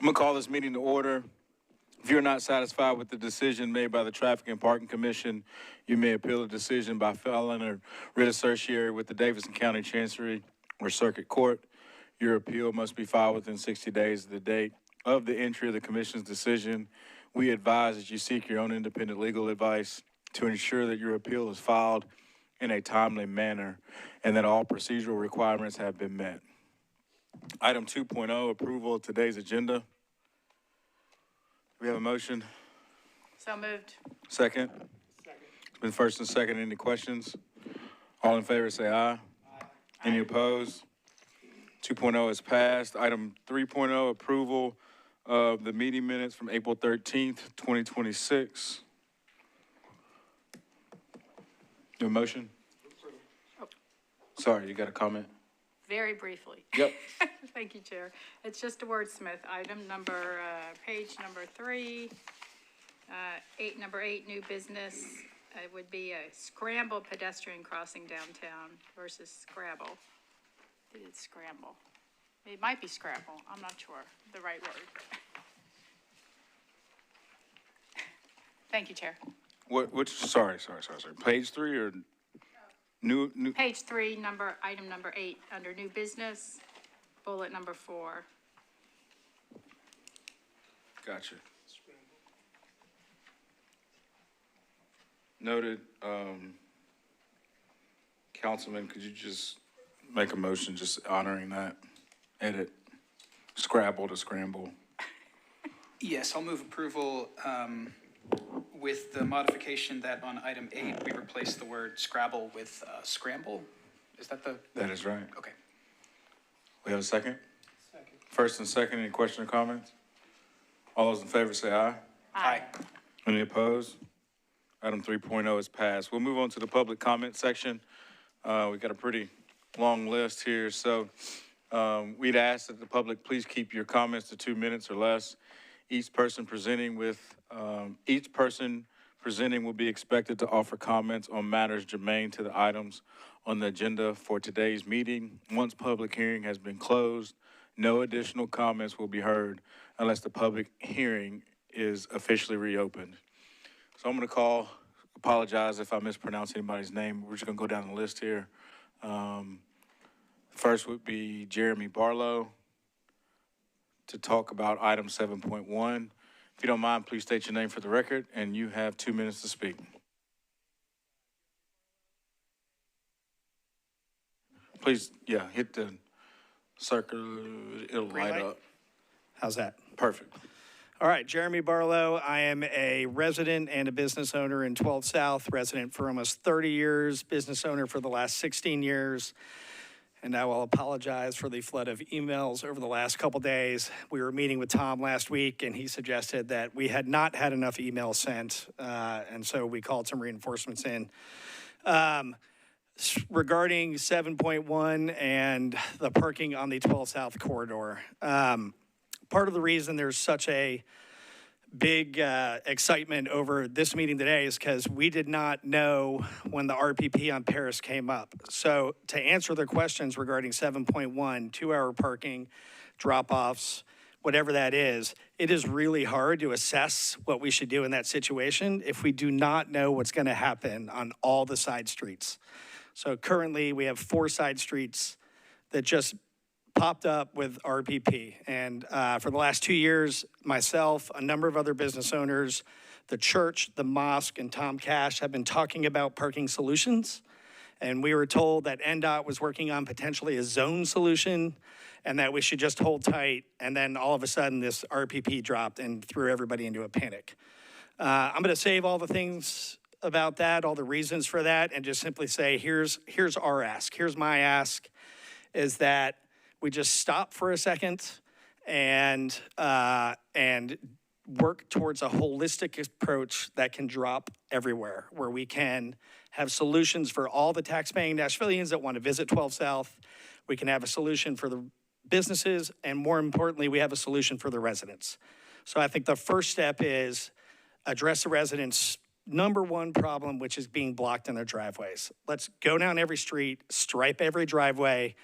going to call this meeting to order. If you're not satisfied with the decision made by the Traffic and Parking Commission, you may appeal the decision by filing a writ of certiorari with the Davidson County Chancery or Circuit Court. Your appeal must be filed within 60 days of the date of the entry of the Commission's decision. We advise that you seek your own independent legal advice to ensure that your appeal is filed in a timely manner and that all procedural requirements have been met. Item 2.0, approval of today's agenda. Do we have a motion? So moved. Second? Second. It's been first and second. Any questions? All in favor say aye. Aye. Any opposed? 2.0 is passed. Item 3.0, approval of the meeting minutes from April 13th, 2026. Your motion? Oh. Sorry, you got a comment? Very briefly. Yep. Thank you, Chair. It's just a wordsmith item, page number 3, number 8, new business. It would be a scramble pedestrian crossing downtown versus scrabble. It's scramble. It might be scrabble. I'm not sure the right word. Thank you, Chair. Sorry. Page 3 or new? Page 3, item number 8, under new business, bullet number 4. Gotcha. Noted. Councilman, could you just make a motion just honoring that edit? Scrabble to scramble. Yes, I'll move approval with the modification that on item 8, we replace the word Scrabble with scramble. Is that the? That is right. Okay. We have a second? Second. First and second, any questions or comments? All those in favor say aye. Aye. Any opposed? Item 3.0 is passed. We'll move on to the public comment section. We've got a pretty long list here, so we'd ask that the public please keep your comments to 2 minutes or less. Each person presenting will be expected to offer comments on matters germane to the items on the agenda for today's meeting. Once public hearing has been closed, no additional comments will be heard unless the public hearing is officially reopened. So I'm going to apologize if I mispronounce anybody's name. We're just going to go down the list here. First would be Jeremy Barlow to talk about item 7.1. If you don't mind, please state your name for the record, and you have 2 minutes to speak. Please, hit the circle. It'll light up. How's that? Perfect. All right, Jeremy Barlow. I am a resident and a business owner in 12 South, resident for almost 30 years, business owner for the last 16 years. And I will apologize for the flood of emails over the last couple days. We were meeting with Tom last week, and he suggested that we had not had enough emails sent, and so we called some reinforcements in. Regarding 7.1 and the parking on the 12 South corridor, part of the reason there's such a big excitement over this meeting today is because we did not know when the RPP on Paris came up. So to answer the questions regarding 7.1, 2-hour parking, drop-offs, whatever that is, it is really hard to assess what we should do in that situation if we do not know what's going to happen on all the side streets. So currently we have 4 side streets that just popped up with RPP. And for the last 2 years, myself, a number of other business owners, the church, the mosque, and Tom Cash have been talking about parking solutions. And we were told that NDOT was working on potentially a zone solution and that we should just hold tight. And then all of a sudden, this RPP dropped and threw everybody into a panic. I'm going to save all the things about that, all the reasons for that, and just simply say, here's our ask. Here's my ask, is that we just stop for a second and work towards a holistic approach that can drop everywhere, where we can have solutions for all the taxpaying Nashvillians that want to visit 12 South. We can have a solution for the businesses, and more importantly, we have a solution for the residents. So I think the first step is address the residents' number one problem, which is being blocked in their driveways. Let's go down every street, stripe every driveway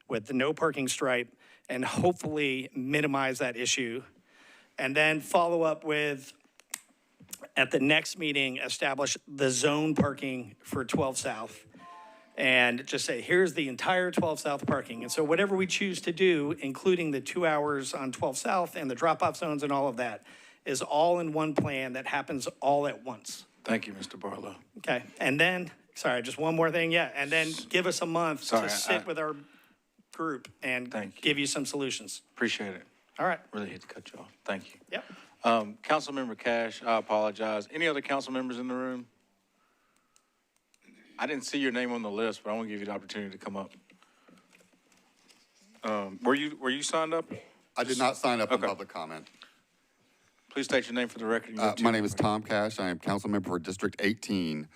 with the no parking stripe, and hopefully minimize that issue. And then follow up with, at the next meeting, establish the zone parking for 12 South. And just say, here's the entire 12 South parking. And so whatever we choose to do, including the 2 hours on 12 South and the drop-off zones and all of that, is all in one plan that happens all at once. Thank you, Mr. Barlow. Okay, and then, sorry, just one more thing, yeah, and then give us a month Sorry, to sit with our group and Thank you. give you some solutions. Appreciate it. All right, Really hate to cut you off. Thank you. yep. Councilmember Cash, I apologize. Any other council members in the room? I didn't see your name on the list, but I want to give you the opportunity to come up. Were you signed up? I did not sign up on Okay. public comment. Please state your name for the record. You have 2 My name is minutes. Tom Cash. I am council member for District 18.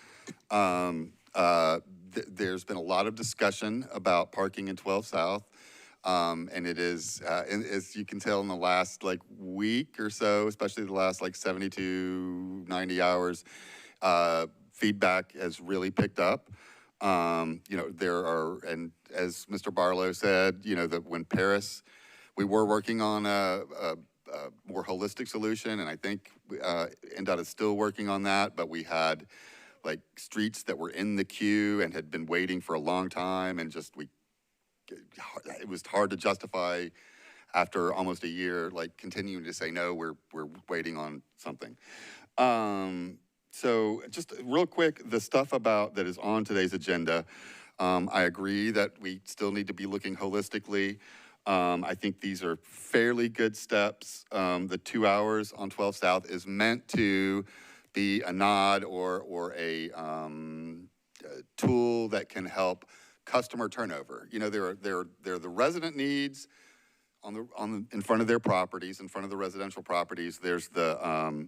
There's been a lot of discussion about parking in 12 South. And it is, and as you can tell in the last week or so, especially the last 72, 90 hours, feedback has really picked up. There are, and as Mr. Barlow said, that when Paris, we were working on a more holistic solution, and I think NDOT is still working on that, but we had streets that were in the queue and had been waiting for a long time, and it was hard to justify after almost a year, continuing to say, no, we're waiting on something. So just real quick, the stuff that is on today's agenda, I agree that we still need to be looking holistically. I think these are fairly good steps. The 2 hours on 12 South is meant to be a nod or a tool that can help customer turnover. There are the resident needs in front of their properties, in front of the residential properties. There's the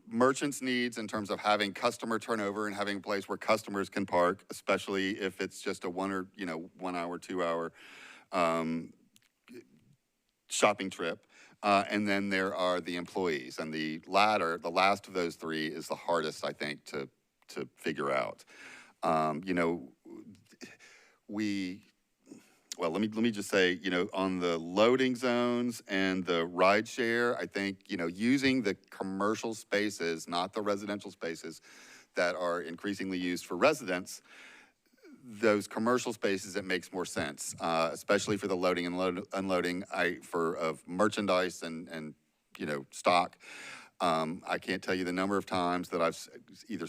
merchants' needs in terms of having customer turnover and having a place where customers can park, especially if it's just a 1 hour, 2 hour shopping trip. And then there are the employees, and the last of those three is the hardest, I think, to figure out. Let me just say, on the loading zones and the ride share, I think, using the commercial spaces, not the residential spaces that are increasingly used for residents, those commercial spaces, it makes more sense, especially for the loading and unloading of merchandise and stock. I can't tell you the number of times that I've either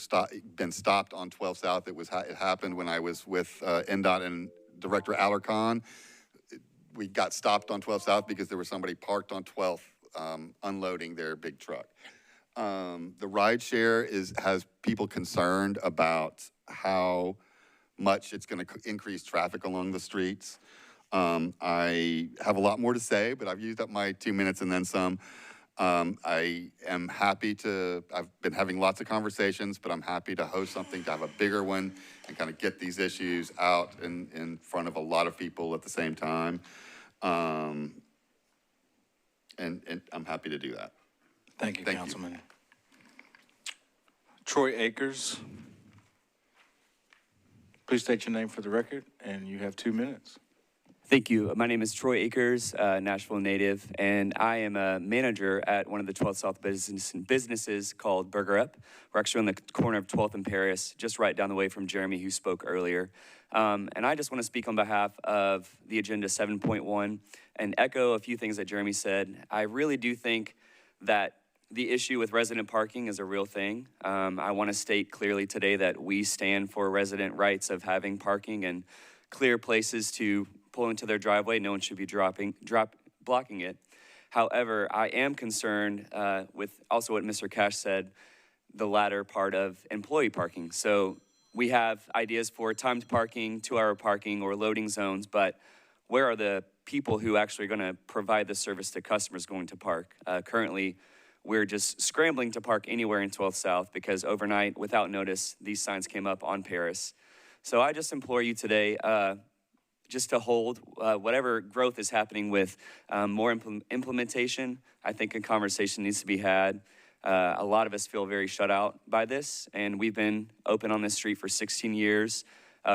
been stopped on 12 South. It happened when I was with NDOT and Director Alarcon. We got stopped on 12 South because there was somebody parked on 12th unloading their big truck. The ride share has people concerned about how much it's going to increase traffic along the streets. I have a lot more to say, but I've used up my 2 minutes and then some. I am happy I've been having lots of conversations, but I'm happy to host something, to have a bigger one, and kind of get these issues out in front of a lot of people at the same time. And I'm happy to do that. Thank you, Thank you. Councilman. Troy Akers. Please state your name for the record, and you have 2 minutes. Thank you. My name is Troy Akers, Nashville native, and I am a manager at one of the 12th South businesses called Burger Up. We're actually on the corner of 12th and Paris, just right down the way from Jeremy, who spoke earlier. And I just want to speak on behalf of the Agenda 7.1 and echo a few things that Jeremy said. I really do think that the issue with resident parking is a real thing. I want to state clearly today that we stand for resident rights of having parking and clear places to pull into their driveway. No one should be blocking it. However, I am concerned with also what Mr. Cash said, the latter part of employee parking. So we have ideas for timed parking, 2-hour parking, or loading zones, but where are the people who actually are going to provide the service to customers going to park? Currently, we're just scrambling to park anywhere in 12th South because overnight, without notice, these signs came up on Paris. So I just implore you today, just to hold whatever growth is happening with more implementation. I think a conversation needs to be had. A lot of us feel very shut out by this, and we've been open on this street for 16 years,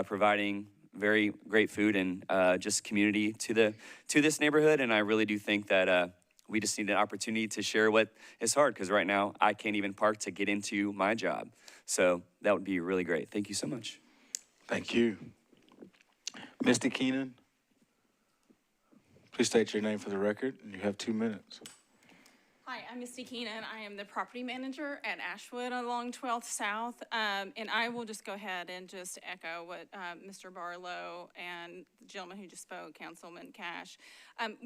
providing very great food and just community to this neighborhood. And I really do think that we just need an opportunity to share what is hard, because right now I can't even park to get into my job. So that would be really great. Thank you so much. Thank you. Misty Keenan, please state your name for the record, and you have 2 minutes. Hi, I'm Misty Keenan. I am the property manager at Ashwood along 12th South. And I will just go ahead and just echo what Mr. Barlow and the gentleman who just spoke, Councilman Cash.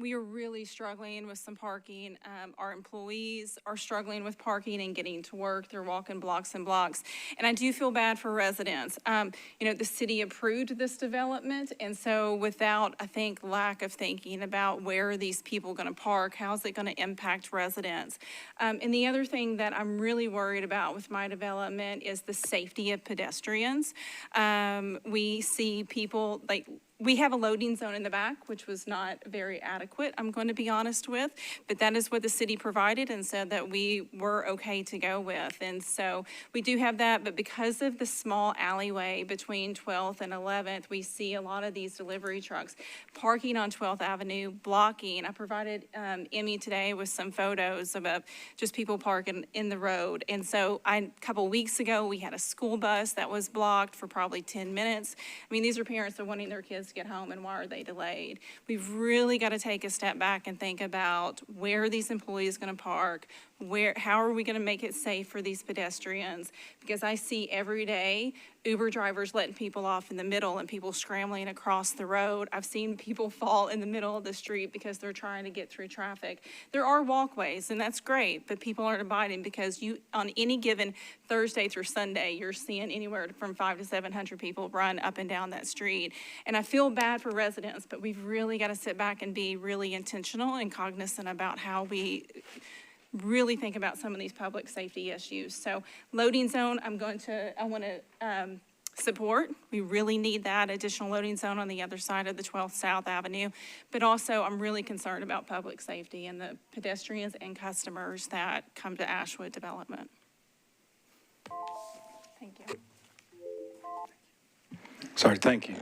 We are really struggling with some parking. Our employees are struggling with parking and getting to work. They're walking blocks and blocks. And I do feel bad for residents. The city approved this development. And so without, I think, lack of thinking about where are these people going to park, how's it going to impact residents? And the other thing that I'm really worried about with my development is the safety of pedestrians. We see people we have a loading zone in the back, which was not very adequate, I'm going to be honest with, but that is what the city provided and said that we were okay to go with. And so we do have that, but because of the small alleyway between 12th and 11th, we see a lot of these delivery trucks parking on 12th Avenue, blocking. I provided Emmy today with some photos of just people parking in the road. And so a couple weeks ago, we had a school bus that was blocked for probably 10 minutes. I mean, these are parents that are wanting their kids to get home, and why are they delayed? We've really got to take a step back and think about where are these employees going to park, how are we going to make it safe for these pedestrians? Because I see every day Uber drivers letting people off in the middle and people scrambling across the road. I've seen people fall in the middle of the street because they're trying to get through traffic. There are walkways, and that's great, but people aren't abiding because on any given Thursday through Sunday, you're seeing anywhere from 500 to 700 people run up and down that street. And I feel bad for residents, but we've really got to sit back and be really intentional and cognizant about how we really think about some of these public safety issues. So loading zone, I want to support. We really need that additional loading zone on the other side of the 12th South Avenue. But also, I'm really concerned about public safety and the pedestrians and customers that come to Ashwood Development. Thank you. Sorry, thank you.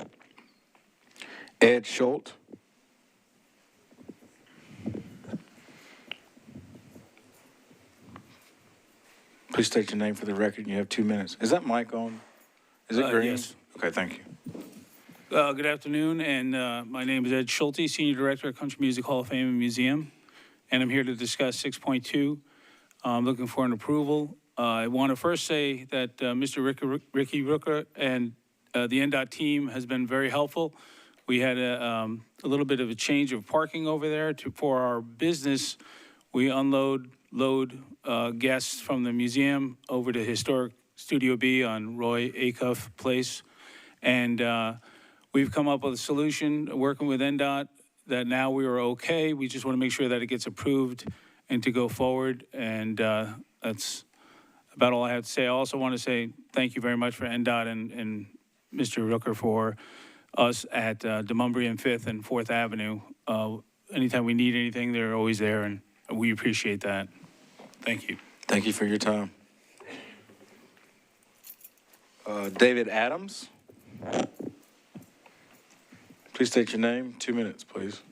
Ed Schultz. Please state your name for the record, and you have 2 minutes. Is that mic on? Is it green? Yes. Okay, thank you. Good afternoon, and my name is Ed Schulte, Senior Director at Country Music Hall of Fame and Museum, and I'm here to discuss 6.2. I'm looking for an approval. I want to first say that Mr. Ricky Rooker and the NDOT team has been very helpful. We had a little bit of a change of parking over there for our business. We load guests from the museum over to Historic Studio B on Roy Acuff Pl. And we've come up with a solution, working with NDOT, that now we are okay. We just want to make sure that it gets approved and to go forward. And that's about all I have to say. I also want to say thank you very much for NDOT and Mr. Rooker for us at Demonbreun and 5th and 4th Avenue. Anytime we need anything, they're always there, and we appreciate that. Thank you. Thank you for your time. David Adams. Please state your name. 2 minutes, please.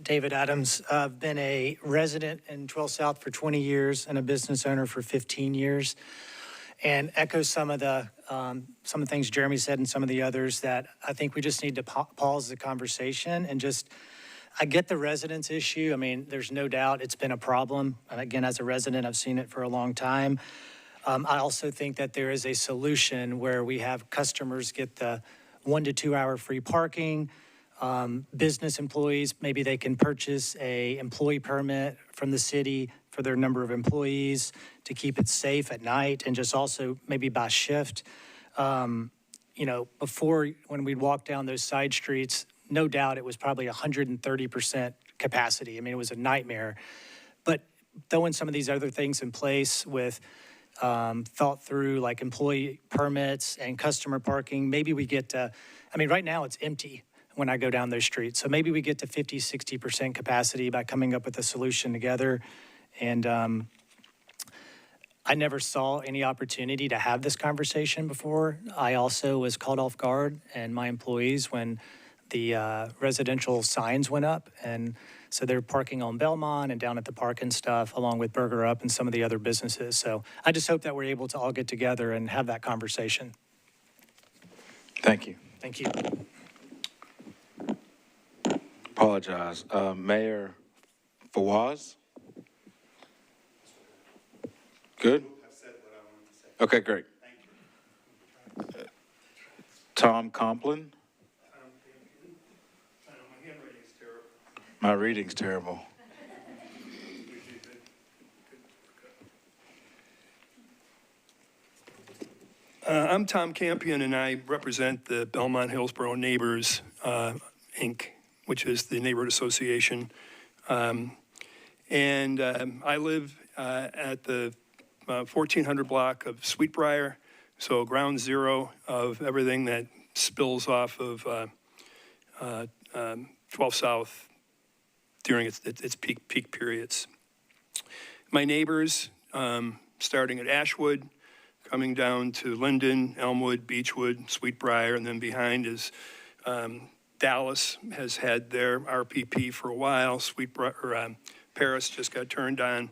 David Adams. I've been a resident in 12 South for 20 years and a business owner for 15 years. And echo some of the things Jeremy said and some of the others, that I think we just need to pause the conversation and I get the residents issue. I mean, there's no doubt it's been a problem. And again, as a resident, I've seen it for a long time. I also think that there is a solution where we have customers get the 1 to 2 hour free parking. Business employees, maybe they can purchase a employee permit from the city for their number of employees to keep it safe at night, and just also maybe by shift. Before, when we'd walk down those side streets, no doubt it was probably 130% capacity. I mean, it was a nightmare. But throwing some of these other things in place with thought through, like employee permits and customer parking, maybe we get to, right now it's empty when I go down those streets. So maybe we get to 50, 60% capacity by coming up with a solution together. And I never saw any opportunity to have this conversation before. I also was caught off guard, and my employees, when the residential signs went up, and so they're parking on Belmont and down at the park and stuff, along with Burger Up and some of the other businesses. So I just hope that we're able to all get together and have that conversation. Thank you. Thank you. Apologize. Mayor Fawaz? Good? Okay, great. Tom Complin? My reading's terrible. I'm Tom Campion, and I represent the Belmont Hillsborough Neighbors, Inc., which is the neighborhood association. I live at the 1400 block of Sweetbriar, so ground zero of everything that spills off of 12 South during its peak periods. My neighbors, starting at Ashwood, coming down to Linden, Elmwood, Beechwood, Sweetbriar, and then behind is Dallas has had their RPP for a while. Paris just got turned on.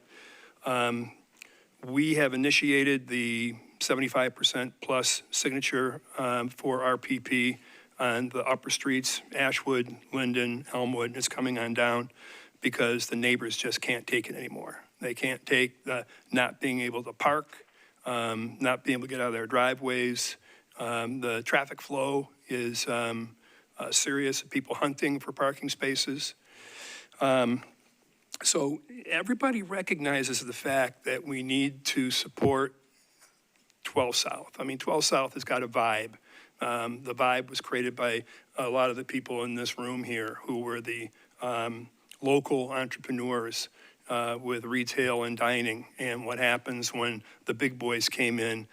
We have initiated the 75% plus signature for RPP on the upper streets, Ashwood, Linden, Elmwood. It's coming on down because the neighbors just can't take it anymore. They can't take the not being able to park, not being able to get out of their driveways. The traffic flow is serious, people hunting for parking spaces. So everybody recognizes the fact that we need to support 12 South. I mean, 12 South has got a vibe. The vibe was created by a lot of the people in this room here who were the local entrepreneurs with retail and dining. And what happens when the big boys came in,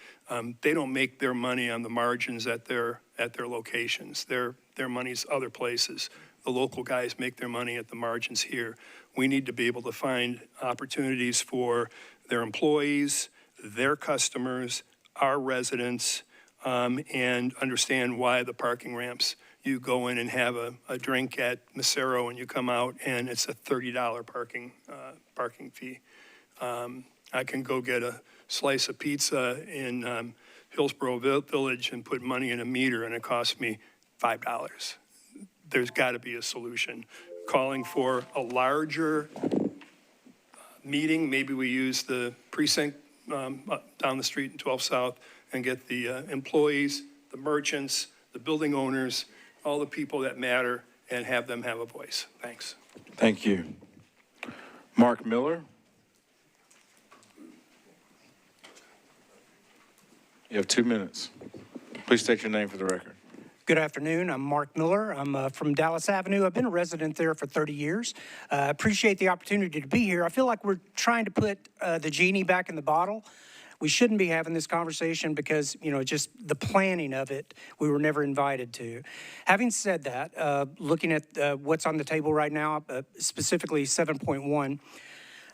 they don't make their money on the margins at their locations. Their money's other places. The local guys make their money at the margins here. We need to be able to find opportunities for their employees, their customers, our residents, and understand why the parking ramps. You go in and have a drink at Macero and you come out and it's a $30 parking fee. I can go get a slice of pizza in Hillsborough Village and put money in a meter and it costs me $5. There's got to be a solution. Calling for a larger meeting, maybe we use the precinct down the street in 12 South and get the employees, the merchants, the building owners, all the people that matter, and have them have a voice. Thanks. Thank you. Mark Miller? You have 2 minutes. Please state your name for the record. Good afternoon. I'm Mark Miller. I'm from Dallas Avenue. I've been a resident there for 30 years. Appreciate the opportunity to be here. I feel like we're trying to put the genie back in the bottle. We shouldn't be having this conversation because, just the planning of it, we were never invited to. Having said that, looking at what's on the table right now, specifically 7.1,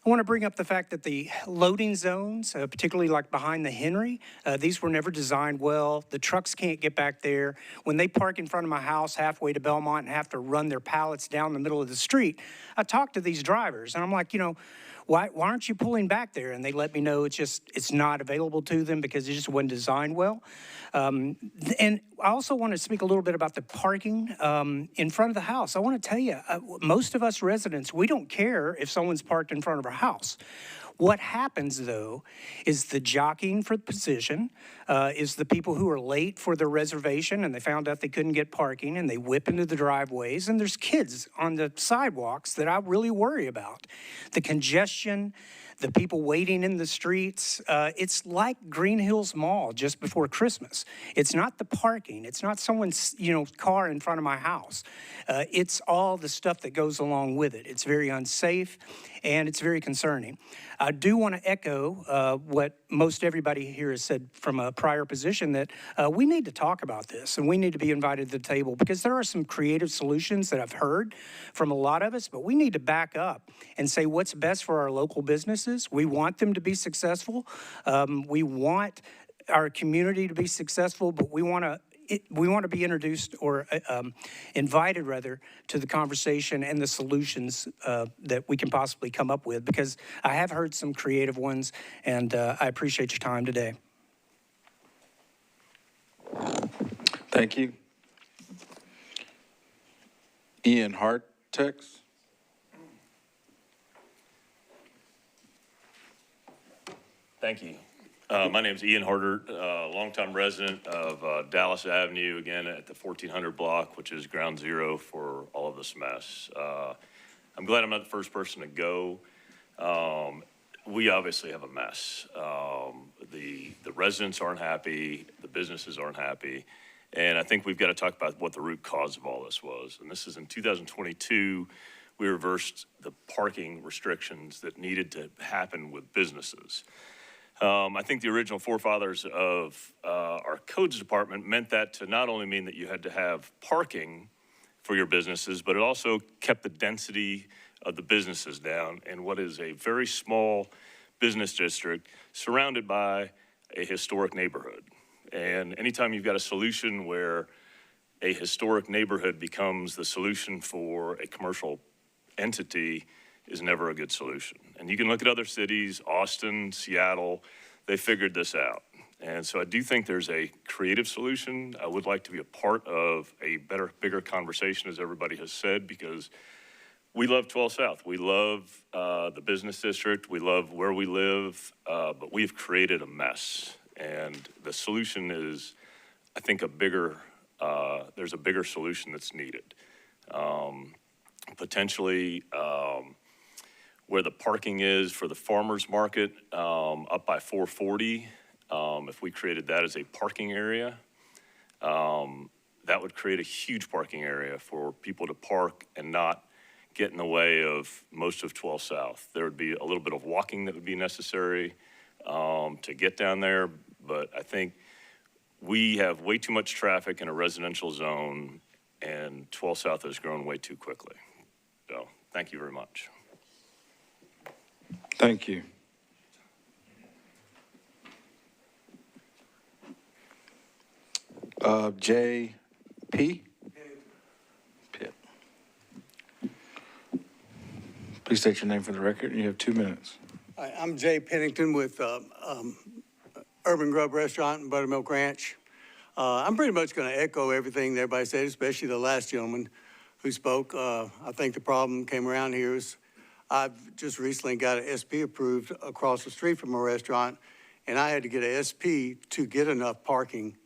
I want to bring up the fact that the loading zones, particularly like behind the Henry, these were never designed well. The trucks can't get back there. When they park in front of my house halfway to Belmont and have to run their pallets down the middle of the street, I talk to these drivers and I'm like, why aren't you pulling back there? And they let me know it's not available to them because it just wasn't designed well. And I also want to speak a little bit about the parking in front of the house. I want to tell you, most of us residents, we don't care if someone's parked in front of our house. What happens, though, is the jockeying for position, is the people who are late for their reservation and they found out they couldn't get parking and they whip into the driveways, and there's kids on the sidewalks that I really worry about. The congestion, the people waiting in the streets, it's like Green Hills Mall just before Christmas. It's not the parking. It's not someone's, car in front of my house. It's all the stuff that goes along with it. It's very unsafe and it's very concerning. I do want to echo what most everybody here has said from a prior position, that we need to talk about this and we need to be invited to the table because there are some creative solutions that I've heard from a lot of us, but we need to back up and say what's best for our local businesses. We want them to be successful. We want our community to be successful, but we want to we want to be introduced or invited rather to the conversation and the solutions that we can possibly come up with, because I have heard some creative ones, and I appreciate your time today. Thank you. Ian Hartex. Thank you. My name's Ian Harder, longtime resident of Dallas Avenue, again at the 1400 block, which is ground zero for all of this mess. I'm glad I'm not the first person to go. We obviously have a mess. The residents aren't happy, the businesses aren't happy, and I think we've got to talk about what the root cause of all this was. And this is in 2022, we reversed the parking restrictions that needed to happen with businesses. I think the original forefathers of our codes department meant that to not only mean that you had to have parking for your businesses, but it also kept the density of the businesses down in what is a very small business district surrounded by a historic neighborhood. And anytime you've got a solution where a historic neighborhood becomes the solution for a commercial entity, is never a good solution. And you can look at other cities, Austin, Seattle, they figured this out. And so I do think there's a creative solution. I would like to be a part of a bigger conversation, as everybody has said, because we love 12 South. We love the business district. We love where we live, but we've created a mess. And the solution is, I think, there's a bigger solution that's needed. Potentially, where the parking is for the farmer's market up by 440, if we created that as a parking area, that would create a huge parking area for people to park and not get in the way of most of 12 South. There would be a little bit of walking that would be necessary to get down there, but I think we have way too much traffic in a residential zone, and 12 South has grown way too quickly. So, thank you very much. Thank you. J.P. Pitt. Please state your name for the record, and you have 2 minutes. Hi, I'm Jay Pennington with Urban Grub Restaurant in Buttermilk Ranch. I'm pretty much going to echo everything everybody said, especially the last gentleman who spoke. I think the problem came around here is I've just recently got an SP approved across the street from a restaurant, and I had to get an SP to get enough parking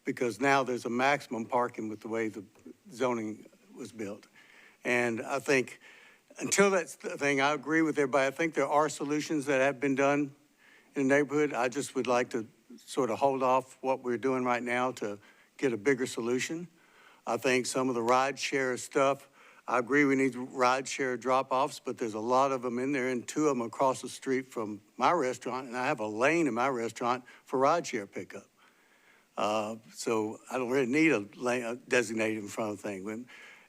because now there's a maximum parking with the way the zoning was built. And I think until that's the thing, I agree with everybody. I think there are solutions that have been done in the neighborhood. I just would like to sort of hold off what we're doing right now to get a bigger solution. I think some of the ride share stuff, I agree we need ride share drop-offs, but there's a lot of them in there, and 2 of them across the street from my restaurant, and I have a lane in my restaurant for ride share pickup. So I don't really need a lane designated in front of the thing.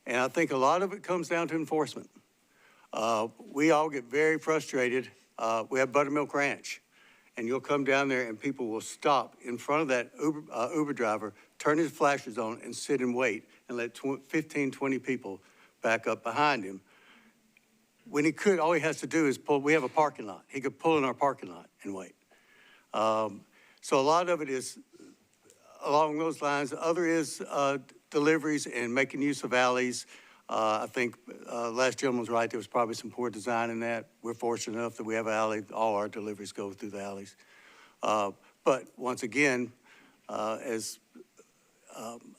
And I think a lot of it comes down to enforcement. We all get very frustrated. We have Buttermilk Ranch, and you'll come down there and people will stop in front of that Uber driver, turn his flashers on and sit and wait and let 15, 20 people back up behind him. When he could, all he has to do is pull. We have a parking lot. He could pull in our parking lot and wait. So a lot of it is along those lines. The other is deliveries and making use of alleys. I think last gentleman was right. There was probably some poor design in that. We're fortunate enough that we have an alley. All our deliveries go through the alleys. But once again, as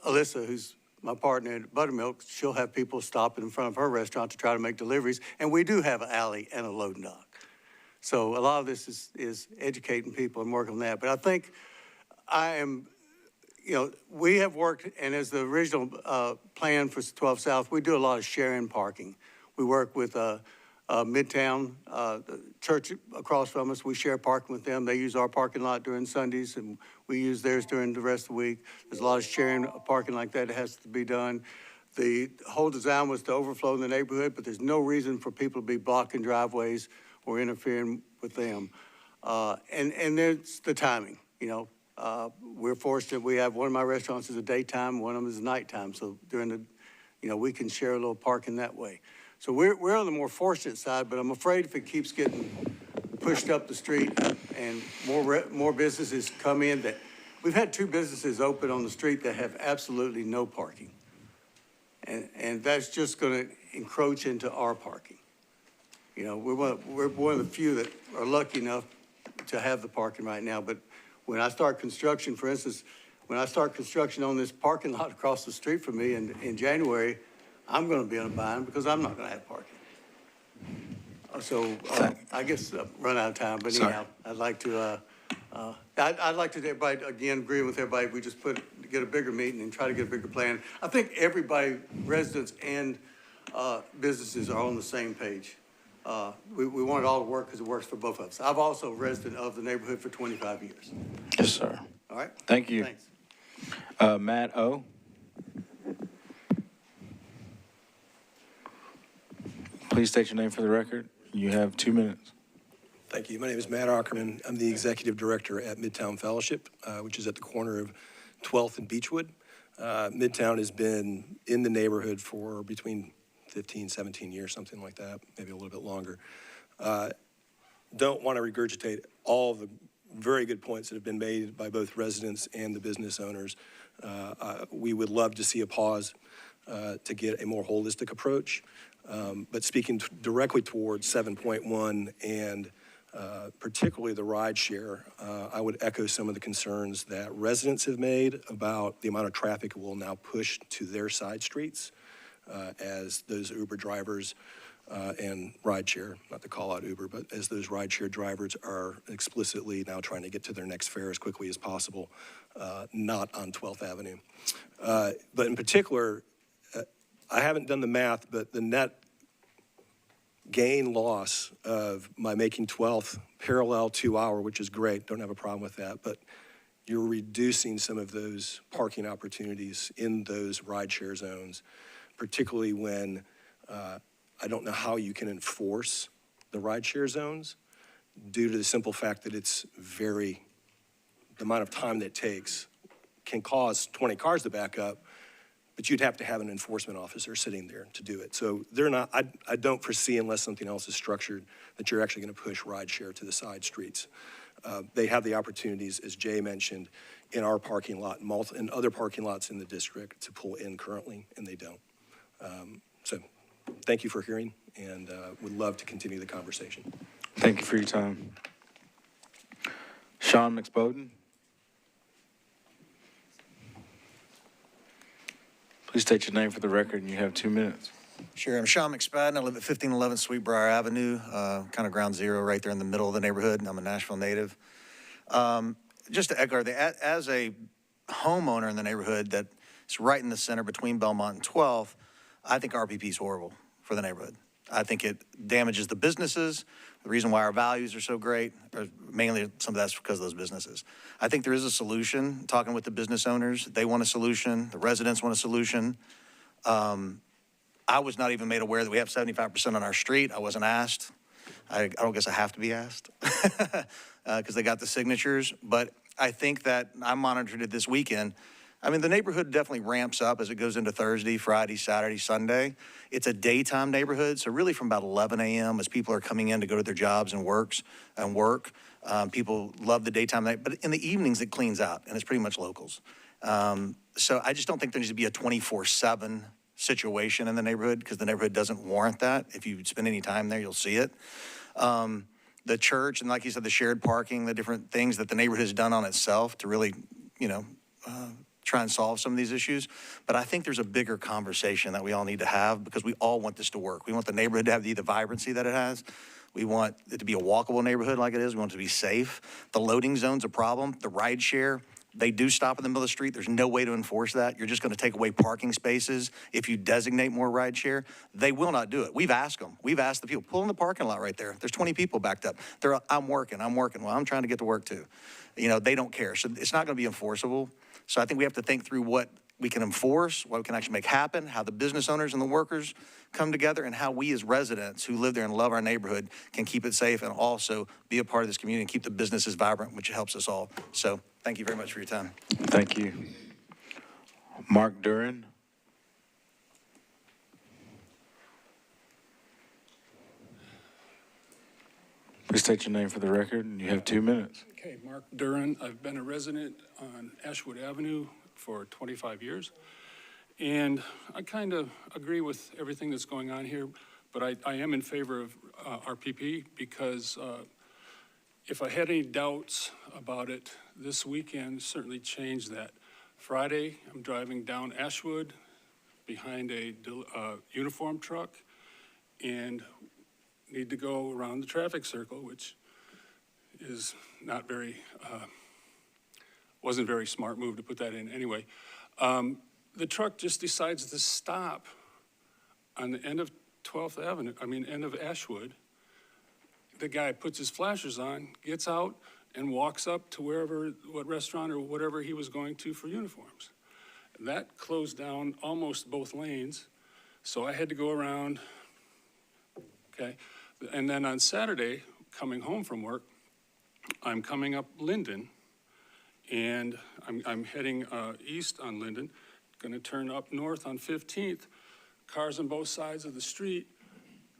Alyssa, who's my partner at Buttermilk, she'll have people stopping in front of her restaurant to try to make deliveries. And we do have an alley and a loading dock. So a lot of this is educating people and working on that. But I think we have worked, and as the original plan for 12 South, we do a lot of sharing parking. We work with Midtown, the church across from us. We share parking with them. They use our parking lot during Sundays, and we use theirs during the rest of the week. There's a lot of sharing parking like that has to be done. The whole design was to overflow in the neighborhood, but there's no reason for people to be blocking driveways or interfering with them. And there's the timing, we're fortunate, we have, one of my restaurants is a daytime, one of them is nighttime. So during the, we can share a little parking that way. So we're on the more fortunate side, but I'm afraid if it keeps getting pushed up the street and more businesses come in that, we've had 2 businesses open on the street that have absolutely no parking. And that's just going to encroach into our parking. We're one of the few that are lucky enough to have the parking right now. But when I start construction, for instance, when I start construction on this parking lot across the street from me in January, I'm going to be in a bind because I'm not going to have parking. So I guess run out of time. But anyhow, I'd like to everybody, again, agree with everybody. We just get a bigger meeting and try to get a bigger plan. I think everybody, residents and businesses, are on the same page. We want it all to work because it works for both of us. I've also resident of the neighborhood for 25 years. Yes, sir. All right? Thank you. Thanks. Matt O. Please state your name for the record. You have 2 minutes. Thank you. My name is Matt Ackerman. I'm the executive director at Midtown Fellowship, which is at the corner of 12th and Beechwood. Midtown has been in the neighborhood for between 15, 17 years, something like that, maybe a little bit longer. Don't want to regurgitate all the very good points that have been made by both residents and the business owners. We would love to see a pause to get a more holistic approach. But speaking directly towards 7.1 and particularly the ride share, I would echo some of the concerns that residents have made about the amount of traffic will now push to their side streets as those Uber drivers and rideshare, not to call out Uber, but as those rideshare drivers are explicitly now trying to get to their next fare as quickly as possible, not on 12th Avenue. But in particular, I haven't done the math, but the net gain loss of my making 12th parallel 2 hour, which is great, don't have a problem with that, but you're reducing some of those parking opportunities in those rideshare zones, particularly when I don't know how you can enforce the rideshare zones due to the simple fact that the amount of time that it takes can cause 20 cars to back up, but you'd have to have an enforcement officer sitting there to do it. So I don't foresee, unless something else is structured, that you're actually going to push rideshare to the side streets. They have the opportunities, as Jay mentioned, in our parking lot and other parking lots in the district to pull in currently, and they don't. So thank you for hearing, and would love to continue the conversation. Thank you for your time. Sean McSpoden. Please state your name for the record, and you have 2 minutes. Sure, I'm Sean McSpadden. I live at 1511 Sweetbriar Avenue, kind of ground zero right there in the middle of the neighborhood. I'm a Nashville native. Just to echo, as a homeowner in the neighborhood that's right in the center between Belmont and 12th, I think RPP is horrible for the neighborhood. I think it damages the businesses. The reason why our values are so great, or mainly some of that's because of those businesses. I think there is a solution. Talking with the business owners, they want a solution. The residents want a solution. I was not even made aware that we have 75% on our street. I wasn't asked. I don't guess I have to be asked because they got the signatures. But I think that I monitored it this weekend. I mean, the neighborhood definitely ramps up as it goes into Thursday, Friday, Saturday, Sunday. It's a daytime neighborhood, so really from about 11 a.m. as people are coming in to go to their jobs and work, people love the daytime night. But in the evenings, it cleans out, and it's pretty much locals. So I just don't think there needs to be a 24/7 situation in the neighborhood because the neighborhood doesn't warrant that. If you spend any time there, you'll see it. The church, and like you said, the shared parking, the different things that the neighborhood has done on itself to really, try and solve some of these issues. But I think there's a bigger conversation that we all need to have because we all want this to work. We want the neighborhood to have the vibrancy that it has. We want it to be a walkable neighborhood like it is. We want it to be safe. The loading zone's a problem. The ride share, they do stop in the middle of the street. There's no way to enforce that. You're just going to take away parking spaces if you designate more ride share. They will not do it. We've asked them. We've asked the people, pull in the parking lot right there. There's 20 people backed up. I'm working. Well, I'm trying to get to work too. They don't care. So it's not going to be enforceable. So I think we have to think through what we can enforce, what we can actually make happen, how the business owners and the workers come together, and how we as residents who live there and love our neighborhood can keep it safe and also be a part of this community and keep the businesses vibrant, which helps us all. So Thank you very much for your time. Thank you. Mark Duran. Please state your name for the record, and you have 2 minutes. Okay, Mark Duran. I've been a resident on Ashwood Avenue for 25 years. And I kind of agree with everything that's going on here, but I am in favor of RPP because if I had any doubts about it, this weekend certainly changed that. Friday, I'm driving down Ashwood behind a uniform truck and need to go around the traffic circle, which is not very, wasn't a very smart move to put that in anyway. The truck just decides to stop on the end of 12th Avenue, end of Ashwood. The guy puts his flashers on, gets out, and walks up to what restaurant or whatever he was going to for uniforms. And that closed down almost both lanes, so I had to go around, okay? And then on Saturday, coming home from work, I'm coming up Linden, and I'm heading east on Linden, gonna turn up north on 15th, cars on both sides of the street.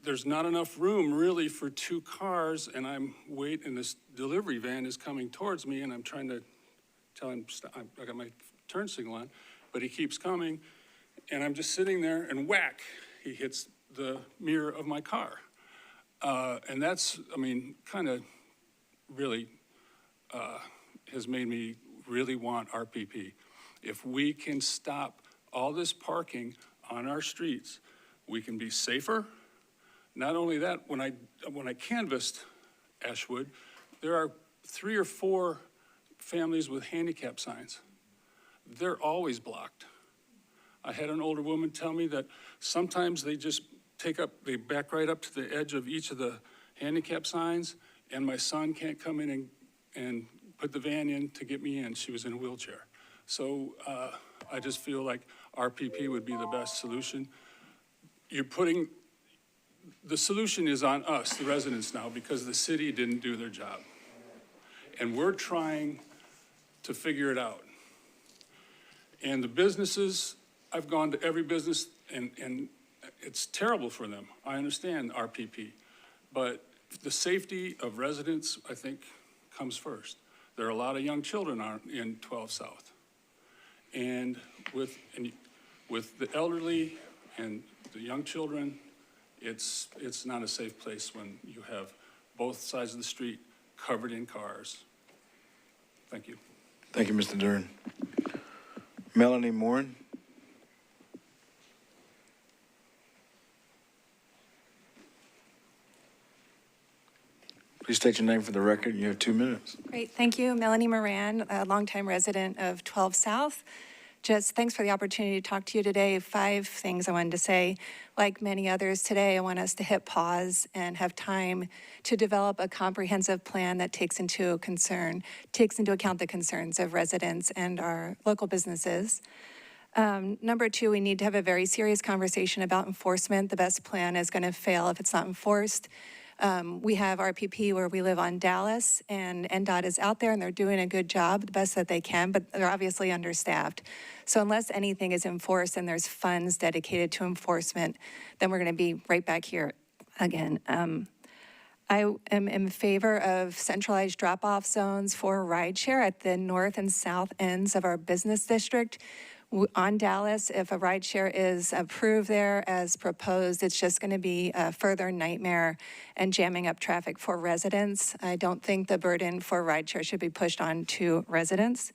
There's not enough room really for 2 cars, and I'm waiting, and this delivery van is coming towards me, and I'm trying to tell him, stop. I got my turn signal on, but he keeps coming, and I'm just sitting there, and whack, he hits the mirror of my car. And that's, kind of really has made me really want RPP. If we can stop all this parking on our streets, we can be safer. Not only that, when I canvassed Ashwood, there are 3 or 4 families with handicap signs. They're always blocked. I had an older woman tell me that sometimes they just they back right up to the edge of each of the handicap signs, and my son can't come in and put the van in to get me in. She was in a wheelchair. So I just feel like RPP would be the best solution. The solution is on us, the residents now, because the city didn't do their job. And we're trying to figure it out. And the businesses, I've gone to every business, and it's terrible for them. I understand RPP, but the safety of residents, I think, comes first. There are a lot of young children in 12 South. And with the elderly and the young children, it's not a safe place when you have both sides of the street covered in cars. Thank you. Thank you, Mr. Duran. Melanie Morin. Please state your name for the record. You have 2 minutes. Great, thank you. Melanie Moran, a longtime resident of 12 South. Just thanks for the opportunity to talk to you today. 5 things I wanted to say. Like many others today, I want us to hit pause and have time to develop a comprehensive plan that takes into account the concerns of residents and our local businesses. Number 2, we need to have a very serious conversation about enforcement. The best plan is going to fail if it's not enforced. We have RPP where we live on Dallas, and NDOT is out there, and they're doing a good job, the best that they can, but they're obviously understaffed. So unless anything is enforced and there's funds dedicated to enforcement, then we're going to be right back here again. I am in favor of centralized drop-off zones for rideshare at the north and south ends of our business district. On Dallas, if a rideshare is approved there as proposed, it's just going to be a further nightmare and jamming up traffic for residents. I don't think the burden for rideshare should be pushed on to residents.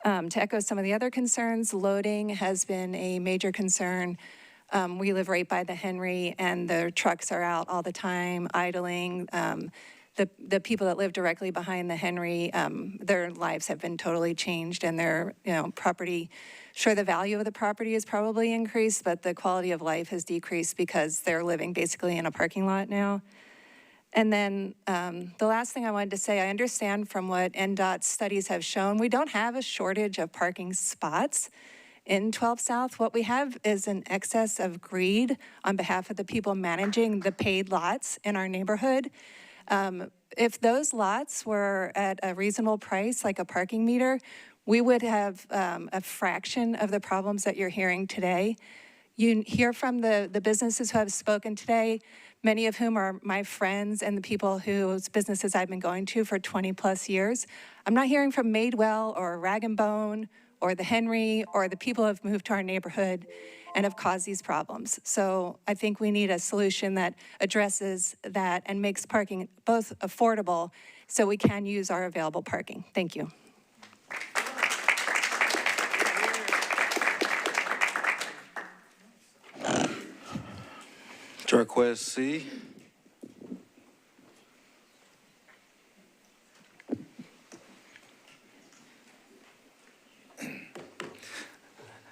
To echo some of the other concerns, loading has been a major concern. We live right by the Henry, and the trucks are out all the time, idling. The people that live directly behind the Henry, their lives have been totally changed, and their property. Sure, the value of the property has probably increased, but the quality of life has decreased because they're living basically in a parking lot now. And then the last thing I wanted to say, I understand from what NDOT studies have shown, we don't have a shortage of parking spots in 12 South. What we have is an excess of greed on behalf of the people managing the paid lots in our neighborhood. If those lots were at a reasonable price, like a parking meter, we would have a fraction of the problems that you're hearing today. You hear from the businesses who have spoken today, many of whom are my friends and the people whose businesses I've been going to for 20-plus years. I'm not hearing from Madewell or Rag and Bone or the Henry or the people who have moved to our neighborhood and have caused these problems. So I think we need a solution that addresses that and makes parking both affordable so we can use our available parking. Thank you. Request C.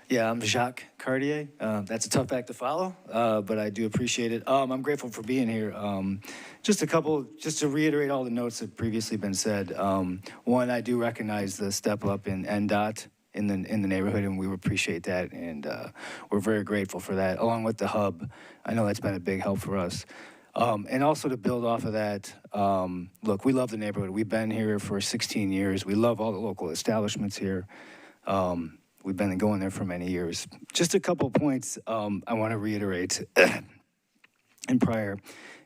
Yeah, I'm Jacques Cartier. That's a tough act to follow, but I do appreciate it. I'm grateful for being here. Just to reiterate all the notes that have previously been said. One, I do recognize the step up in NDOT in the neighborhood, and we appreciate that, and we're very grateful for that, along with the hub. I know that's been a big help for us. And also to build off of that, look, we love the neighborhood. We've been here for 16 years. We love all the local establishments here. We've been going there for many years. Just a couple points I want to reiterate in prior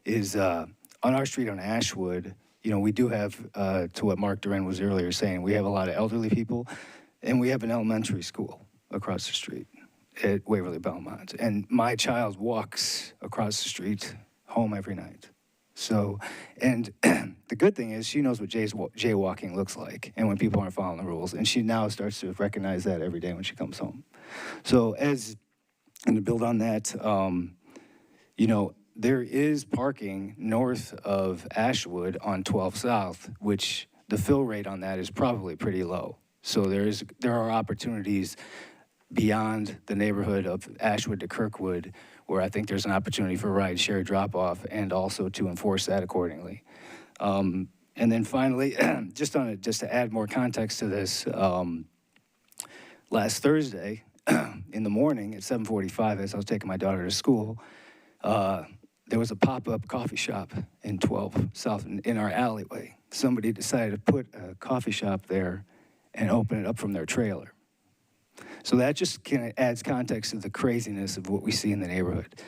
is on our street on Ashwood, you know, we do have, to what Mark Duran was earlier saying, we have a lot of elderly people, and we have an elementary school across the street at Waverly Belmont. And my child walks across the street home every night. So, and the good thing is she knows what jaywalking looks like and when people aren't following the rules. And she now starts to recognize that every day when she comes home. So and to build on that, you know, there is parking north of Ashwood on 12 South, which the fill rate on that is probably pretty low. So there are opportunities beyond the neighborhood of Ashwood to Kirkwood where I think there's an opportunity for ride-share drop-off and also to enforce that accordingly. And then finally, just to add more context to this, last Thursday in the morning at 7:45, as I was taking my daughter to school, there was a pop-up coffee shop in 12 South in our alleyway. Somebody decided to put a coffee shop there and open it up from their trailer. So that just kind of adds context to the craziness of what we see in the neighborhood.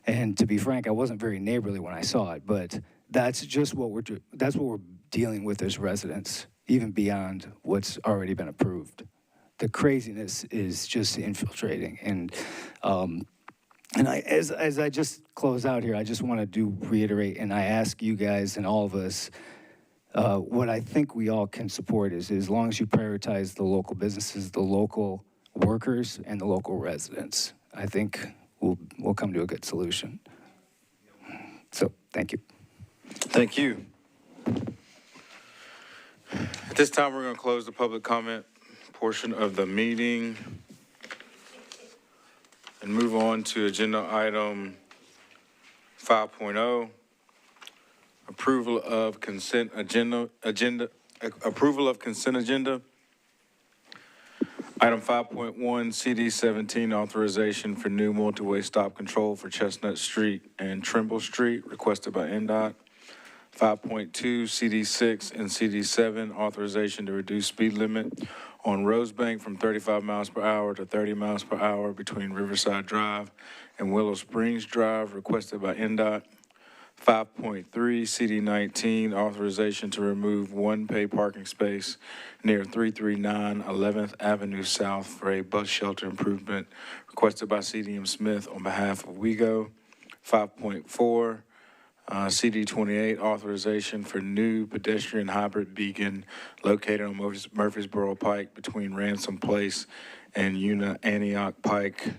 And to be frank, I wasn't very neighborly when I saw it, but that's just what we're dealing with as residents, even beyond what's already been approved. The craziness is just infiltrating. And as I just close out here, I just want to reiterate, and I ask you guys and all of us, what I think we all can support is as long as you prioritize the local businesses, the local workers, and the local residents, I think we'll come to a good solution. So, thank you. Thank you. At this time, we're going to close the public comment portion of the meeting and move on to agenda item 5.0, approval of consent agenda. Item 5.1, CD 17, authorization for new multi-way stop control for Chestnut Street and Trimble Street, requested by NDOT. 5.2, CD 6 and CD 7, authorization to reduce speed limit on Rosebank from 35 miles per hour to 30 miles per hour between Riverside Drive and Willow Springs Drive, requested by NDOT. 5.3, CD 19, authorization to remove one paid parking space near 339 11th Avenue South for a bus shelter improvement, requested by CDM Smith on behalf of WeGo. 5.4, CD 28, authorization for new pedestrian hybrid beacon located on Murfreesboro Pike between Ransom Place and Antioch Pike,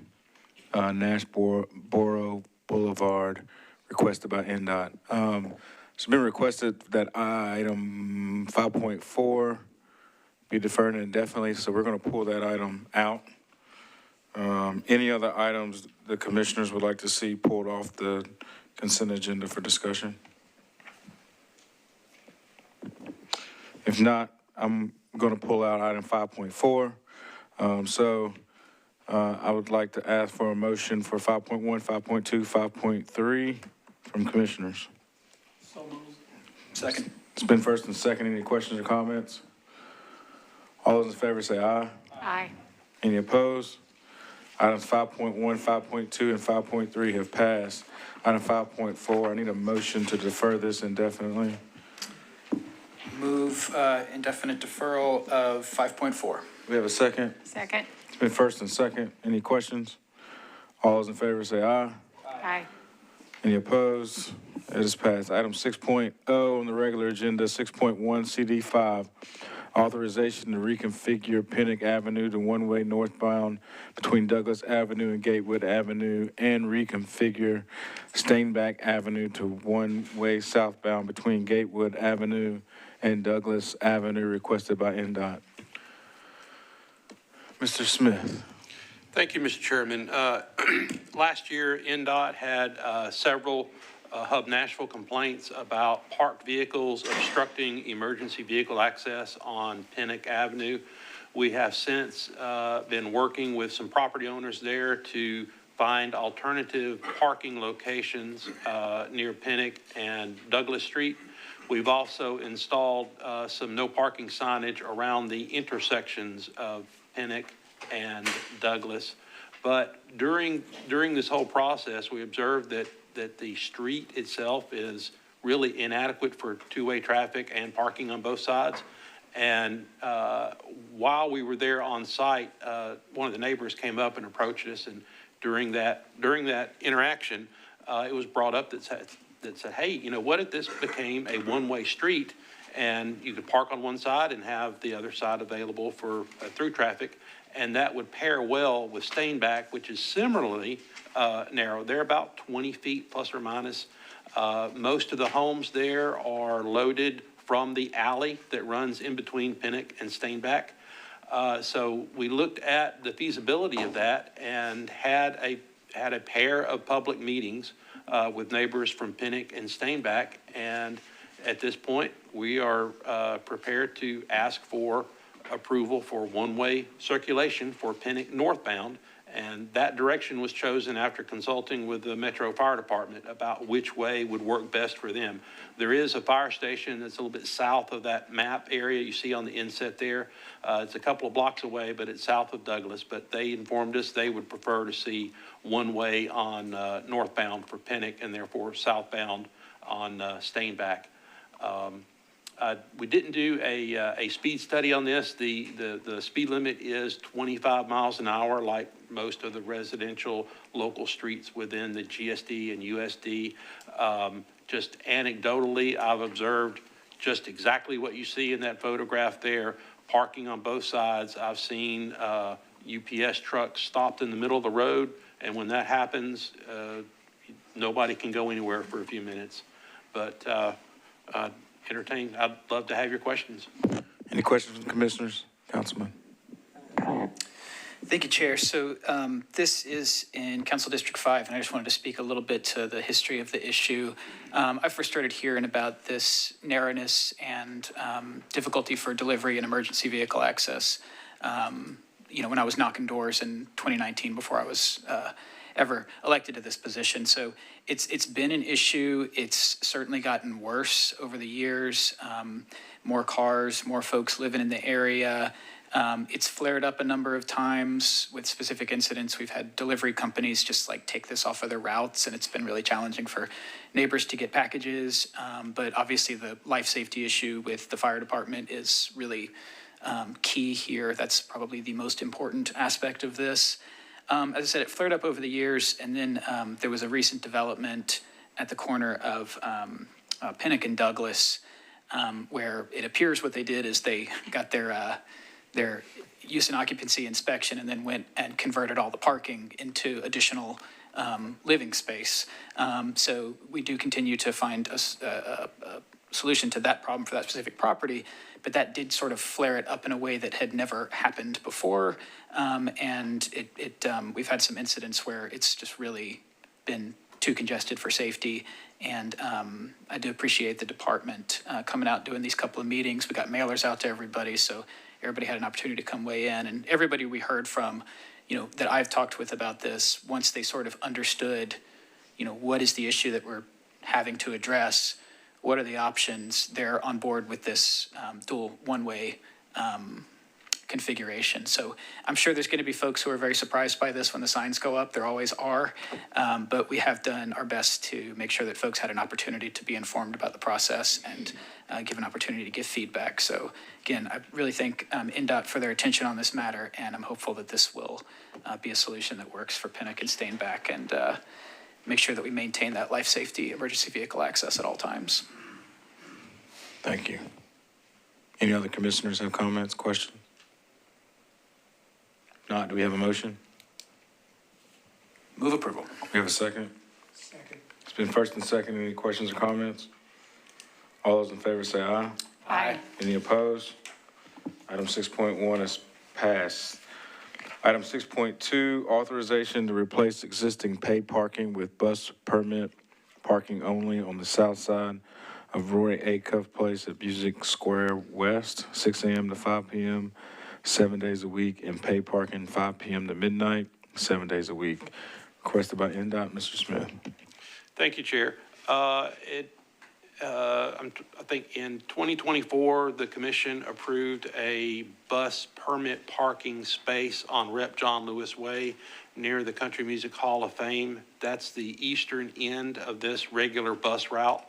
Nashboro Boulevard, requested by NDOT. It's been requested that item 5.4 be deferred indefinitely, so we're going to pull that item out. Any other items the commissioners would like to see pulled off the consent agenda for discussion? If not, I'm going to pull out item 5.4. I would like to ask for a motion for 5.1, 5.2, 5.3 from commissioners. So moved. Second. It's been first and second. Any questions or comments? All those in favor say aye. Aye. Any opposed? Items 5.1, 5.2, and 5.3 have passed. Item 5.4, I need a motion to defer this indefinitely. Move indefinite deferral of 5.4. We have a second. Second. It's been first and second. Any questions? All those in favor say aye. Aye. Any opposed? It is passed. Item 6.0 on the regular agenda, 6.1 CD5, authorization to reconfigure Pennock Avenue to one-way northbound between Douglas Avenue and Gatewood Avenue, and reconfigure Stainback Avenue to one-way southbound between Gatewood Avenue and Douglas Avenue, requested by NDOT. Mr. Smith. Thank you, Mr. Chairman. Last year, NDOT had several Hub Nashville complaints about parked vehicles obstructing emergency vehicle access on Pennock Avenue. We have since been working with some property owners there to find alternative parking locations near Pennock and Douglas Street. We've also installed some no parking signage around the intersections of Pennock and Douglas. But during this whole process, we observed that the street itself is really inadequate for two-way traffic and parking on both sides. And while we were there on site, one of the neighbors came up and approached us, and during that interaction, it was brought up that said, hey, you know, what if this became a one-way street and you could park on one side and have the other side available for through traffic? And that would pair well with Stainback, which is similarly narrow. They're about 20 feet plus or minus. Most of the homes there are loaded from the alley that runs in between Pennock and Stainback. So we looked at the feasibility of that and had a pair of public meetings with neighbors from Pennock and Stainback. And at this point, we are prepared to ask for approval for one-way circulation for Pennock northbound, and that direction was chosen after consulting with the Metro Fire Department about which way would work best for them. There is a fire station that's a little bit south of that map area you see on the inset there. It's a couple of blocks away, but it's south of Douglas, but they informed us they would prefer to see one way on northbound for Pennock and therefore southbound on Stainback. We didn't do a speed study on this. The speed limit is 25 miles an hour, like most of the residential local streets within the GSD and USD. Just anecdotally, I've observed just exactly what you see in that photograph there, parking on both sides. I've seen UPS trucks stopped in the middle of the road, and when that happens, nobody can go anywhere for a few minutes. But entertained. I'd love to have your questions. Any questions from commissioners? Councilman. Thank you, Chair. So this is in Council District 5, and I just wanted to speak a little bit to the history of the issue. I first started hearing about this narrowness and difficulty for delivery and emergency vehicle access, when I was knocking doors in 2019 before I was ever elected to this position. So it's been an issue. It's certainly gotten worse over the years. More cars, more folks living in the area. It's flared up a number of times with specific incidents. We've had delivery companies just like take this off of their routes, and it's been really challenging for neighbors to get packages. But obviously the life safety issue with the fire department is really key here. That's probably the most important aspect of this. As I said, it flared up over the years, and then there was a recent development at the corner of Pennock and Douglas, where it appears what they did is they got their use and occupancy inspection and then went and converted all the parking into additional living space. So we do continue to find a solution to that problem for that specific property, but that did sort of flare it up in a way that had never happened before. And we've had some incidents where it's just really been too congested for safety. And I do appreciate the department coming out, doing these couple of meetings. We got mailers out to everybody, so everybody had an opportunity to come weigh in. And everybody we heard from, that I've talked with about this, once they sort of understood, what is the issue that we're having to address, what are the options, they're on board with this dual one-way configuration. So I'm sure there's going to be folks who are very surprised by this when the signs go up. There always are. But we have done our best to make sure that folks had an opportunity to be informed about the process and give an opportunity to give feedback. So again, I really thank NDOT for their attention on this matter, and I'm hopeful that this will be a solution that works for Pennock and Stainback and make sure that we maintain that life safety emergency vehicle access at all times. Thank you. Any other commissioners have comments, questions? Not, do we have a motion? Move approval. We have a second? Second. It's been first and second. Any questions or comments? All those in favor say aye. Aye. Any opposed? Item 6.1 is passed. Item 6.2, authorization to replace existing paid parking with bus permit parking only on the south side of Roy Acuff Pl at Music Square West, 6 a.m. to 5 p.m., 7 days a week, and paid parking 5 p.m. to midnight, 7 days a week. Requested by NDOT, Mr. Smith. Thank you, Chair. I think in 2024, the commission approved a bus permit parking space on Rep. John Lewis Way near the Country Music Hall of Fame. That's the eastern end of this regular bus route.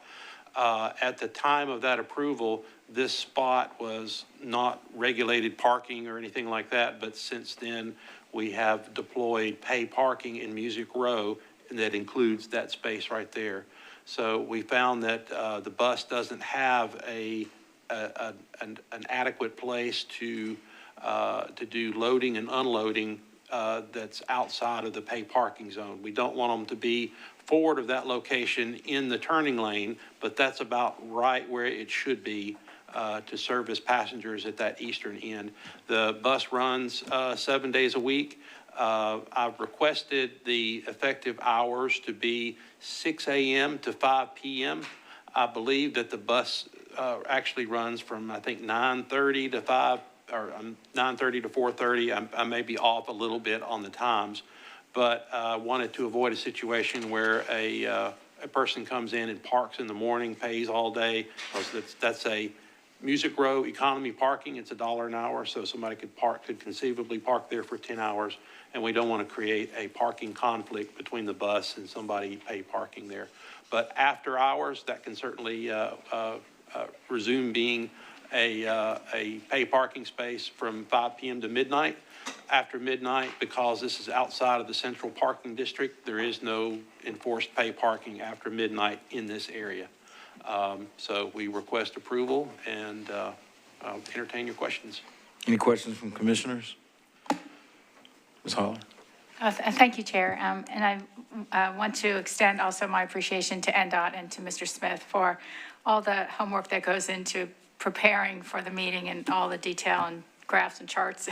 At the time of that approval, this spot was not regulated parking or anything like that, but since then, we have deployed pay parking in Music Row, and that includes that space right there. So we found that the bus doesn't have an adequate place to do loading and unloading that's outside of the pay parking zone. We don't want them to be forward of that location in the turning lane, but that's about right where it should be to service passengers at that eastern end. The bus runs 7 days a week. I've requested the effective hours to be 6 a.m. to 5 p.m. I believe that the bus actually runs from, I think, 9:30 to 5, or 9:30 to 4:30. I may be off a little bit on the times, but I wanted to avoid a situation where a person comes in and parks in the morning, pays all day, because that's a Music Row economy parking. It's $1 an hour, so somebody could conceivably park there for 10 hours. And we don't want to create a parking conflict between the bus and somebody pay parking there. But after hours, that can certainly resume being a pay parking space from 5 p.m. to midnight. After midnight, because this is outside of the central parking district, there is no enforced pay parking after midnight in this area. So we request approval, and I'll entertain your questions. Any questions from commissioners? Ms. Holler? Thank you, Chair. And I want to extend also my appreciation to NDOT and to Mr. Smith for all the homework that goes into preparing for the meeting and all the detail and graphs and charts.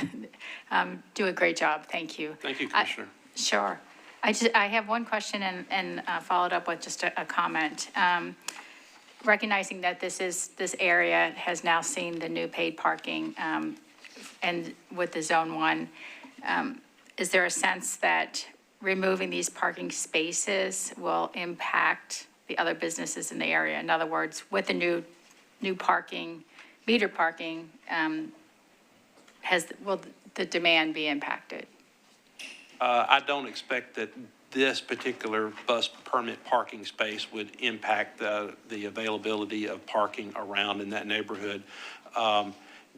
Do a great job. Thank you. Thank you, Commissioner. Sure. I have one question and followed up with just a comment. Recognizing that this area has now seen the new paid parking and with the Zone 1, is there a sense that removing these parking spaces will impact the other businesses in the area? In other words, with the new parking, meter parking, will the demand be impacted? I don't expect that this particular bus permit parking space would impact the availability of parking around in that neighborhood.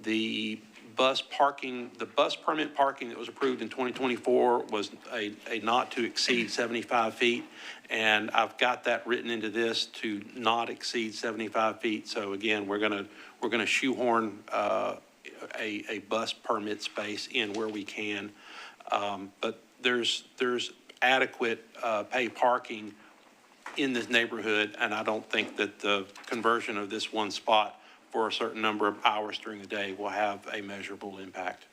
The bus permit parking that was approved in 2024 was a not to exceed 75 feet. And I've got that written into this to not exceed 75 feet. So again, we're gonna shoehorn a bus permit space in where we can. But there's adequate pay parking in this neighborhood, and I don't think that the conversion of this one spot for a certain number of hours during the day will have a measurable impact.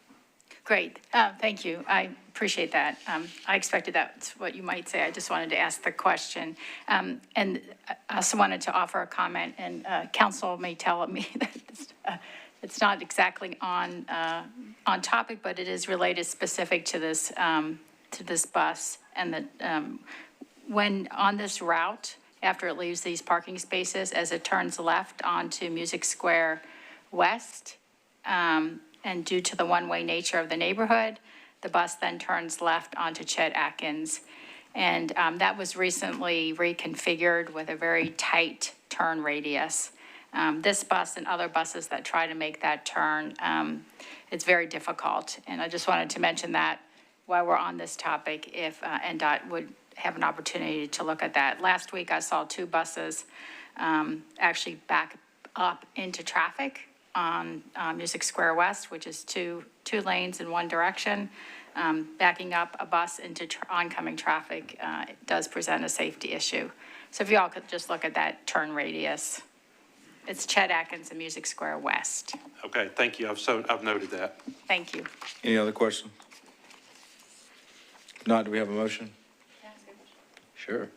Great. Thank you. I appreciate that. I expected that's what you might say. I just wanted to ask the question. And I also wanted to offer a comment, and council may tell me that it's not exactly on topic, but it is related specific to this bus. And when on this route, after it leaves these parking spaces as it turns left onto Music Square West. And due to the one-way nature of the neighborhood, the bus then turns left onto Chet Atkins. And that was recently reconfigured with a very tight turn radius. This bus and other buses that try to make that turn, it's very difficult. And I just wanted to mention that while we're on this topic, if NDOT would have an opportunity to look at that. Last week, I saw two buses actually back up into traffic on Music Square West, which is two lanes in one direction. Backing up a bus into oncoming traffic it does present a safety issue. So if you all could just look at that turn radius. It's Chet Atkins and Music Square West. Okay, thank you. I've noted that. Thank you. Any other questions? If not, do we have a motion? Sure.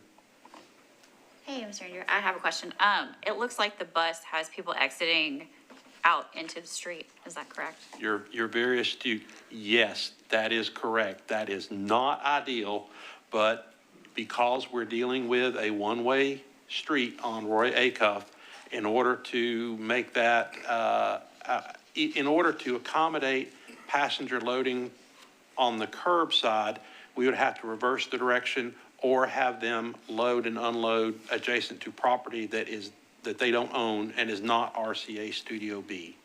Hey, Mr. Ranger, I have a question. It looks like the bus has people exiting out into the street. Is that correct? You're very astute. Yes, that is correct. That is not ideal, but because we're dealing with a one-way street on Roy Acuff, in order to make that, in order to accommodate passenger loading on the curbside, we would have to reverse the direction or have them load and unload adjacent to property that they don't own and is not RCA Studio B.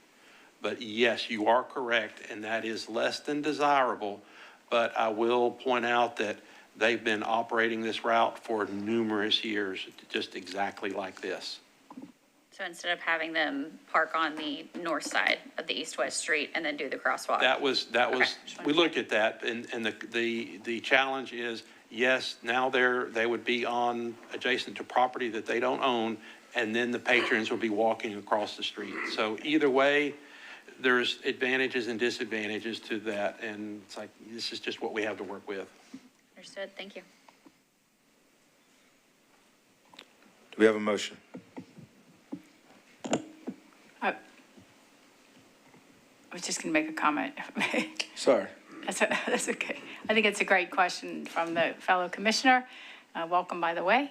But yes, you are correct, and that is less than desirable, but I will point out that they've been operating this route for numerous years, just exactly like this. So instead of having them park on the north side of the east-west street and then do the crosswalk? That was, we looked at that, and the challenge is, yes, now they would be on adjacent to property that they don't own, and then the patrons will be walking across the street. So either way, there's advantages and disadvantages to that, and it's like, this is just what we have to work with. Understood, thank you. Do we have a motion? I was just going to make a comment. Sorry. That's okay. I think it's a great question from the fellow commissioner. Welcome, by the way,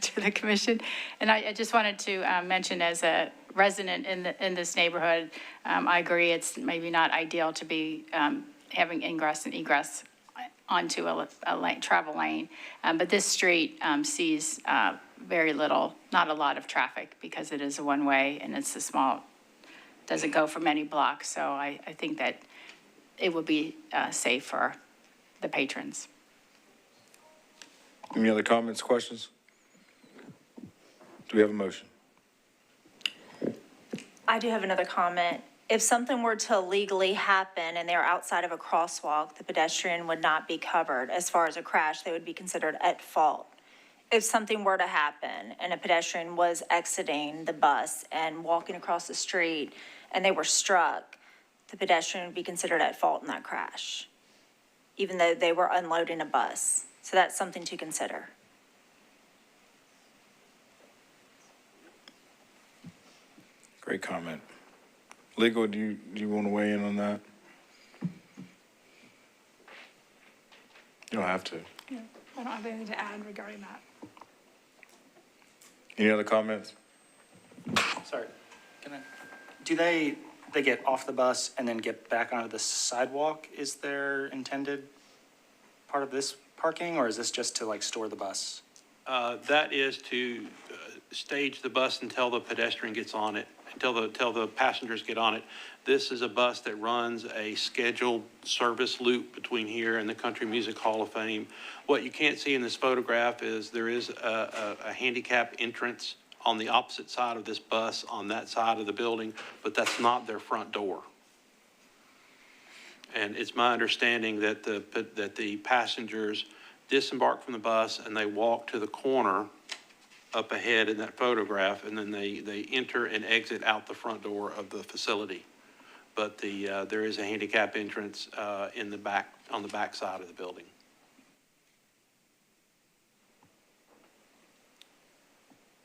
to the commission. And I just wanted to mention, as a resident in this neighborhood, I agree it's maybe not ideal to be having ingress and egress onto a travel lane. But this street sees very little, not a lot of traffic, because it is a one-way and it's a small, doesn't go for many blocks. So I think that it would be safe for the patrons. Any other comments, questions? Do we have a motion? I do have another comment. If something were to legally happen and they're outside of a crosswalk, the pedestrian would not be covered. As far as a crash, they would be considered at fault. If something were to happen and a pedestrian was exiting the bus and walking across the street and they were struck, the pedestrian would be considered at fault in that crash, even though they were unloading a bus. So that's something to consider. Great comment. Legal, do you want to weigh in on that? You don't have to. Yeah, I don't have anything to add regarding that. Any other comments? Sorry, do they get off the bus and then get back onto the sidewalk? Is their intended part of this parking, or is this just to like store the bus? That is to stage the bus until the pedestrian gets on it, until the passengers get on it. This is a bus that runs a scheduled service loop between here and the Country Music Hall of Fame. What you can't see in this photograph is there is a handicap entrance on the opposite side of this bus on that side of the building, but that's not their front door. And it's my understanding that the passengers disembark from the bus and they walk to the corner up ahead in that photograph, and then they enter and exit out the front door of the facility. But there is a handicap entrance in the back, on the back side of the building.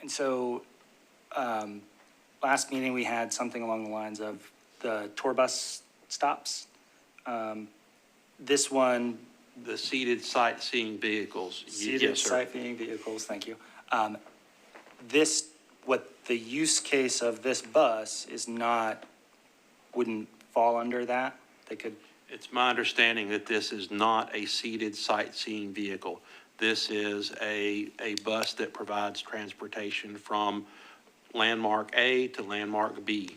And so, last meeting, we had something along the lines of the tour bus stops. This one. The seated sightseeing vehicles. Seated Yes, sir. sightseeing vehicles, thank you. this, what the use case of this bus is not, wouldn't fall under that? They could, It's my understanding that this is not a seated sightseeing vehicle. This is a bus that provides transportation from landmark A to landmark B.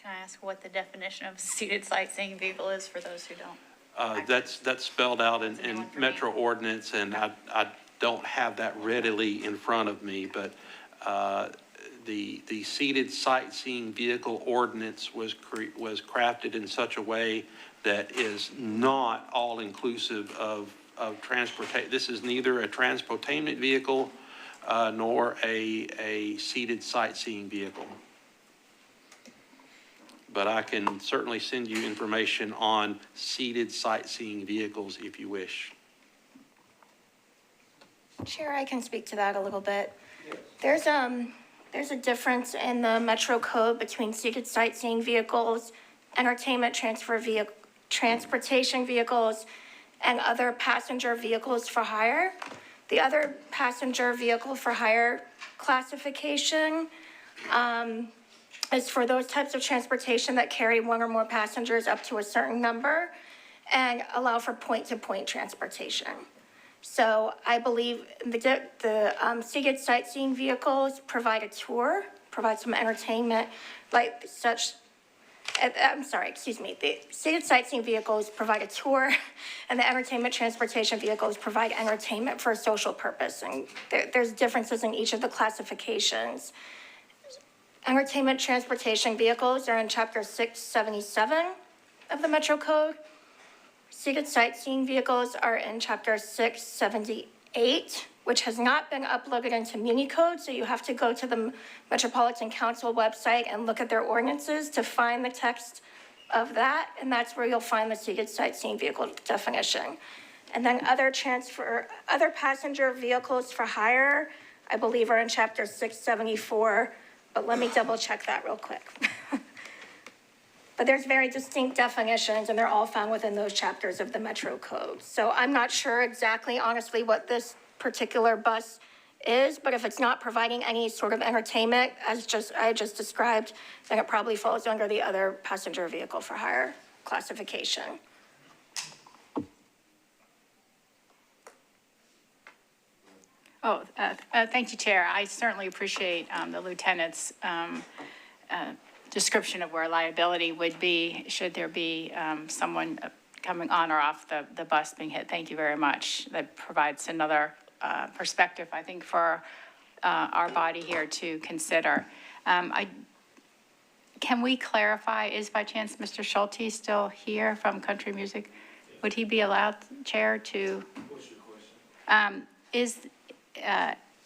Can I ask what the definition of seated sightseeing vehicle is for those who don't? That's spelled out in Metro ordinance, and I don't have that readily in front of me, but the seated sightseeing vehicle ordinance was crafted in such a way that is not all-inclusive of transportation. This is neither a transportainment vehicle nor a seated sightseeing vehicle. But I can certainly send you information on seated sightseeing vehicles if you wish. Chair, I can speak to that a little bit. There's a difference in the Metro Code between seated sightseeing vehicles, entertainment transportation vehicles, and other passenger vehicles for hire. The other passenger vehicle for hire classification is for those types of transportation that carry one or more passengers up to a certain number and allow for point-to-point transportation. So I believe the seated sightseeing vehicles provide a tour, provide some entertainment, like such. The seated sightseeing vehicles provide a tour, and the entertainment transportation vehicles provide entertainment for a social purpose. And there's differences in each of the classifications. Entertainment transportation vehicles are in Chapter 677 of the Metro Code. Seated sightseeing vehicles are in Chapter 678, which has not been uploaded into Muni Code, so you have to go to the Metropolitan Council website and look at their ordinances to find the text of that, and that's where you'll find the seated sightseeing vehicle definition. And then other passenger vehicles for hire, I believe, are in Chapter 674, but let me double check that real quick. But there's very distinct definitions, and they're all found within those chapters of the Metro Code. So I'm not sure exactly, honestly, what this particular bus is, but if it's not providing any sort of entertainment, as I just described, then it probably falls under the other passenger vehicle for hire classification. Thank you, Chair. I certainly appreciate the lieutenant's description of where liability would be should there be someone coming on or off the bus being hit. Thank you very much. That provides another perspective, I think, for our body here to consider. Can we clarify, is by chance Mr. Schulte still here from Country Music? Would he be allowed, Chair, to? What's your question?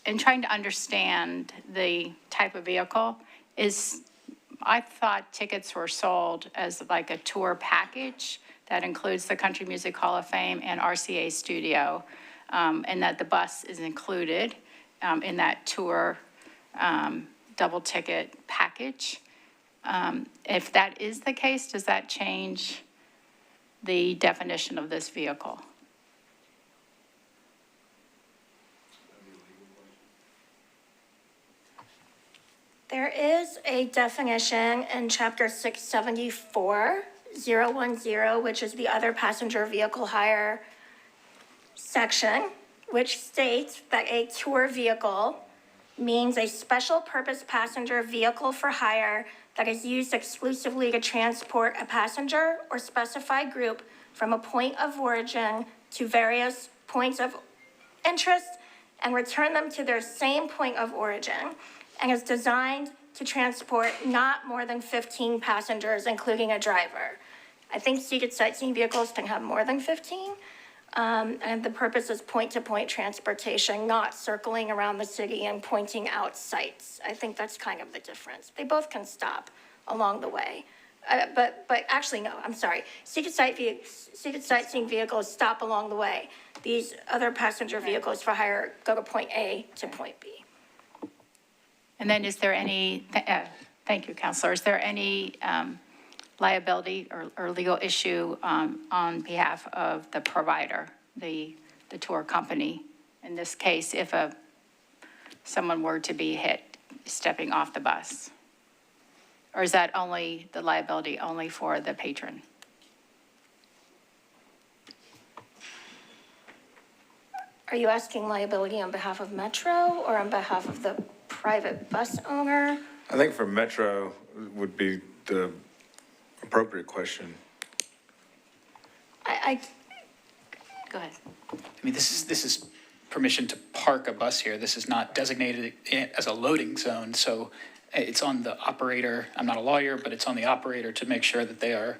In trying to understand the type of vehicle, I thought tickets were sold as like a tour package that includes the Country Music Hall of Fame and RCA Studio, and that the bus is included in that tour double ticket package. If that is the case, does that change the definition of this vehicle? There is a definition in Chapter 674.010, which is the other passenger vehicle hire section, which states that a tour vehicle means a special purpose passenger vehicle for hire that is used exclusively to transport a passenger or specified group from a point of origin to various points of interest and return them to their same point of origin, and is designed to transport not more than 15 passengers, including a driver. I think seated sightseeing vehicles can have more than 15, and the purpose is point-to-point transportation, not circling around the city and pointing out sites. I think that's kind of the difference. They both can stop along the way. But actually, no, I'm sorry. Seated sightseeing vehicles stop along the way. These other passenger vehicles for hire go to point A to point B. And then is there any, thank you, Counselor, is there any liability or legal issue on behalf of the provider, the tour company. In this case, if someone were to be hit stepping off the bus? Or is that only the liability only for the patron? Are you asking liability on behalf of Metro or on behalf of the private bus owner? I think for Metro would be the appropriate question. Go ahead. I mean, this is permission to park a bus here. This is not designated as a loading zone, so it's on the operator. I'm not a lawyer, but it's on the operator to make sure that they are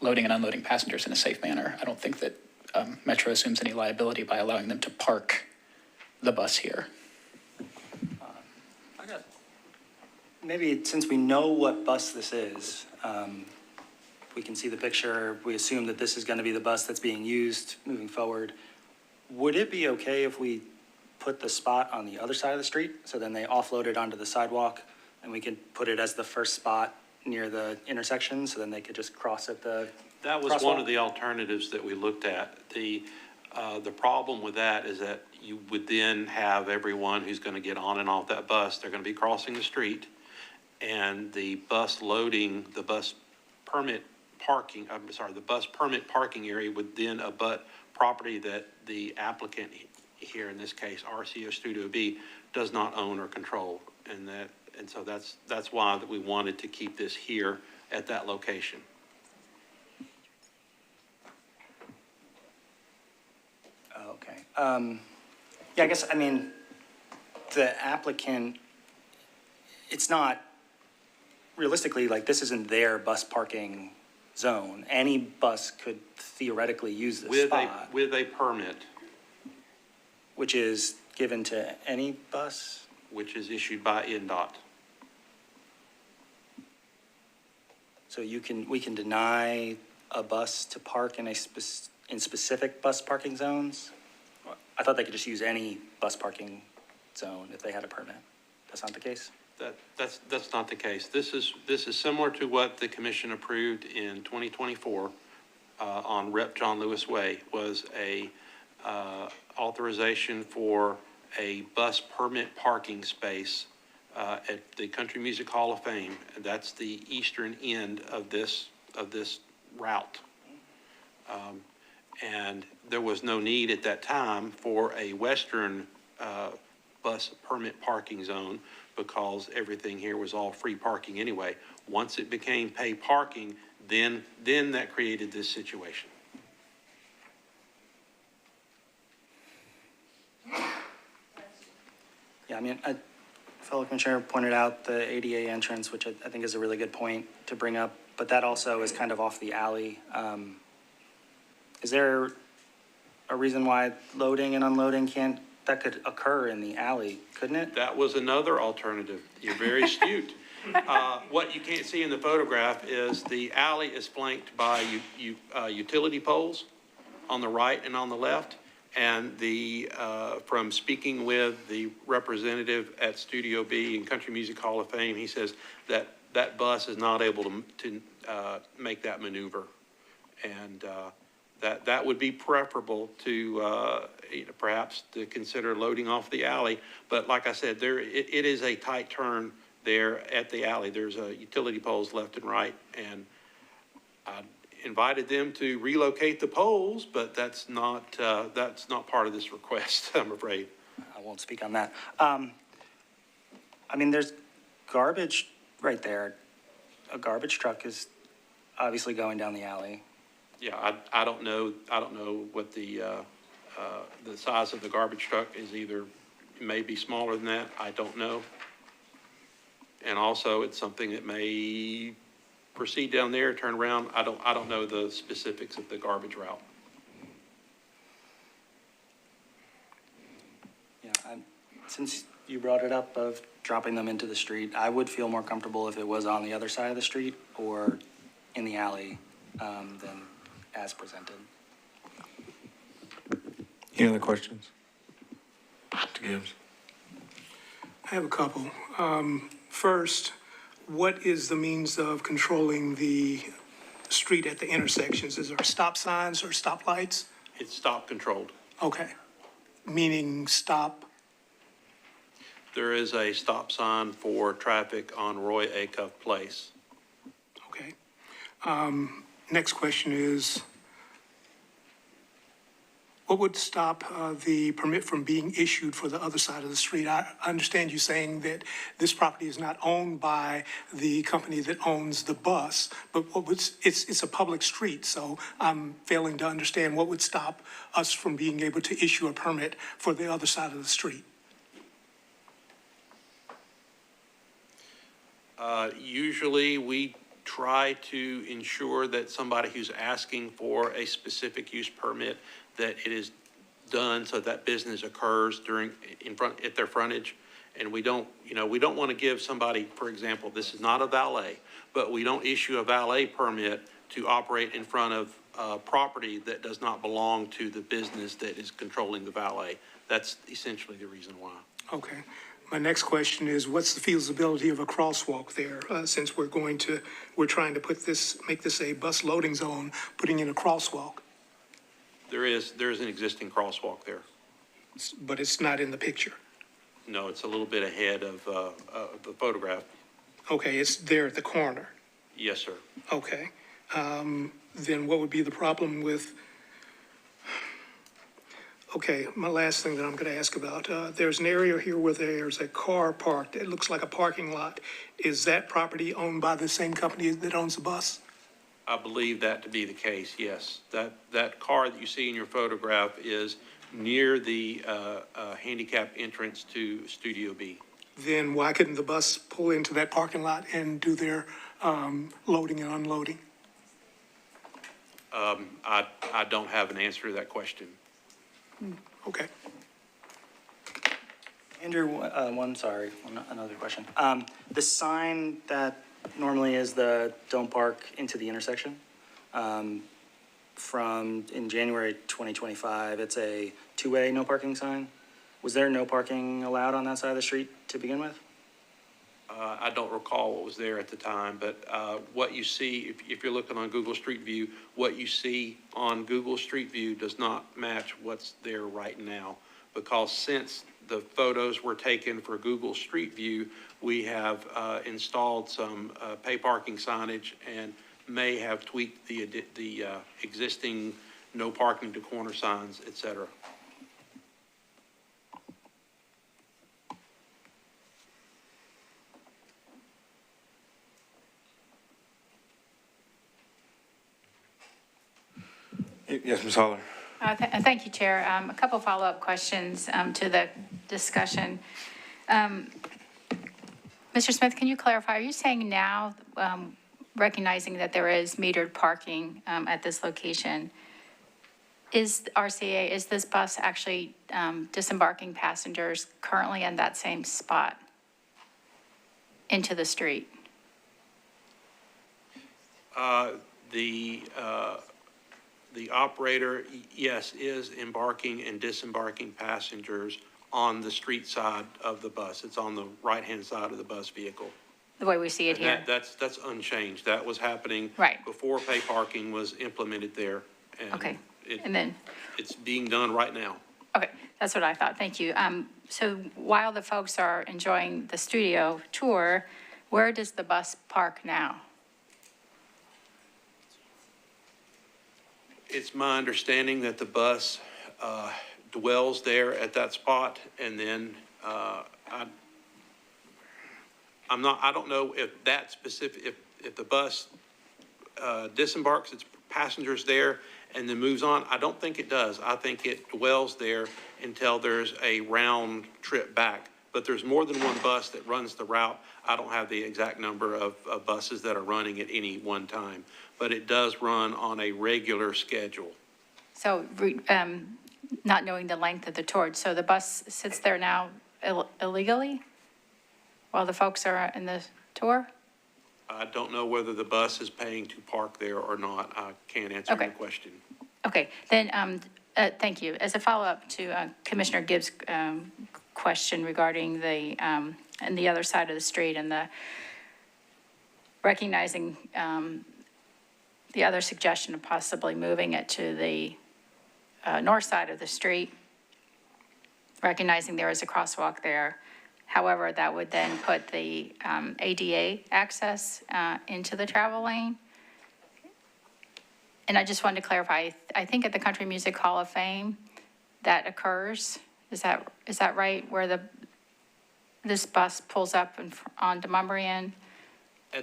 loading and unloading passengers in a safe manner. I don't think that Metro assumes any liability by allowing them to park the bus here. Maybe since we know what bus this is, we can see the picture, we assume that this is going to be the bus that's being used moving forward. Would it be okay if we put the spot on the other side of the street, so then they offload it onto the sidewalk, and we can put it as the first spot near the intersection, so then they could just cross at the That was one of the alternatives that we looked at. The problem with that is that you would then have everyone who's going to get on and off that bus, they're going to be crossing the street, and the bus loading, the bus permit parking area would then abut property that the applicant here, in this case, RCO Studio B, does not own or control. And so that's why that we wanted to keep this here at that location. Okay. Yeah, I guess, I mean, the applicant, it's not, realistically, like, this isn't their bus parking zone. Any bus could theoretically use this spot. With a permit, Which is given to any bus? which is issued by NDOT. So we can deny a bus to park in in specific bus parking zones? I thought they could just use any bus parking zone if they had a permit. That's not the case? That's not the case. This is similar to what the commission approved in 2024 on Rep. John Lewis Way, was a authorization for a bus permit parking space at the Country Music Hall of Fame. And that's the eastern end of this route. And there was no need at that time for a western bus permit parking zone, because everything here was all free parking anyway. Once it became pay parking, then that created this situation. Yeah, I mean, a fellow commissioner pointed out the ADA entrance, which I think is a really good point to bring up, but that also is kind of off the alley. Is there a reason why loading and unloading that could occur in the alley, couldn't it? That was another alternative. You're very astute. What you can't see in the photograph is the alley is flanked by utility poles on the right and on the left. And from speaking with the representative at Studio B and Country Music Hall of Fame, he says that that bus is not able to make that maneuver. And that would be preferable to perhaps to consider loading off the alley. But like I said, it is a tight turn there at the alley. There's utility poles left and right, and I invited them to relocate the poles, but that's not part of this request, I'm afraid. I won't speak on that. I mean, there's garbage right there. A garbage truck is obviously going down the alley. Yeah, I don't know what the size of the garbage truck is. Either it may be smaller than that, I don't know. And also, it's something that may proceed down there, turn around. I don't know the specifics of the garbage route. Yeah, since you brought it up of dropping them into the street, I would feel more comfortable if it was on the other side of the street or in the alley than as presented. Any other questions? Mr. Gibbs? I have a couple. First, what is the means of controlling the street at the intersections? Is there stop signs or stop lights? It's stop controlled. Okay, meaning stop, There is a stop sign for traffic on Roy Acuff Place. okay. Next question is, what would stop the permit from being issued for the other side of the street? I understand you saying that this property is not owned by the company that owns the bus, but it's a public street, so I'm failing to understand what would stop us from being able to issue a permit for the other side of the street? Usually, we try to ensure that somebody who's asking for a specific use permit, that it is done so that business occurs at their frontage. And we don't want to give somebody, for example, this is not a valet, but we don't issue a valet permit to operate in front of property that does not belong to the business that is controlling the valet. That's essentially the reason why. Okay. My next question is, what's the feasibility of a crosswalk there? Since we're trying to make this a bus loading zone, putting in a crosswalk, There is an existing crosswalk there. but it's not in the picture. No, it's a little bit ahead of the photograph. Okay, it's there at the corner. Yes, sir. Okay. Then what would be the problem with, okay, my last thing that I'm going to ask about, there's an area here where there's a car parked. It looks like a parking lot. Is that property owned by the same company that owns the bus? I believe that to be the case, yes. That car that you see in your photograph is near the handicap entrance to Studio B. Then why couldn't the bus pull into that parking lot and do their loading and unloading? I don't have an answer to that question. Okay. Andrew, another question. The sign that normally is the don't park into the intersection, in January 2025, it's a two-way no parking sign. Was there no parking allowed on that side of the street to begin with? I don't recall what was there at the time, but what you see, if you're looking on Google Street View, what you see on Google Street View does not match what's there right now. Because since the photos were taken for Google Street View, we have installed some pay parking signage and may have tweaked the existing no parking to corner signs, et cetera. Yes, Ms. Holler. Thank you, Chair. A couple follow-up questions to the discussion. Mr. Smith, can you clarify, are you saying now, recognizing that there is metered parking at this location, is this bus actually disembarking passengers currently in that same spot into the street? The operator, yes, is embarking and disembarking passengers on the street side of the bus. It's on the right-hand side of the bus vehicle. The way we see it here? That's unchanged. That was happening Right. before pay parking was implemented there. And Okay, and then, it's being done right now. okay, that's what I thought, thank you. So while the folks are enjoying the studio tour, where does the bus park now? It's my understanding that the bus dwells there at that spot, and then I don't know if that specific, if the bus disembarks its passengers there and then moves on. I don't think it does. I think it dwells there until there's a round trip back. But there's more than one bus that runs the route. I don't have the exact number of buses that are running at any one time, but it does run on a regular schedule. So, not knowing the length of the tour, so the bus sits there now illegally while the folks are in the tour? I don't know whether the bus is paying to park there or not. I can't answer your question. Okay, then, thank you. As a follow-up to Commissioner Gibbs' question regarding the, and the other side of the street and recognizing the other suggestion of possibly moving it to the north side of the street, recognizing there is a crosswalk there. However, that would then put the ADA access into the travel lane. And I just wanted to clarify, I think at the Country Music Hall of Fame, that occurs. Is that right, where this bus pulls up onto Mumbrian?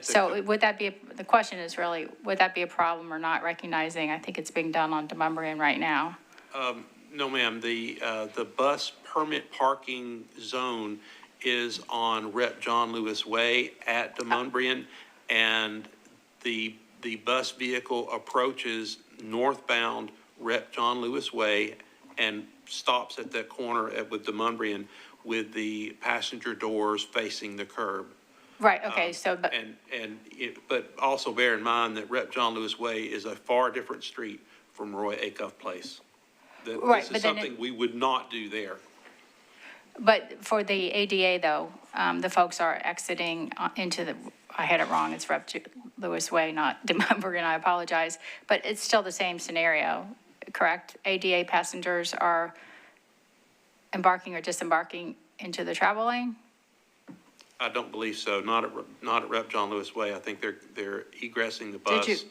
So would that be, the question is really, would that be a problem or not, recognizing I think it's being done on Demumbrian right now? No, ma'am. The bus permit parking zone is on Rep. John Lewis Way at Demumbrian, and the bus vehicle approaches northbound Rep. John Lewis Way and stops at that corner with Demumbrian with the passenger doors facing the curb. Right, okay, But also bear in mind that Rep. John Lewis Way is a far different street from Roy Acuff Place. Right, This but is then something we would not do there. But for the ADA, though, the folks are exiting into the, I had it wrong, it's Rep. Lewis Way, not Demumbrian, I apologize. But it's still the same scenario, correct? ADA passengers are embarking or disembarking into the travel lane? I don't believe so, not at Rep. John Lewis Way. I think they're egressing the bus. Did you,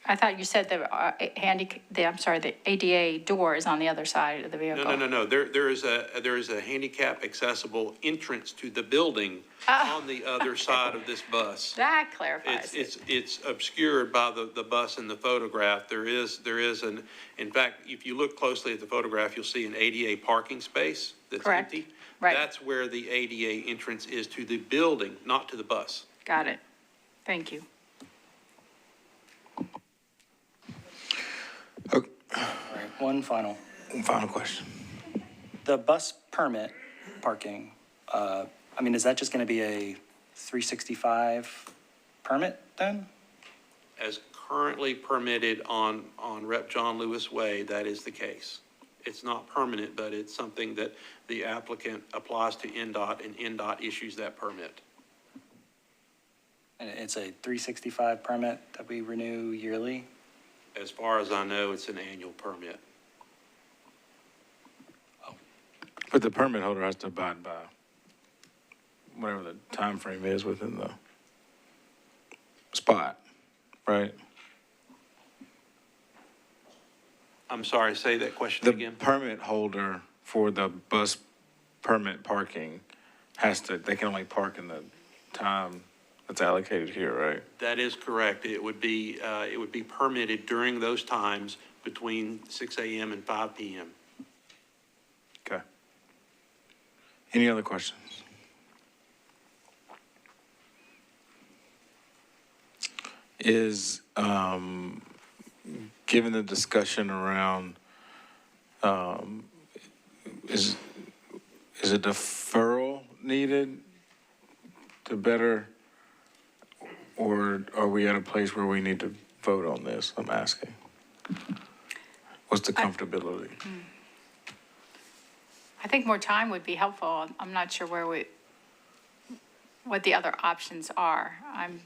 I thought you said the ADA door is on the other side of the vehicle. No. There is a handicap accessible entrance to the building on the other side of this bus. That clarifies it. It's obscured by the bus in the photograph. There is in fact, if you look closely at the photograph, you'll see an ADA parking space that's Correct. empty. Right. That's where the ADA entrance is to the building, not to the bus. Got it. Thank you. All right, one final. Final question. The bus permit parking, is that just going to be a 365 permit then? As currently permitted on Rep. John Lewis Way, that is the case. It's not permanent, but it's something that the applicant applies to NDOT, and NDOT issues that permit. And it's a 365 permit that we renew yearly? As far as I know, it's an annual permit. But the permit holder has to abide by whatever the time frame is within the spot, right? I'm sorry, say that question The again. permit holder for the bus permit parking they can only park in the time that's allocated here, right? That is correct. It would be permitted during those times between 6 a.m. and 5 p.m. Okay. Any other questions? Is, given the discussion around, is a deferral needed to better, or are we at a place where we need to vote on this? I'm asking. What's the comfortability? I think more time would be helpful. I'm not sure what the other options are. I'm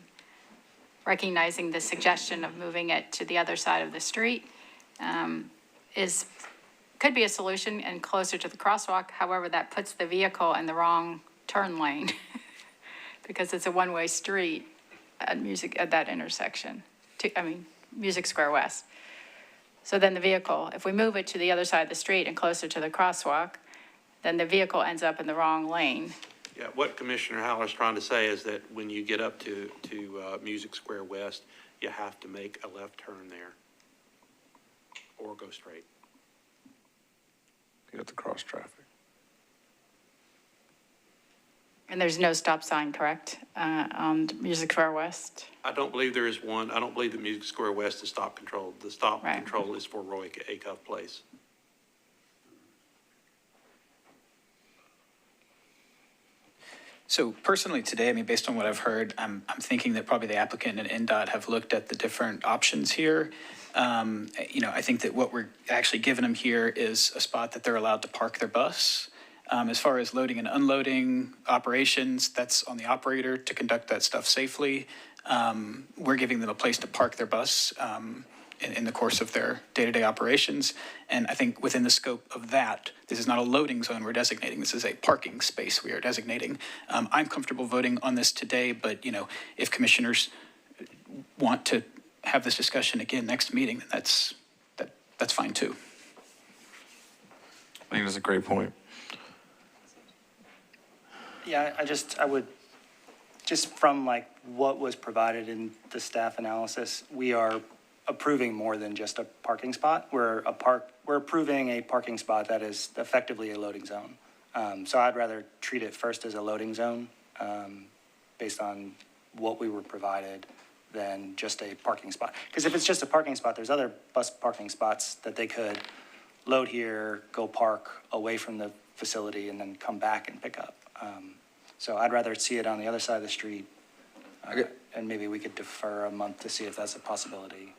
recognizing the suggestion of moving it to the other side of the street could be a solution and closer to the crosswalk. However, that puts the vehicle in the wrong turn lane because it's a one-way street at that intersection, Music Square West. So then the vehicle, if we move it to the other side of the street and closer to the crosswalk, then the vehicle ends up in the wrong lane. Yeah, what Commissioner Haller's trying to say is that when you get up to Music Square West, you have to make a left turn there or go straight. You have to cross traffic. And there's no stop sign, correct, on Music Square West? I don't believe there is one. I don't believe that Music Square West is stop controlled. The stop Right. control is for Roy Acuff Place. So personally today, based on what I've heard, I'm thinking that probably the applicant and NDOT have looked at the different options here. I think that what we're actually giving them here is a spot that they're allowed to park their bus. As far as loading and unloading operations, that's on the operator to conduct that stuff safely. We're giving them a place to park their bus in the course of their day-to-day operations. And I think within the scope of that, this is not a loading zone we're designating. This is a parking space we are designating. I'm comfortable voting on this today, but, if commissioners want to have this discussion again next meeting, then that's fine too. I think that's a great point. Yeah, I would, just from like what was provided in the staff analysis, we are approving more than just a parking spot. We're approving a parking spot that is effectively a loading zone. So I'd rather treat it first as a loading zone, based on what we were provided, than just a parking spot. Because if it's just a parking spot, there's other bus parking spots that they could load here, go park away from the facility, and then come back and pick up. So I'd rather see it on the other side of the street, and maybe we could defer a month to see if that's a possibility.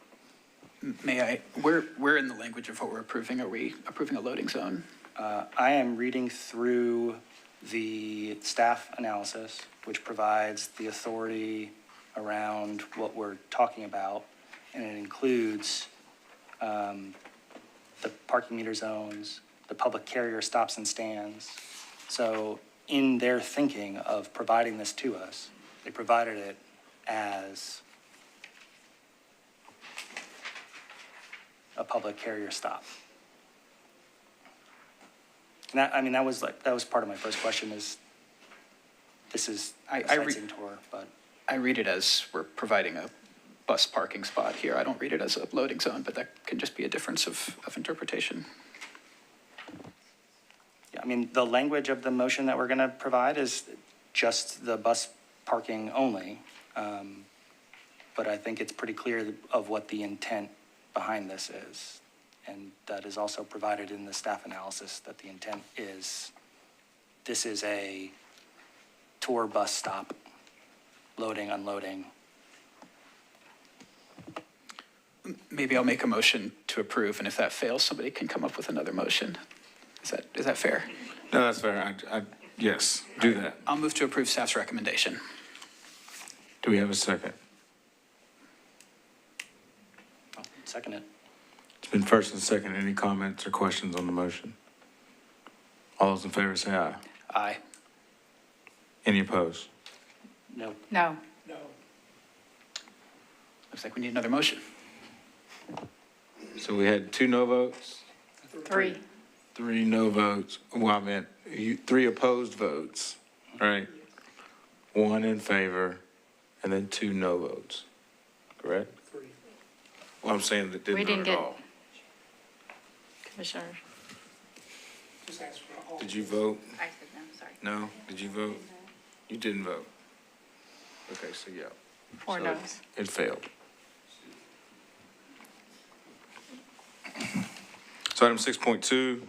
May I, where in the language of what we're approving, are we approving a loading zone? I am reading through the staff analysis, which provides the authority around what we're talking about, and it includes the parking meter zones, the public carrier stops and stands. So in their thinking of providing this to us, they provided it as a public carrier stop. And that was part of my first question is, this is a sightseeing tour, but. I read it as we're providing a bus parking spot here. I don't read it as a loading zone, but that can just be a difference of interpretation. Yeah, the language of the motion that we're going to provide is just the bus parking only. But I think it's pretty clear of what the intent behind this is. And that is also provided in the staff analysis, that the intent is, this is a tour bus stop, loading, unloading. Maybe I'll make a motion to approve, and if that fails, somebody can come up with another motion. Is that fair? No, that's fair. Yes, do that. I'll move to approve staff's recommendation. Do we have a second? I'll second it. It's been first and second. Any comments or questions on the motion? All those in favor say aye. Aye. Any opposed? No. No. Looks like we need another motion. So we had 2 no votes, 3. 3 no votes. Well, I meant 3 opposed votes, right? 1 in favor, and then 2 no votes, correct? 3. Well, I'm saying that We didn't didn't vote at get- all. Commissioner? Just ask for all. Did you vote? I said no, sorry. No? Did you vote? You didn't vote. Okay, so yeah. 4 So noes. It failed. So item 6.2,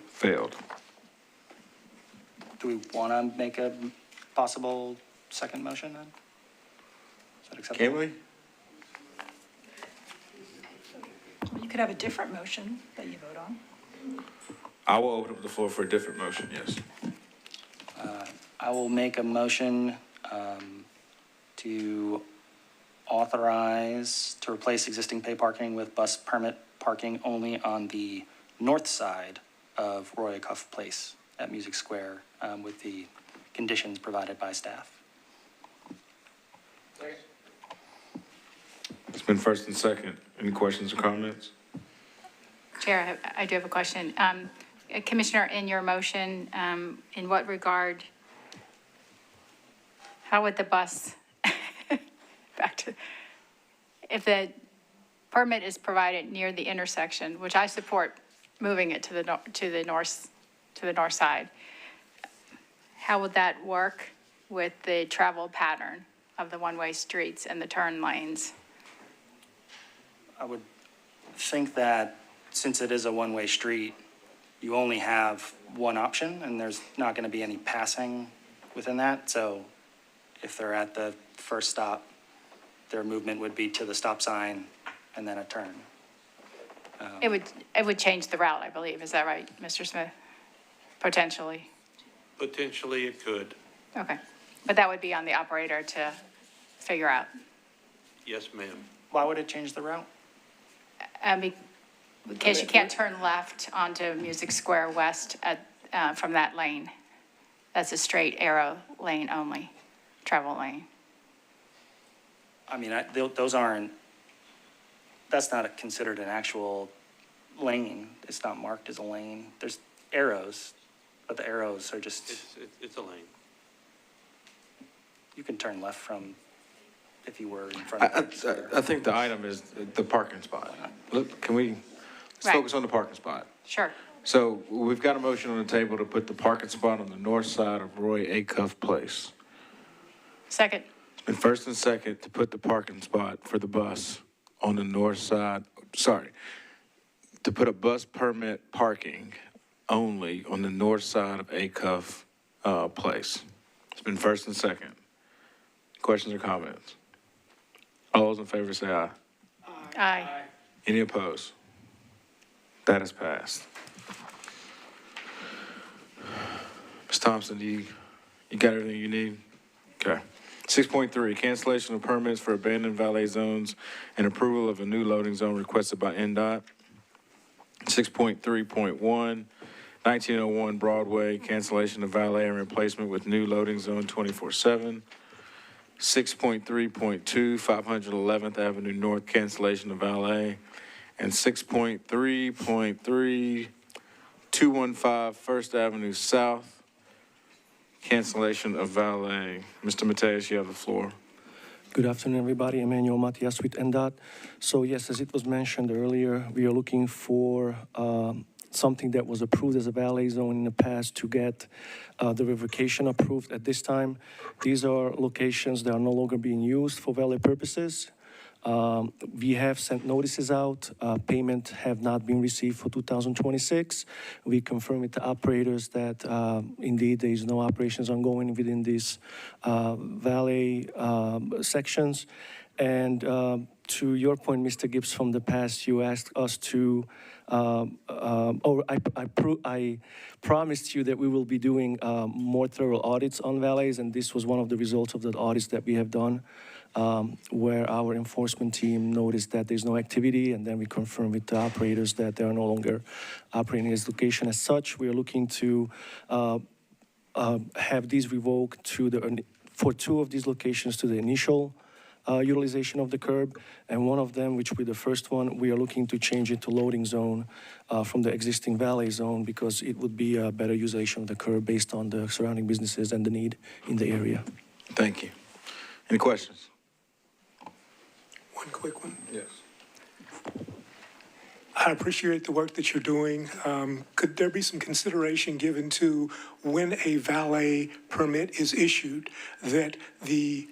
failed. Do we want to make a possible second motion then? Is that acceptable? Can we? You could have a different motion that you vote on. I will open up the floor for a different motion, yes. I will make a motion to authorize to replace existing pay parking with bus permit parking only on the north side of Roy Acuff Place at Music Square, with the conditions provided by staff. It's been first and second. Any questions or comments? Chair, I do have a question. Commissioner, in your motion, in what regard, how would the bus, if the permit is provided near the intersection, which I support moving it to the north side, how would that work with the travel pattern of the one-way streets and the turn lanes? I would think that since it is a one-way street, you only have one option, and there's not going to be any passing within that. So if they're at the first stop, their movement would be to the stop sign and then a turn. It would change the route, I believe. Is that right, Mr. Smith? Potentially. Potentially it could. Okay. But that would be on the operator to figure out. Yes, ma'am. Why would it change the route? Because you can't turn left onto Music Square West from that lane. That's a straight arrow lane only, travel lane. I mean, those aren't, that's not considered an actual lane. It's not marked as a lane. There's arrows, but the arrows are just, It's a lane. you can turn left from, if you were in front of. I think the item is the parking spot. Look, can we, let's Right. focus on the parking spot. Sure. So we've got a motion on the table to put the parking spot on the north side of Roy Acuff Place. Second. It's been first and second to put the parking spot for the bus on the north side, to put a bus permit parking only on the north side of Acuff Place. It's been first and second. Questions or comments? All those in favor say aye. Aye. Any opposed? That is passed. Ms. Thompson, you got everything you need? Okay. 6.3, cancellation of permits for abandoned valet zones and approval of a new loading zone requested by NDOT. 6.3.1, 1901 Broadway, cancellation of valet and replacement with new loading zone 24/7. 6.3.2, 511th Avenue North, cancellation of valet. And 6.3.3, 215 First Avenue South, cancellation of valet. Mr. Mateus, you have the floor. Good afternoon, everybody. Emmanuel Matias with NDOT. So yes, as it was mentioned earlier, we are looking for something that was approved as a valet zone in the past to get the revocation approved at this time. These are locations that are no longer being used for valet purposes. We have sent notices out. Payment have not been received for 2026. We confirm with the operators that indeed there is no operations ongoing within these valet sections. And to your point, Mr. Gibbs, from the past, you asked us to, I promised you that we will be doing more thorough audits on valets, and this was one of the results of the audits that we have done. Where our enforcement team noticed that there's no activity, and then we confirmed with the operators that they are no longer operating this location. As such, we are looking to have these revoked for two of these locations to the initial utilization of the curb, and one of them, which will be the first one, we are looking to change it to loading zone from the existing valet zone because it would be a better utilization of the curb based on the surrounding businesses and the need in the area. Thank you. Any questions? One quick one. Yes. I appreciate the work that you're doing. Could there be some consideration given to when a valet permit is issued, that the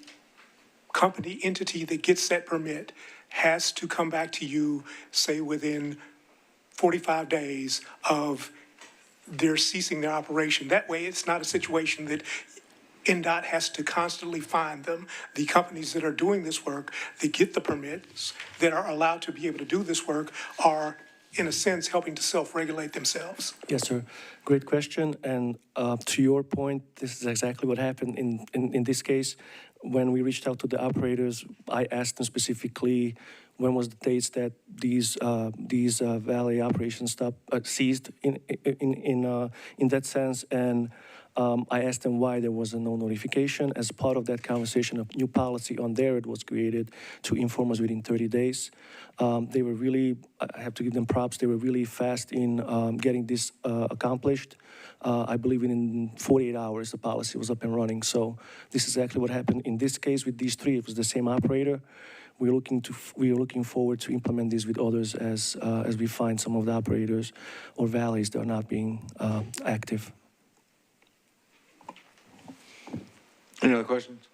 company entity that gets that permit has to come back to you, say, within 45 days of their ceasing their operation? That way, it's not a situation that NDOT has to constantly find them. The companies that are doing this work, that get the permits, that are allowed to be able to do this work, are, in a sense, helping to self-regulate themselves. Yes, sir. Great question. And to your point, this is exactly what happened in this case. When we reached out to the operators, I asked them specifically when was the dates that these valet operations ceased in that sense, and I asked them why there was no notification. As part of that conversation, a new policy on there it was created to inform us within 30 days. They were really, I have to give them props, they were really fast in getting this accomplished. I believe in 48 hours the policy was up and running. So this is exactly what happened in this case with these three. It was the same operator. We are looking forward to implement these with others as we find some of the operators or valleys that are not being active. Any other questions?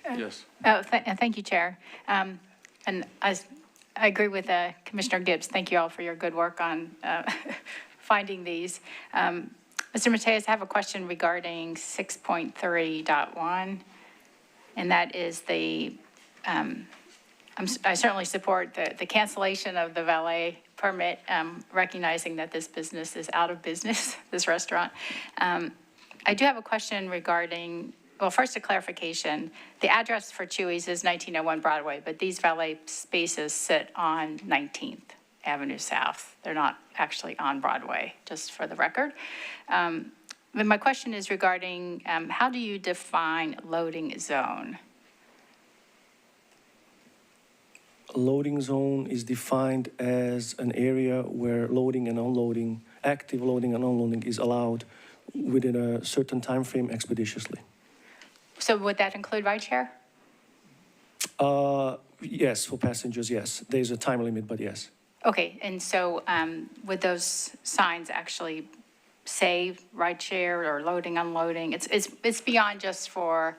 Yes. Thank you, Chair. And I agree with Commissioner Gibbs. Thank you all for your good work on finding these. Mr. Mateus, I have a question regarding 6.3.1, and that is the, I certainly support the cancellation of the valet permit, recognizing that this business is out of business, this restaurant. I do have a question regarding well, first a clarification. The address for Chuy's is 1901 Broadway, but these valet spaces sit on 19th Avenue South. They're not actually on Broadway, just for the record. But my question is regarding, how do you define loading zone? A loading zone is defined as an area where loading and unloading, active loading and unloading is allowed within a certain time frame expeditiously. So would that include rideshare? Yes, for passengers, yes. There's a time limit, but yes. Okay, and so would those signs actually say rideshare or loading, unloading? It's beyond just for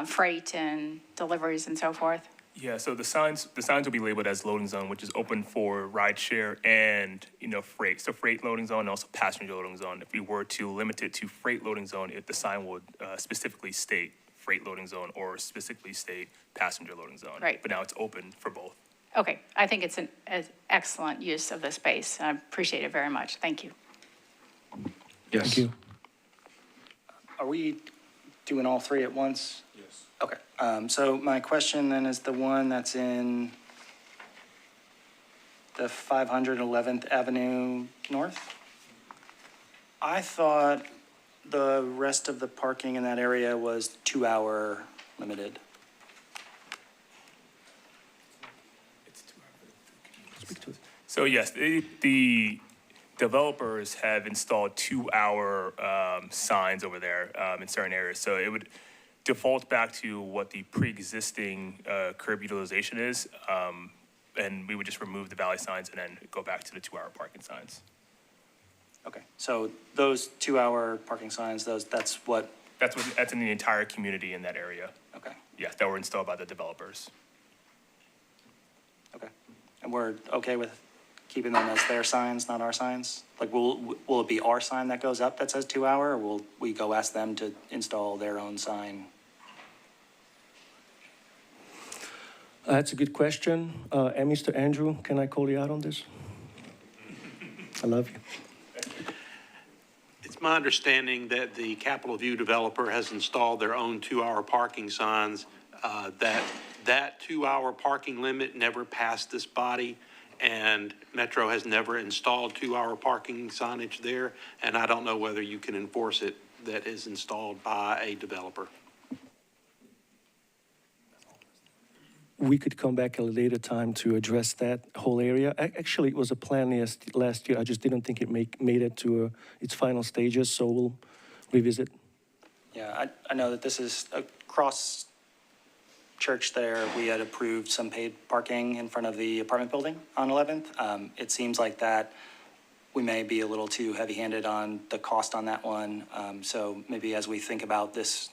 freight and deliveries and so forth? Yeah, so the signs will be labeled as loading zone, which is open for rideshare and, freight. So freight loading zone and also passenger loading zone. If we were to limit it to freight loading zone, if the sign would specifically state freight loading zone or specifically state passenger loading zone. Right. But now it's open for both. Okay, I think it's an excellent use of the space. I appreciate it very much. Thank you. Yes. Thank you. Are we doing all three at once? Yes. Okay, so my question then is the one that's in the 511th Avenue North? I thought the rest of the parking in that area was 2-hour limited. So yes, the developers have installed 2-hour signs over there in certain areas. So it would default back to what the pre-existing curb utilization is. And we would just remove the valet signs and then go back to the 2-hour parking signs. Okay, so those 2-hour parking signs, that's That's in the entire community in that area. okay, Yes, that were installed by the developers. okay. And we're okay with keeping them as their signs, not our signs? Like, will it be our sign that goes up that says 2-hour, or will we go ask them to install their own sign? That's a good question. And Mr. Andrew, can I call you out on this? I love you. It's my understanding that the Capitol View developer has installed their own 2-hour parking signs, that 2-hour parking limit never passed this body, and Metro has never installed 2-hour parking signage there, and I don't know whether you can enforce it that is installed by a developer. We could come back at a later time to address that whole area. Actually, it was a plan last year. I just didn't think it made it to its final stages, so we'll revisit. Yeah, I know that this is across church there. We had approved some paid parking in front of the apartment building on 11th. It seems like that we may be a little too heavy-handed on the cost on that one. So maybe as we think about this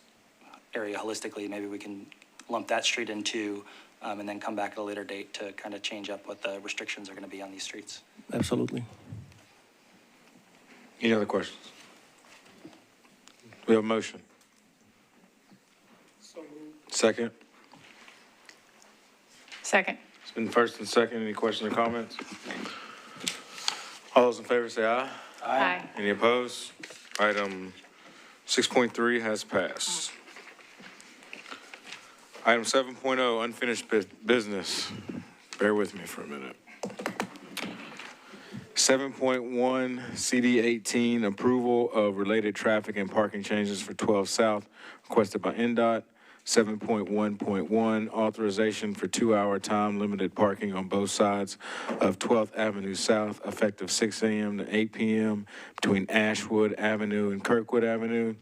area holistically, maybe we can lump that street in two, and then come back at a later date to kind of change up what the restrictions are going to be on these streets. Absolutely. Any other questions? We have a motion. Second. Second. It's been first and second. Any questions or comments? All those in favor say aye. Aye. Any opposed? Item 6.3 has passed. Item 7.0, unfinished business. Bear with me for a minute. 7.1, CD 18, approval of related traffic and parking changes for 12 South, requested by NDOT. 7.1.1, authorization for 2-hour time limited parking on both sides of 12th Avenue South, effective 6 a.m. to 8 p.m. between Ashwood Avenue and Kirkwood Avenue.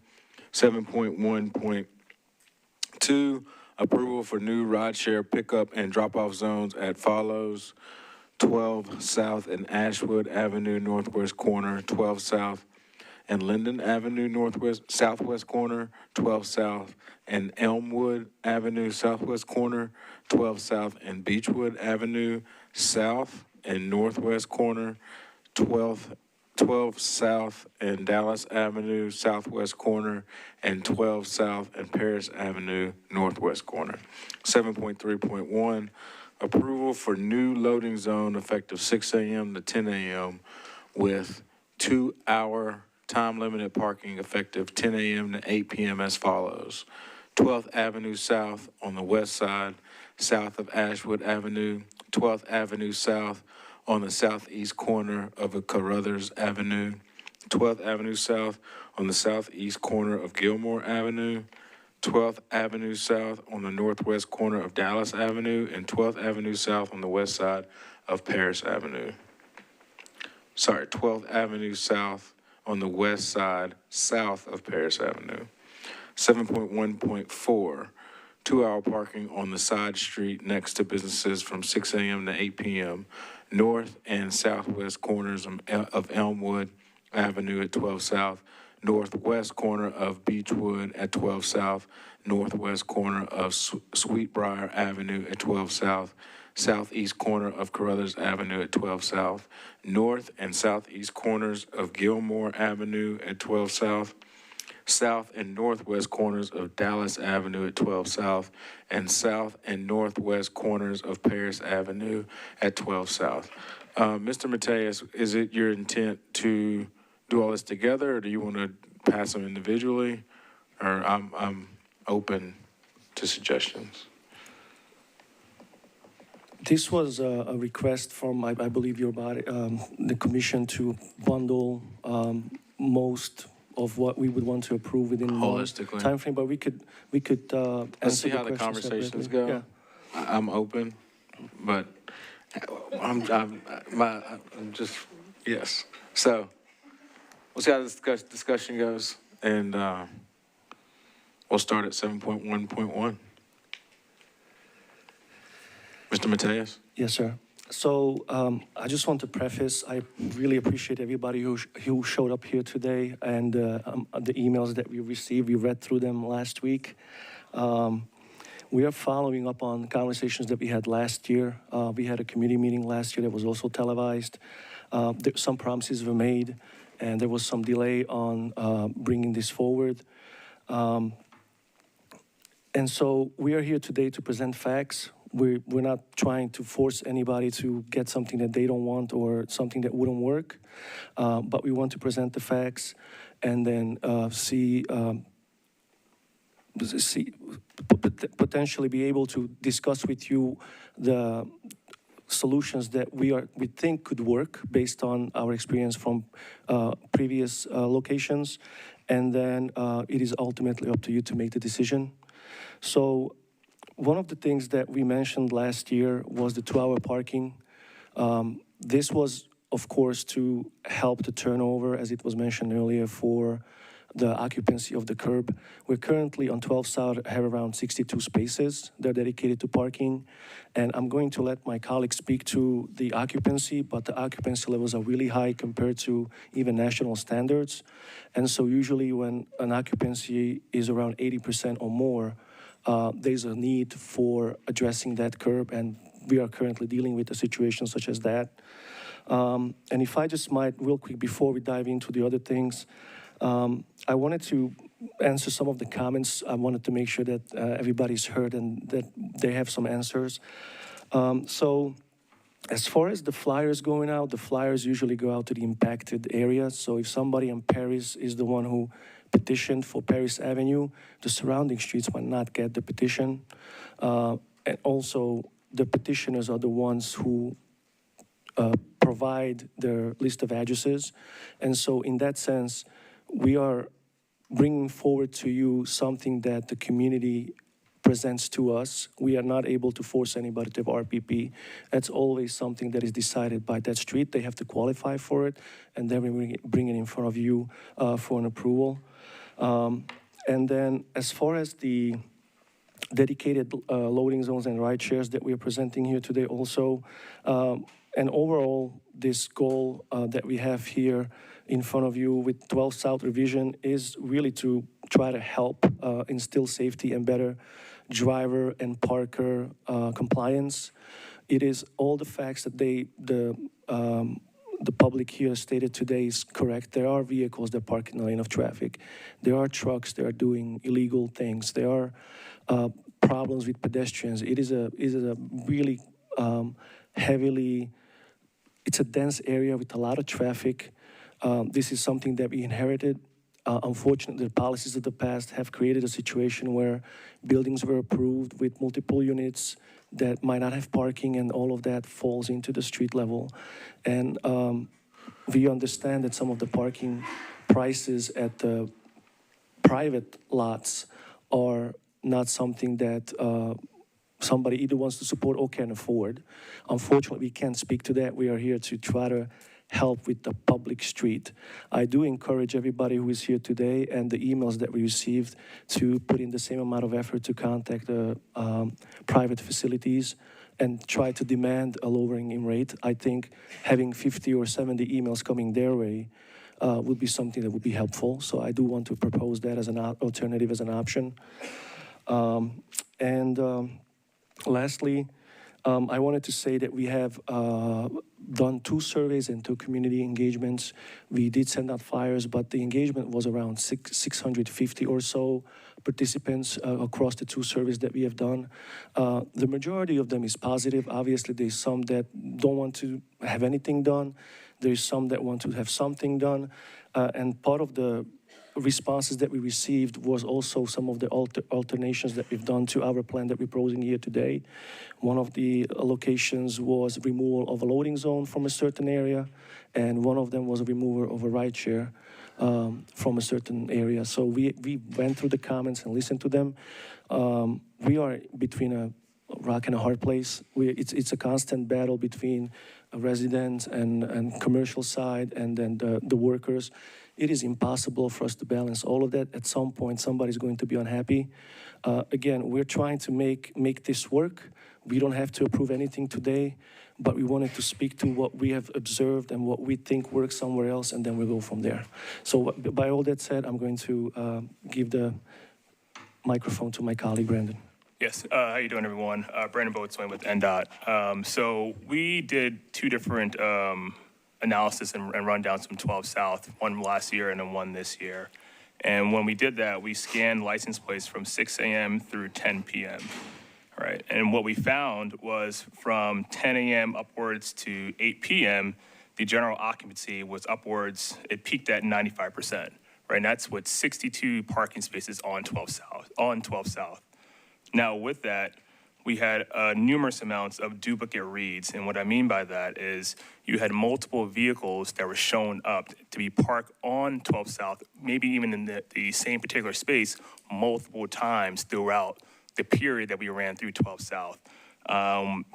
7.1.2, approval for new rideshare pickup and drop-off zones at follows: 12 South and Ashwood Avenue Northwest corner, 12 South and Linden Avenue Northwest Southwest corner, 12 South and Elmwood Avenue Southwest corner, 12 South and Beechwood Avenue South and Northwest corner, 12 South and Dallas Avenue Southwest corner, and 12 South and Paris Avenue Northwest corner. 7.3.1, approval for new loading zone effective 6 a.m. to 10 a.m. with 2-hour time-limited parking effective 10 a.m. to 8 p.m. as follows. 12th Avenue South on the west side, south of Ashwood Avenue, 12th Avenue South on the southeast corner of Carruthers Avenue, 12th Avenue South on the southeast corner of Gilmore Avenue, 12th Avenue South on the northwest corner of Dallas Avenue, and 12th Avenue South on the west side of Paris Avenue. 12th Avenue South on the west side, south of Paris Avenue. 7.1.4, 2-hour parking on the side street next to businesses from 6 a.m. to 8 p.m., north and southwest corners of Elmwood Avenue at 12 South, northwest corner of Beechwood at 12 South, northwest corner of Sweetbriar Avenue at 12 South, southeast corner of Carruthers Avenue at 12 South, north and southeast corners of Gilmore Avenue at 12 South, south and northwest corners of Dallas Avenue at 12 South, and south and northwest corners of Paris Avenue at 12 South. Mr. Mateus, is it your intent to do all this together, or do you want to pass them individually? Or I'm open to suggestions. This was a request from, I believe, your body, the commission to bundle most of what we would want to approve within one Holistically. timeframe, but we could Let's see answer how the questions conversations separately. go. Yeah. I'm open, but I'm just, yes. So we'll see how this discussion goes, and we'll start at 7.1.1. Mr. Mateus? Yes, sir. So I just want to preface, I really appreciate everybody who showed up here today, and the emails that we received. We read through them last week. We are following up on conversations that we had last year. We had a committee meeting last year that was also televised. Some promises were made, and there was some delay on bringing this forward. And so we are here today to present facts. We're not trying to force anybody to get something that they don't want or something that wouldn't work, but we want to present the facts and then potentially be able to discuss with you the solutions that we think could work based on our experience from previous locations, and then it is ultimately up to you to make the decision. So one of the things that we mentioned last year was the 2-hour parking. This was, of course, to help the turnover, as it was mentioned earlier, for the occupancy of the curb. We're currently on 12 South, have around 62 spaces that are dedicated to parking. And I'm going to let my colleagues speak to the occupancy, but the occupancy levels are really high compared to even national standards. And so usually when an occupancy is around 80% or more, there's a need for addressing that curb, and we are currently dealing with a situation such as that. And if I just might, real quick, before we dive into the other things, I wanted to answer some of the comments. I wanted to make sure that everybody's heard and that they have some answers. So as far as the flyers going out, the flyers usually go out to the impacted areas. So if somebody in Paris is the one who petitioned for Paris Avenue, the surrounding streets might not get the petition. And also, the petitioners are the ones who provide their list of addresses. And so in that sense, we are bringing forward to you something that the community presents to us. We are not able to force anybody to have RPP. That's always something that is decided by that street. They have to qualify for it, and then we bring it in front of you for an approval. And then as far as the dedicated loading zones and ride shares that we are presenting here today also, and overall, this goal that we have here in front of you with 12 South revision is really to try to help instill safety and better driver and parker compliance. It is all the facts that the public here stated today is correct. There are vehicles that park in the lane of traffic. There are trucks that are doing illegal things. There are problems with pedestrians. It is a really heavily, it's a dense area with a lot of traffic. This is something that we inherited. Unfortunately, the policies of the past have created a situation where buildings were approved with multiple units that might not have parking, and all of that falls into the street level. And we understand that some of the parking prices at the private lots are not something that somebody either wants to support or can afford. Unfortunately, we can't speak to that. We are here to try to help with the public street. I do encourage everybody who is here today and the emails that we received to put in the same amount of effort to contact the private facilities and try to demand a lowering in rate. I think having 50 or 70 emails coming their way would be something that would be helpful. So I do want to propose that as an alternative, as an option. Lastly, I wanted to say that we have done 2 surveys and 2 community engagements. We did send out flyers, but the engagement was around 650 or so participants across the 2 surveys that we have done. The majority of them is positive. Obviously, there's some that don't want to have anything done. There's some that want to have something done. And part of the responses that we received was also some of the alternations that we've done to our plan that we're proposing here today. One of the locations was removal of a loading zone from a certain area, and one of them was a removal of a ride share from a certain area. So we went through the comments and listened to them. We are between a rock and a hard place. It's a constant battle between residents and commercial side and then the workers. It is impossible for us to balance all of that. At some point, somebody's going to be unhappy. Again, we're trying to make this work. We don't have to approve anything today, but we wanted to speak to what we have observed and what we think works somewhere else, and then we'll go from there. So by all that said, I'm going to give the microphone to my colleague, Brandon. Yes, how you doing, everyone? Brandon Boatswain with NDOT. So we did 2 different analysis and rundowns from 12 South, one last year and then one this year. And when we did that, we scanned license plates from 6 a.m. through 10 p.m. Right, and what we found was from 10 a.m. upwards to 8 p.m., the general occupancy was upwards. It peaked at 95%. Right, and that's with 62 parking spaces on 12 South. Now, with that, we had numerous amounts of duplicate reads. And what I mean by that is you had multiple vehicles that were shown up to be parked on 12 South, maybe even in the same particular space, multiple times throughout the period that we ran through 12 South.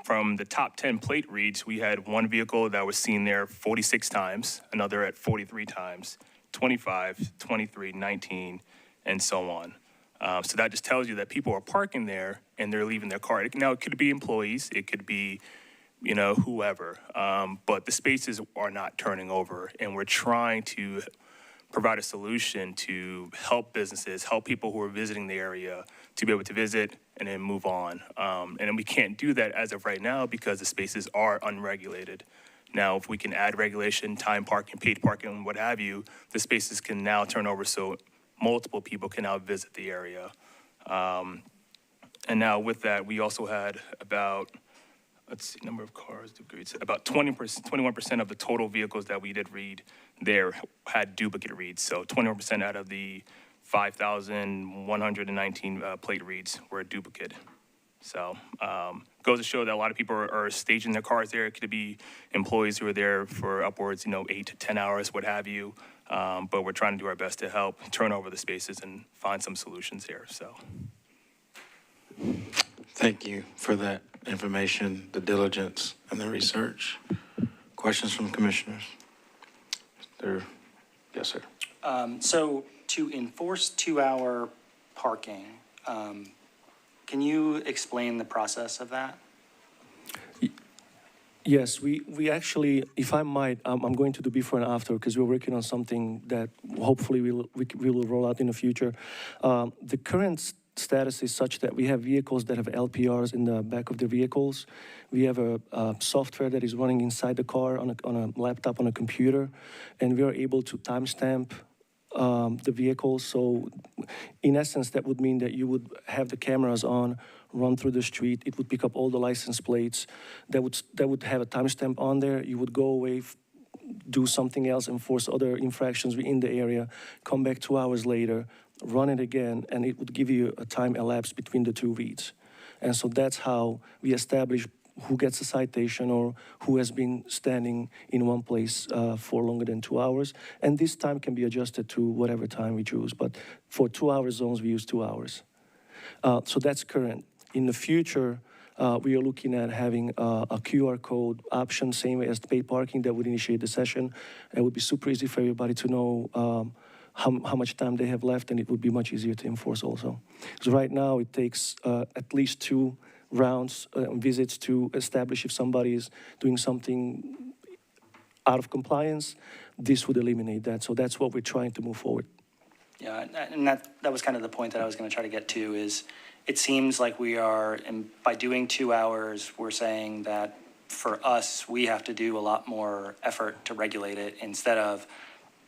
From the top 10 plate reads, we had one vehicle that was seen there 46 times, another at 43 times, 25, 23, 19, and so on. So that just tells you that people are parking there and they're leaving their car. Now, it could be employees, it could be, whoever, but the spaces are not turning over, and we're trying to provide a solution to help businesses, help people who are visiting the area to be able to visit and then move on. And we can't do that as of right now because the spaces are unregulated. Now, if we can add regulation, time parking, paid parking, what have you, the spaces can now turn over so multiple people can now visit the area. And now with that, we also had about, number of cars, about 21% of the total vehicles that we did read there had duplicate reads. So 21% out of the 5,119 plate reads were a duplicate. So goes to show that a lot of people are staging their cars there. It could be employees who are there for upwards, 8 to 10 hours, what have you. But we're trying to do our best to help turn over the spaces and find some solutions here. So, Thank you for that information, the diligence, and the research. Questions from commissioners? Yes, sir. So to enforce 2-hour parking, can you explain the process of that? Yes, we actually, if I might, I'm going to do before and after because we're working on something that hopefully we will roll out in the future. The current status is such that we have vehicles that have LPRs in the back of the vehicles. We have a software that is running inside the car on a laptop, on a computer, and we are able to timestamp the vehicles. So in essence, that would mean that you would have the cameras on, run through the street. It would pick up all the license plates. That would have a timestamp on there. You would go away do something else, enforce other infractions within the area, come back 2 hours later, run it again, and it would give you a time elapsed between the two reads. And so that's how we establish who gets a citation or who has been standing in one place for longer than 2 hours. And this time can be adjusted to whatever time we choose. But for 2 hour zones, we use 2 hours. So that's current. In the future, we are looking at having a QR code option, same way as paid parking, that would initiate the session. It would be super easy for everybody to know how much time they have left, and it would be much easier to enforce also. So right now, it takes at least 2 rounds, visits to establish if somebody is doing something out of compliance. This would eliminate that. So that's what we're trying to move forward. Yeah, and that was kind of the point that I was going to try to get to is it seems like we are, and by doing 2 hours, we're saying that for us, we have to do a lot more effort to regulate it instead of,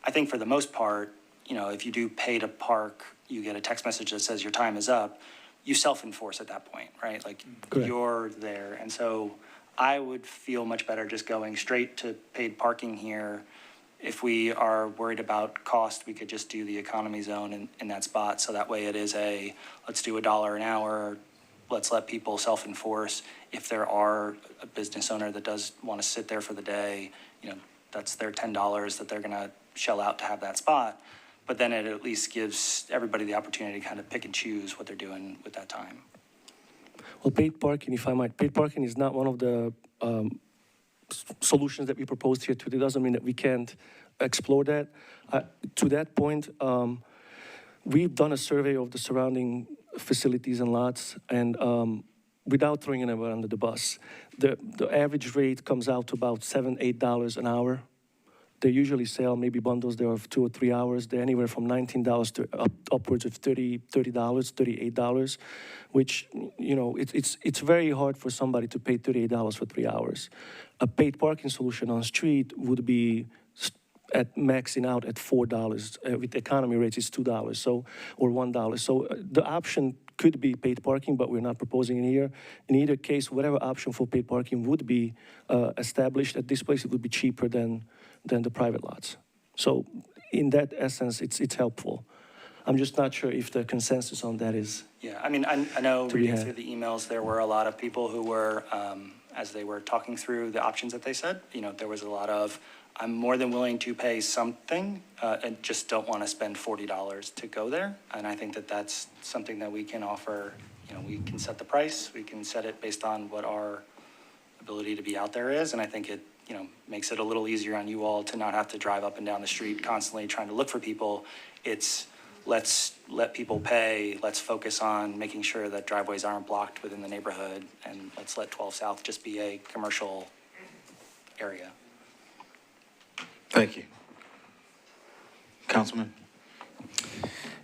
I think for the most part, you know, if you do pay to park, you get a text message that says your time is up. You self-enforce at that point, right? Like Correct. You're there. And so I would feel much better just going straight to paid parking here. If we are worried about cost, we could just do the economy zone in that spot. So that way it is let's do $1 an hour. Let's let people self-enforce. If there are a business owner that does want to sit there for the day, you know, that's their $10 that they're going to shell out to have that spot. But then it at least gives everybody the opportunity to kind of pick and choose what they're doing with that time. Well, paid parking, if I might, paid parking is not one of the solutions that we proposed here today. It doesn't mean that we can't explore that. To that point, we've done a survey of the surrounding facilities and lots, and without throwing anyone under the bus, the average rate comes out to about $7, $8 an hour. They usually sell maybe bundles there of 2 or 3 hours. They're anywhere from $19 to upwards of $30, $38, which, you know, it's very hard for somebody to pay $38 for 3 hours. A paid parking solution on street would be at maxing out at $4. With economy rates, it's $2, so, or $1. So the option could be paid parking, but we're not proposing it here. In either case, whatever option for paid parking would be established at this place, it would be cheaper than the private lots. So in that essence, it's helpful. I'm just not sure if the consensus on that is. Yeah, I mean, I know To be reading had. through the emails, there were a lot of people who were, as they were talking through the options that they said, you know, there was a lot of, I'm more than willing to pay something and just don't want to spend $40 to go there. And I think that that's something that we can offer. You know, we can set the price, we can set it based on what our ability to be out there is. And I think it, you know, makes it a little easier on you all to not have to drive up and down the street constantly trying to look for people. It's let's let people pay. Let's focus on making sure that driveways aren't blocked within the neighborhood. And let's let 12 South just be a commercial area. Thank you. Councilman?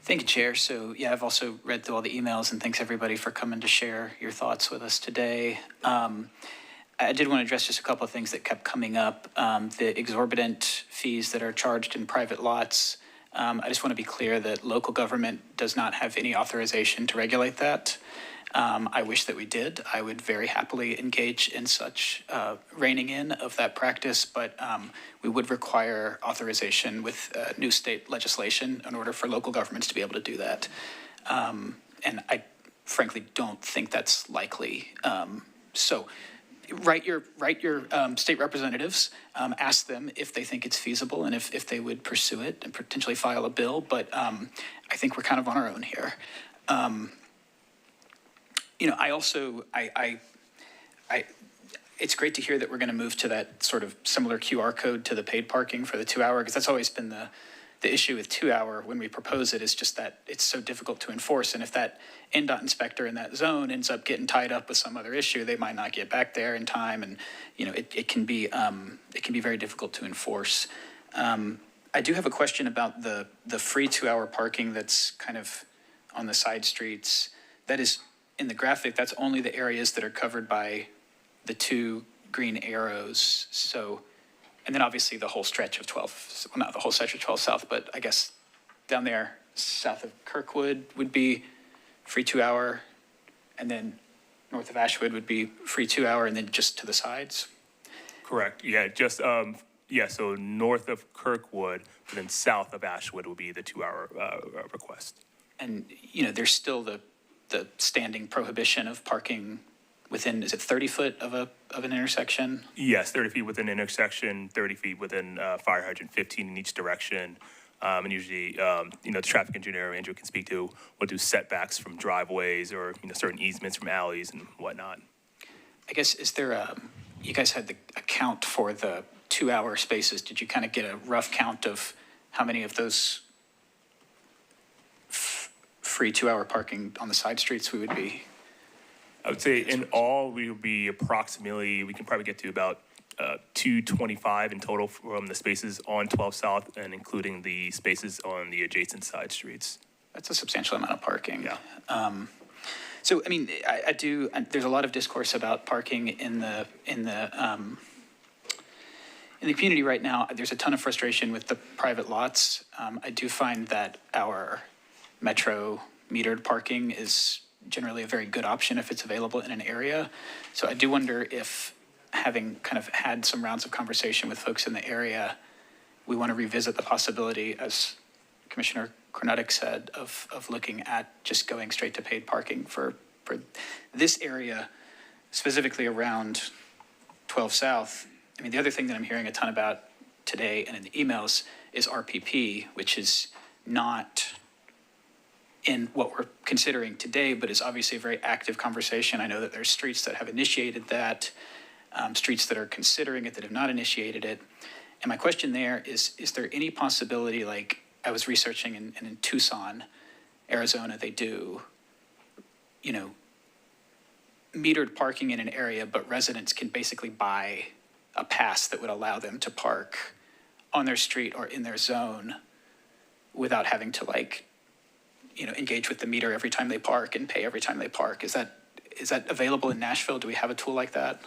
Thank you, Chair. So, yeah, I've also read through all the emails, and thanks everybody for coming to share your thoughts with us today. I did want to address just a couple of things that kept coming up. The exorbitant fees that are charged in private lots. I just want to be clear that local government does not have any authorization to regulate that. I wish that we did. I would very happily engage in such reining in of that practice, but we would require authorization with new state legislation in order for local governments to be able to do that. And I frankly don't think that's likely. So write your state representatives, ask them if they think it's feasible and if they would pursue it and potentially file a bill, but I think we're kind of on our own here. You know, it's great to hear that we're going to move to that sort of similar QR code to the paid parking for the 2 hour, because that's always been the issue with 2 hour when we propose it, is just that it's so difficult to enforce. And if that NDOT inspector in that zone ends up getting tied up with some other issue, they might not get back there in time. And, you know, it can be very difficult to enforce. I do have a question about the free 2 hour parking that's kind of on the side streets. That is, in the graphic, that's only the areas that are covered by the 2 green arrows. So, and then obviously the whole stretch of 12, well, not the whole stretch of 12 South, but I guess down there south of Kirkwood would be free 2 hour, and then north of Ashwood would be free 2 hour, and then just to the sides. Correct. Yeah, just Yeah, so north of Kirkwood, but then south of Ashwood would be the 2-hour request. And, there's still the standing prohibition of parking within, is it 30 foot of an intersection? Yes, 30 feet within intersection, 30 feet within fire hydrant, 15 in each direction. And usually, the traffic engineer, Andrew can speak to, will do setbacks from driveways or, certain easements from alleys and whatnot. I guess, is there you guys had the account for the 2-hour spaces. Did you kind of get a rough count of how many of those free 2-hour parking on the side streets we would be? I would say in all, we would be we can probably get to about 225 in total from the spaces on 12 South and including the spaces on the adjacent side streets. That's a substantial amount of parking. Yeah. So, there's a lot of discourse about parking in the community right now. There's a ton of frustration with the private lots. I do find that our Metro metered parking is generally a very good option if it's available in an area. So I do wonder if, having kind of had some rounds of conversation with folks in the area, we want to revisit the possibility, as Commissioner Kornutik said, of looking at just going straight to paid parking for this area, specifically around 12 South. The other thing that I'm hearing a ton about today and in the emails is RPP, which is not in what we're considering today, but is obviously a very active conversation. I know that there's streets that have initiated that, streets that are considering it that have not initiated it. And my question there is there any possibility, like I was researching in Tucson, Arizona, they do, metered parking in an area, but residents can basically buy a pass that would allow them to park on their street or in their zone without having to engage with the meter every time they park and pay every time they park. Is that available in Nashville? Do we have a tool like that?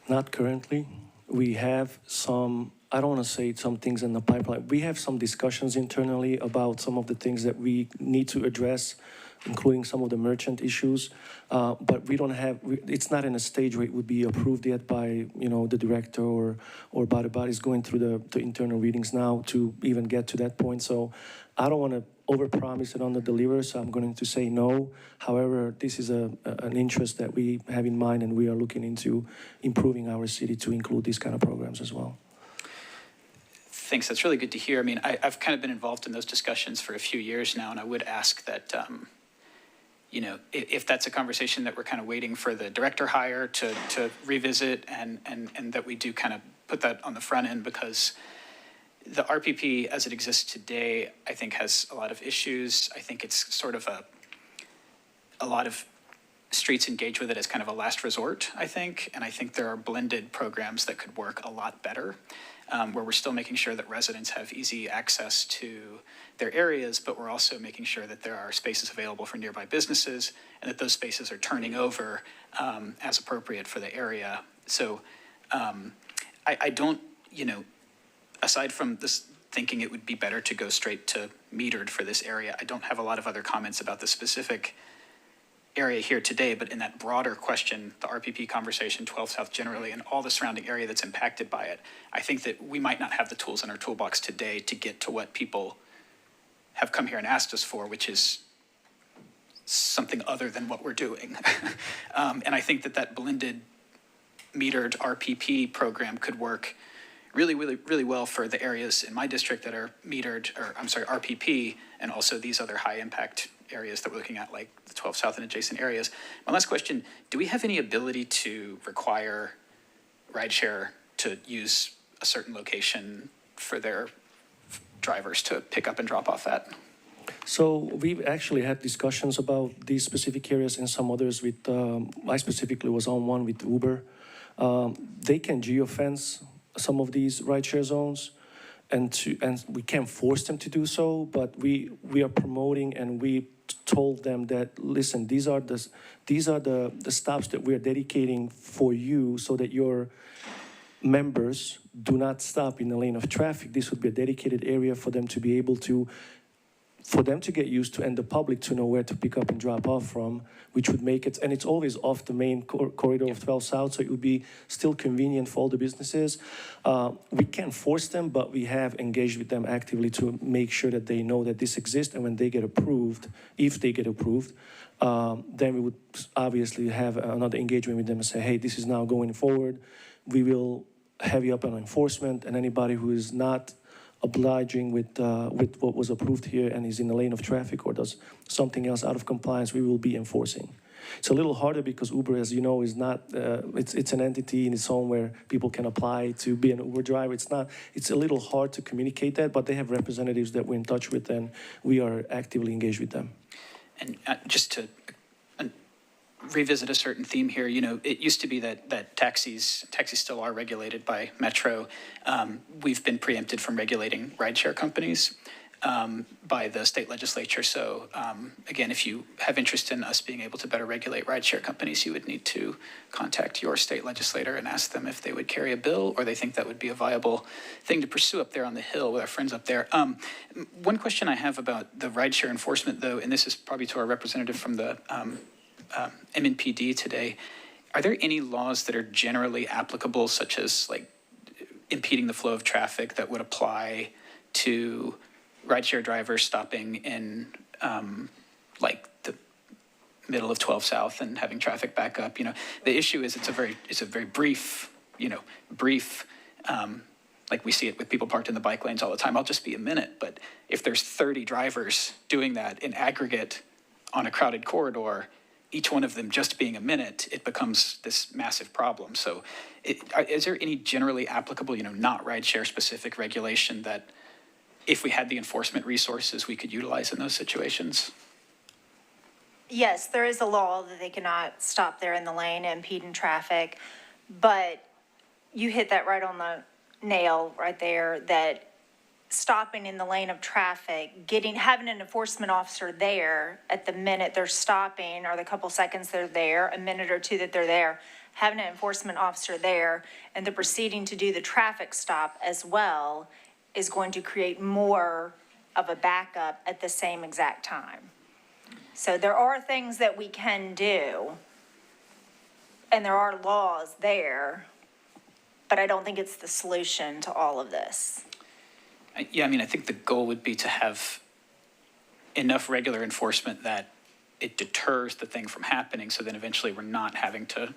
Not currently. We have some, I don't want to say some things in the pipeline. We have some discussions internally about some of the things that we need to address, including some of the merchant issues. But we don't have, it's not in a stage where it would be approved yet by, the director or by the bodies going through the internal readings now to even get to that point. So I don't want to overpromise and underdeliver, so I'm going to say no. However, this is an interest that we have in mind, and we are looking into improving our city to include these kind of programs as well. Thanks, that's really good to hear. I've kind of been involved in those discussions for a few years now, and I would ask that, if that's a conversation that we're kind of waiting for the director hire to revisit and that we do kind of put that on the front end, because the RPP as it exists today, I think has a lot of issues. I think it's sort of a lot of streets engage with it as kind of a last resort, I think. And I think there are blended programs that could work a lot better, where we're still making sure that residents have easy access to their areas, but we're also making sure that there are spaces available for nearby businesses and that those spaces are turning over as appropriate for the area. So I don't, aside from this thinking it would be better to go straight to metered for this area, I don't have a lot of other comments about the specific area here today, but in that broader question, the RPP conversation, 12 South generally, and all the surrounding area that's impacted by it, I think that we might not have the tools in our toolbox today to get to what people have come here and asked us for, which is something other than what we're doing. And I think that blended metered RPP program could work really, really, really well for the areas in my district that are RPP, and also these other high impact areas that we're looking at, like the 12 South and adjacent areas. My last question, do we have any ability to require rideshare to use a certain location for their drivers to pick up and drop off at? So we've actually had discussions about these specific areas and some others with, I specifically was on one with Uber. They can geofence some of these rideshare zones, and we can't force them to do so, but we are promoting, and we told them that, listen, these are the stops that we are dedicating for you so that your members do not stop in the lane of traffic. This would be a dedicated area for them to be able to for them to get used to and the public to know where to pick up and drop off from, which would make it, and it's always off the main corridor of 12 South, so it would be still convenient for all the businesses. We can't force them, but we have engaged with them actively to make sure that they know that this exists, and when they get approved, if they get approved, then we would obviously have another engagement with them and say, hey, this is now going forward. We will have you up on enforcement, and anybody who is not obliging with what was approved here and is in the lane of traffic or does something else out of compliance, we will be enforcing. It's a little harder because Uber, as you know, is not, it's an entity in its own where people can apply to be an Uber driver. It's a little hard to communicate that, but they have representatives that we're in touch with, and we are actively engaged with them. And just to revisit a certain theme here, it used to be that taxis still are regulated by Metro. We've been preempted from regulating rideshare companies by the state legislature. So again, if you have interest in us being able to better regulate rideshare companies, you would need to contact your state legislator and ask them if they would carry a bill or they think that would be a viable thing to pursue up there on the Hill with our friends up there. One question I have about the rideshare enforcement, though, and this is probably to our representative from the MNPD today, are there any laws that are generally applicable, such as like impeding the flow of traffic, that would apply to rideshare drivers stopping in like the middle of 12 South and having traffic back up? The issue is it's a very brief, like we see it with people parked in the bike lanes all the time. I'll just be a minute, but if there's 30 drivers doing that in aggregate on a crowded corridor, each one of them just being a minute, it becomes this massive problem. So is there any generally applicable, not rideshare specific regulation that if we had the enforcement resources we could utilize in those situations? Yes, there is a law that they cannot stop there in the lane and impede in traffic, but you hit that right on the nail right there, that stopping in the lane of traffic, having an enforcement officer there at the minute they're stopping or the couple seconds they're there, a minute or two that they're there, having an enforcement officer there and the proceeding to do the traffic stop as well is going to create more of a backup at the same exact time. So there are things that we can do, and there are laws there, but I don't think it's the solution to all of this. Yeah, I think the goal would be to have enough regular enforcement that it deters the thing from happening, so then eventually we're not having to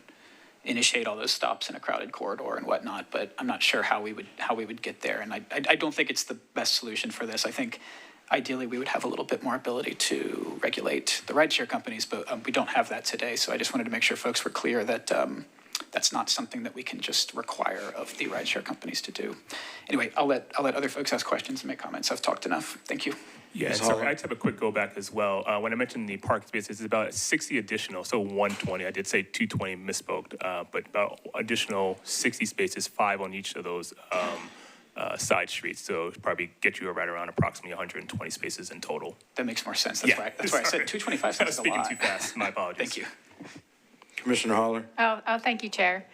initiate all those stops in a crowded corridor and whatnot. But I'm not sure how we would get there, and I don't think it's the best solution for this. I think ideally we would have a little bit more ability to regulate the rideshare companies, but we don't have that today. So I just wanted to make sure folks were clear that that's not something that we can just require of the rideshare companies to do. Anyway, I'll let other folks ask questions and make comments. I've talked enough. Thank you. Yeah, so I just have a quick go back as well. When I mentioned the parking spaces, it's about 60 additional, so 120. I did say 220, misspoke, but about additional 60 spaces, 5 on each of those side streets. So probably get you right around approximately 120 spaces in total. That makes more sense. That's why I said 225 sounds a lot. I was speaking too fast. My apologies. Thank you. Commissioner Holler. Oh, thank you, Chair.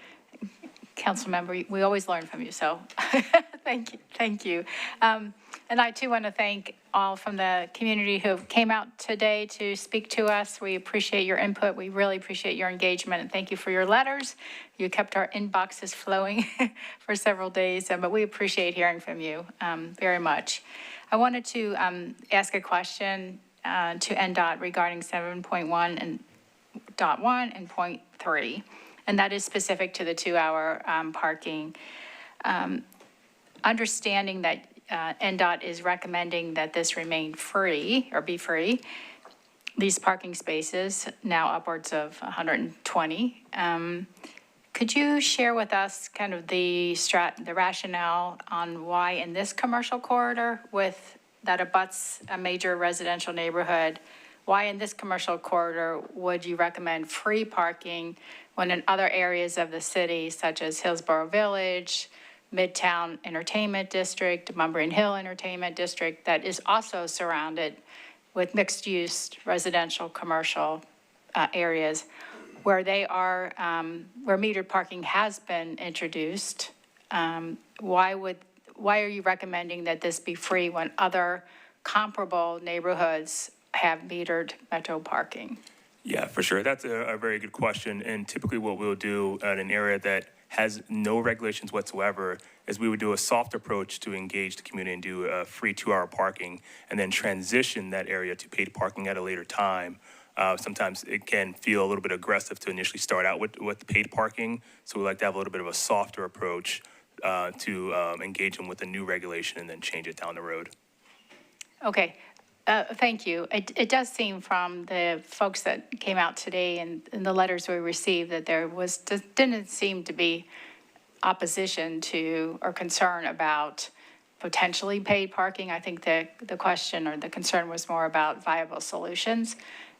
Council member, we always learn from you, so thank you. And I too want to thank all from the community who came out today to speak to us. We appreciate your input. We really appreciate your engagement, and thank you for your letters. You kept our inboxes flowing for several days, but we appreciate hearing from you very much. I wanted to ask a question to NDOT regarding 7.1 and .1 and .3, and that is specific to the 2-hour parking. Understanding that NDOT is recommending that this remain free or be free, these parking spaces, now upwards of 120. Could you share with us kind of the rationale on why in this commercial corridor that abuts a major residential neighborhood, why in this commercial corridor would you recommend free parking when in other areas of the city, such as Hillsborough Village, Midtown Entertainment District, Mumbring Hill Entertainment District, that is also surrounded with mixed-use residential commercial areas where where metered parking has been introduced? Why are you recommending that this be free when other comparable neighborhoods have metered Metro parking? Yeah, for sure. That's a very good question. And typically what we'll do at an area that has no regulations whatsoever is we would do a soft approach to engage the community and do a free 2-hour parking and then transition that area to paid parking at a later time. Sometimes it can feel a little bit aggressive to initially start out with paid parking. So we like to have a little bit of a softer approach to engage them with a new regulation and then change it down the road. Okay, thank you. It does seem from the folks that came out today and the letters we received that there didn't seem to be opposition to or concern about potentially paid parking. I think the question or the concern was more about viable solutions,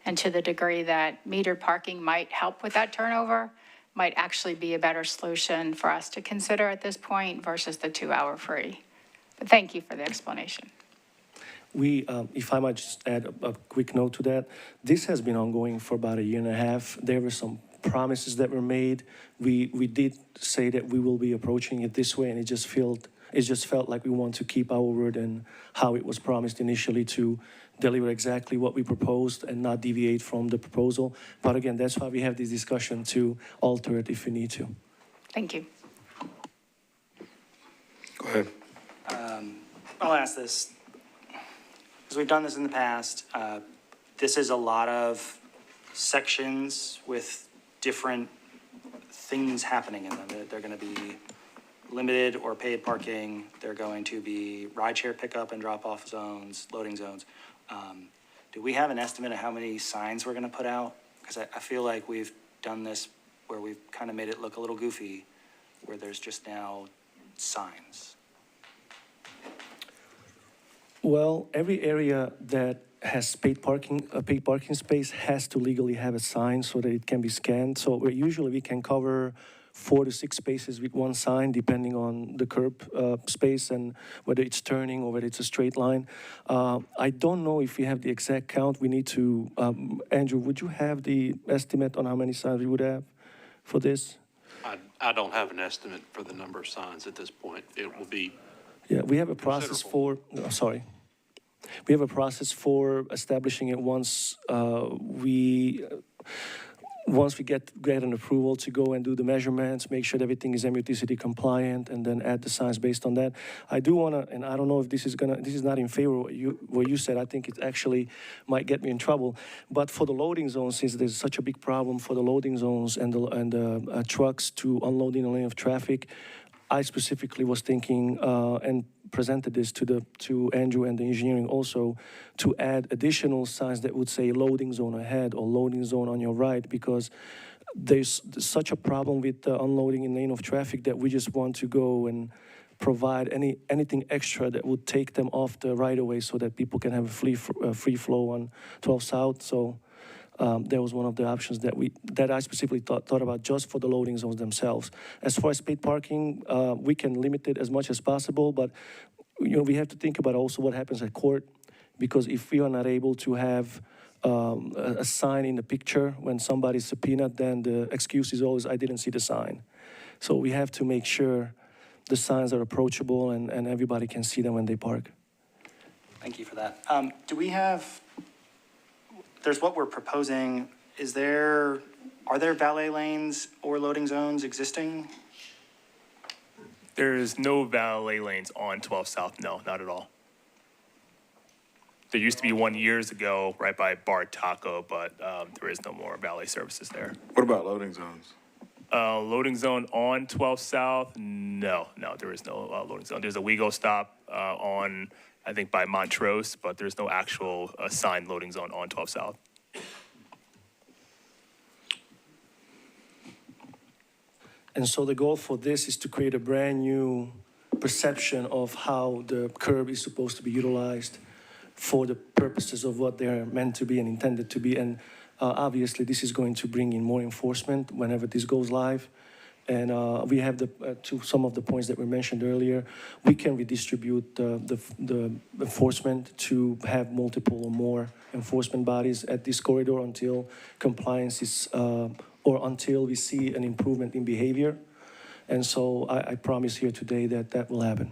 and to the degree that metered parking might help with that turnover, might actually be a better solution for us to consider at this point versus the 2-hour free. But thank you for the explanation. We, if I might just add a quick note to that, this has been ongoing for about 1.5 years. There were some promises that were made. We did say that we will be approaching it this way, and it just felt like we want to keep our word and how it was promised initially to deliver exactly what we proposed and not deviate from the proposal. But again, that's why we have this discussion to alter it if we need to. Thank you. Go ahead. I'll ask this, because we've done this in the past. This is a lot of sections with different things happening in them. They're going to be limited or paid parking. They're going to be rideshare pickup and drop-off zones, loading zones. Do we have an estimate of how many signs we're going to put out? Because I feel like we've done this where we've kind of made it look a little goofy, where there's just now signs. Well, every area that has paid parking, a paid parking space has to legally have a sign so that it can be scanned. So usually we can cover 4 to 6 spaces with one sign, depending on the curb space and whether it's turning or whether it's a straight line. I don't know if we have the exact count. We need to, Andrew, would you have the estimate on how many signs we would have for this? I don't have an estimate for the number of signs at this point. It will be Yeah, we have a process for, we have a process for establishing it once we get an approval to go and do the measurements, make sure that everything is MUTCD compliant, and then add the signs based on that. I do want to, and I don't know if this is not in favor of what you said. I think it actually might get me in trouble. But for the loading zones, since there's such a big problem for the loading zones and the trucks to unload in a lane of traffic, I specifically was thinking and presented this to Andrew and the engineering also to add additional signs that would say loading zone ahead or loading zone on your right, because there's such a problem with unloading in lane of traffic that we just want to go and provide anything extra that would take them off the right of way so that people can have a free flow on 12 South. So that was one of the options that I specifically thought about just for the loading zones themselves. As far as paid parking, we can limit it as much as possible, but we have to think about also what happens at court, because if we are not able to have a sign in the picture when somebody's subpoenaed, then the excuse is always, I didn't see the sign. So we have to make sure the signs are approachable and everybody can see them when they park. Thank you for that. There's what we're proposing. Are there valet lanes or loading zones existing? There's no valet lanes on 12 South, no, not at all. There used to be one years ago right by Bar Taco, but there is no more valet services there. What about loading zones? Loading zone on 12 South? No, there is no loading zone. There's a WeGo stop on, I think, by Montrose, but there's no actual assigned loading zone on 12 South. And so the goal for this is to create a brand new perception of how the curb is supposed to be utilized for the purposes of what they're meant to be and intended to be. And obviously, this is going to bring in more enforcement whenever this goes live. And we have to some of the points that were mentioned earlier. We can redistribute the enforcement to have multiple or more enforcement bodies at this corridor until compliance is, or until we see an improvement in behavior. And so I promise here today that will happen.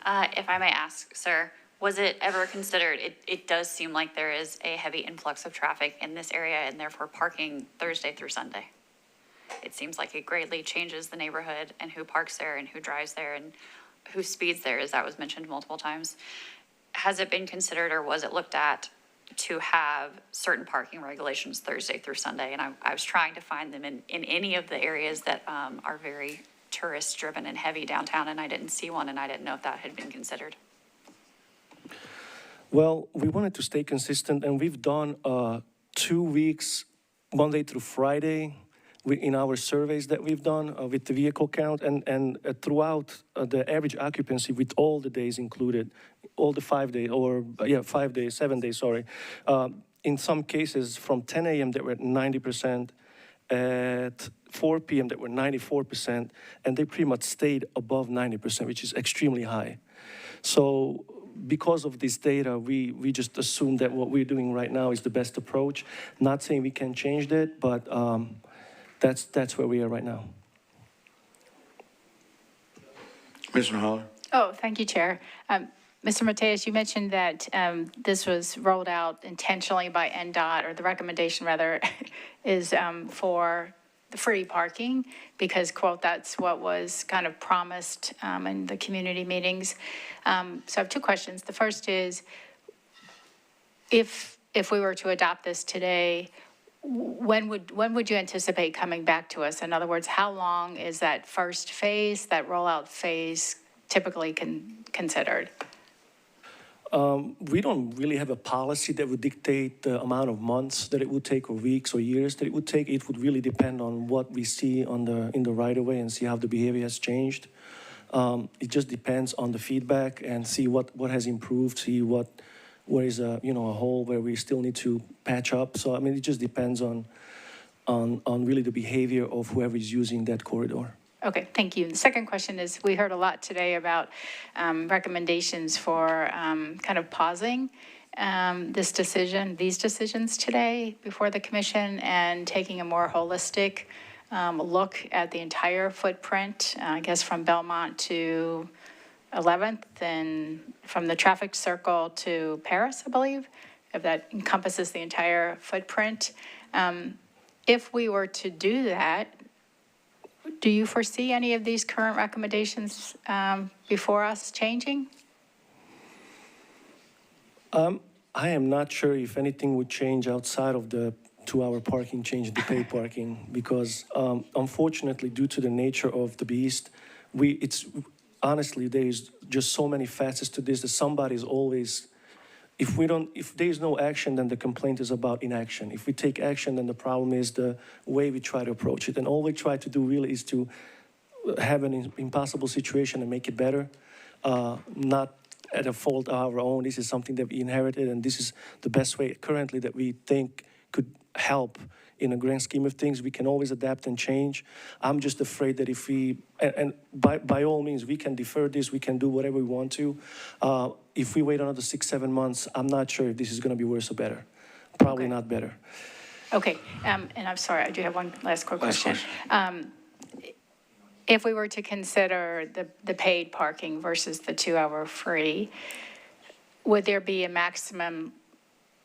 If I may ask, sir, Was it ever considered, it does seem like there is a heavy influx of traffic in this area and therefore parking Thursday through Sunday. It seems like it greatly changes the neighborhood and who parks there and who drives there and who speeds there, as that was mentioned multiple times. Has it been considered or was it looked at to have certain parking regulations Thursday through Sunday? And I was trying to find them in any of the areas that are very tourist-driven and heavy downtown, and I didn't see one, and I didn't know if that had been considered. Well, we wanted to stay consistent, and we've done 2 weeks, Monday through Friday, in our surveys that we've done with the vehicle count, and throughout the average occupancy with all the days included, all the 5 days, 5 days, 7 days, sorry. In some cases, from 10 a.m. that were at 90%, at 4 p.m. that were 94%, and they pretty much stayed above 90%, which is extremely high. So because of this data, we just assume that what we're doing right now is the best approach. Not saying we can change that, but that's where we are right now. Commissioner Holler? Oh, thank you, Chair. Mr. Mateus, you mentioned that this was rolled out intentionally by NDOT, or the recommendation rather, is for the free parking because, quote, that's what was kind of promised in the community meetings. So I have two questions. The first is, if we were to adopt this today, when would you anticipate coming back to us? In other words, how long is that first phase, that rollout phase, typically considered? We don't really have a policy that would dictate the amount of months that it would take, or weeks or years that it would take. It would really depend on what we see in the right-of-way and see how the behavior has changed. It just depends on the feedback and see what has improved, see where is a hole where we still need to patch up. So I mean, it just depends on really the behavior of whoever is using that corridor. Okay, thank you. The second question is, we heard a lot today about recommendations for kind of pausing these decisions today before the commission and taking a more holistic look at the entire footprint, I guess from Belmont to 11th and from the traffic circle to Paris, I believe, if that encompasses the entire footprint. If we were to do that, do you foresee any of these current recommendations before us changing? I am not sure if anything would change outside of the 2-hour parking change, the paid parking, because unfortunately, due to the nature of the beast, honestly, there's just so many facets to this that somebody's always, if there's no action, then the complaint is about inaction. If we take action, then the problem is the way we try to approach it. And all we try to do really is to have an impossible situation and make it better, not at a fault of our own. This is something that we inherited, and this is the best way currently that we think could help in a grand scheme of things. We can always adapt and change. I'm just afraid that if we, and by all means, we can defer this, we can do whatever we want to. If we wait another 6-7 months, I'm not sure if this is going to be worse or better. Probably not better. Okay, and I'm sorry, I do have one last quick question. If we were to consider the paid parking versus the 2-hour free, would there be a maximum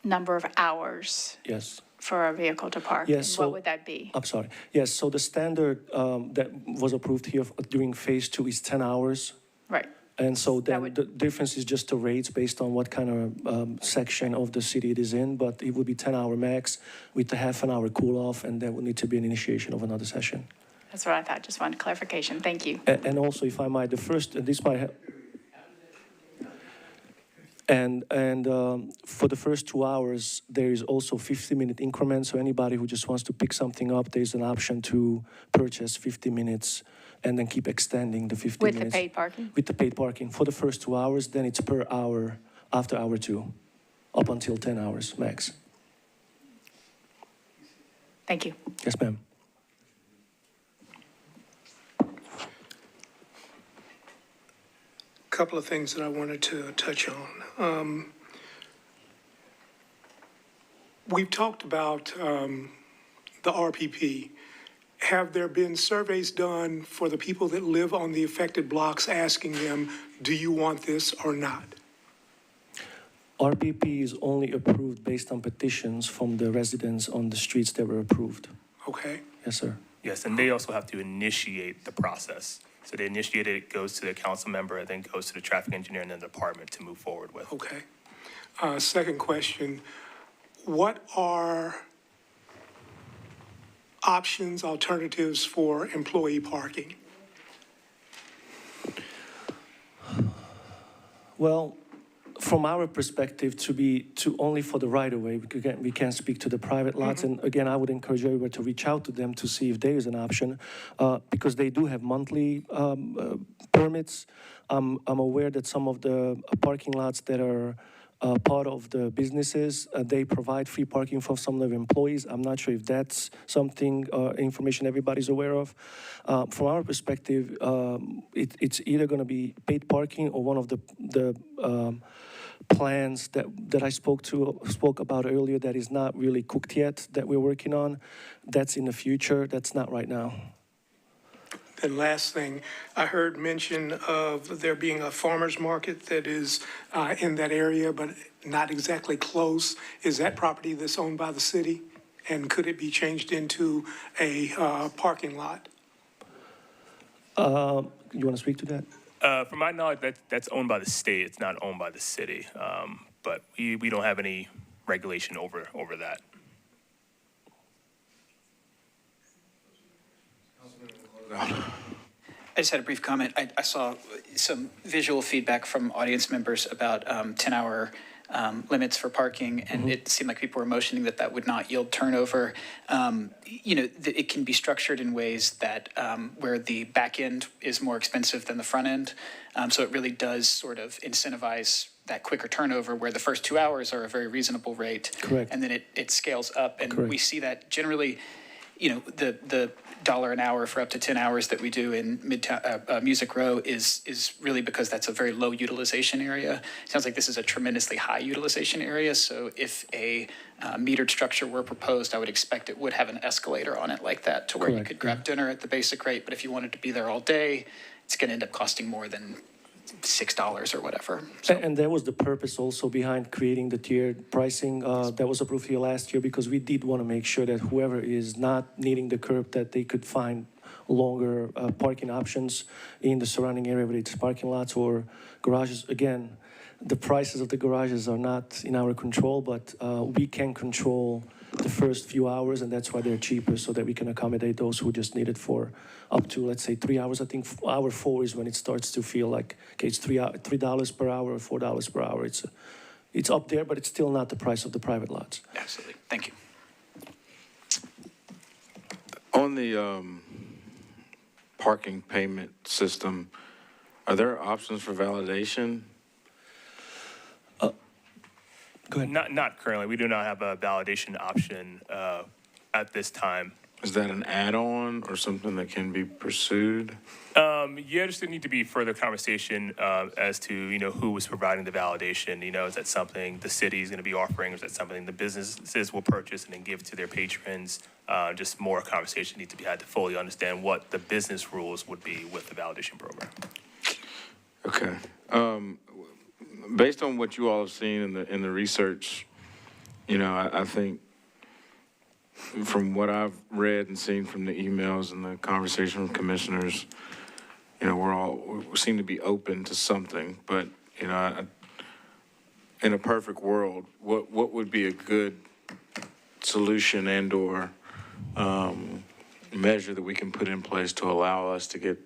number of hours? Yes. For a vehicle to park? Yes. And what would that be? I'm sorry. Yes, so the standard that was approved here during phase 2 is 10 hours. Right. And so then the difference is just the rates based on what kind of section of the city it is in, but it would be 10-hour max with a half-an-hour cool-off, and there would need to be an initiation of another session. That's what I thought. Just wanted clarification. Thank you. And also, if I might, this might have, and for the first 2 hours, there is also 50-minute increments. So anybody who just wants to pick something up, there's an option to purchase 50 minutes and then keep extending the 50 minutes. With the paid parking? With the paid parking. For the first 2 hours, then it's per hour after hour 2, up until 10 hours max. Thank you. Yes, ma'am. Couple of things that I wanted to touch on. We've talked about the RPP. Have there been surveys done for the people that live on the affected blocks asking them, do you want this or not? RPP is only approved based on petitions from the residents on the streets that were approved. Okay, Yes, sir. Yes, and they also have to initiate the process. So they initiate it, it goes to the council member, and then goes to the traffic engineer and then the department to move forward with. okay. Second question, what are options, alternatives for employee parking? Well, from our perspective, to only for the right of way, because again, we can't speak to the private lots. And again, I would encourage everyone to reach out to them to see if there is an option, because they do have monthly permits. I'm aware that some of the parking lots that are part of the businesses, they provide free parking for some of their employees. I'm not sure if that's something, information everybody's aware of. From our perspective, it's either going to be paid parking or one of the plans that I spoke about earlier that is not really cooked yet, that we're working on. That's in the future. That's not right now. And last thing, I heard mention of there being a farmer's market that is in that area, but not exactly close. Is that property that's owned by the city? And could it be changed into a parking lot? You want to speak to that? From my knowledge, that's owned by the state. It's not owned by the city. But we don't have any regulation over that. I just had a brief comment. I saw some visual feedback from audience members about 10-hour limits for parking, and it seemed like people were motioning that would not yield turnover. It can be structured in ways that where the back end is more expensive than the front end. So it really does sort of incentivize that quicker turnover, where the first 2 hours are a very reasonable rate. Correct. And then it scales up. And Correct. we see that generally, the $1 an hour for up to 10 hours that we do in Midtown Music Row is really because that's a very low utilization area. Sounds like this is a tremendously high utilization area. So if a metered structure were proposed, I would expect it would have an escalator on it like that, to where you Correct, could grab dinner at the basic rate. But if you wanted to be there all day, it's going to end up costing more than $6 or whatever. So. And that was the purpose also behind creating the tiered pricing that was approved here last year, because we did want to make sure that whoever is not needing the curb, that they could find longer parking options in the surrounding area, whether it's parking lots or garages. Again, the prices of the garages are not in our control, but we can control the first few hours, and that's why they're cheaper, so that we can accommodate those who just need it for up to, let's say, 3 hours. I think hour 4 is when it starts to feel like, okay, it's $3 per hour or $4 per hour. It's up there, but it's still not the price of the private lots. Absolutely. Thank you. On the parking payment system, are there options for validation? Go ahead. Not currently. We do not have a validation option at this time. Is that an add-on or something that can be pursued? Yeah, just there need to be further conversation as to, who is providing the validation. Is that something the city is going to be offering, or is that something the businesses will purchase and then give to their patrons? Just more conversation needs to be had to fully understand what the business rules would be with the validation program. Okay. Based on what you all have seen in the research, I think from what I've read and seen from the emails and the conversation with commissioners, we seem to be open to something. But in a perfect world, what would be a good solution and/or measure that we can put in place to allow us to get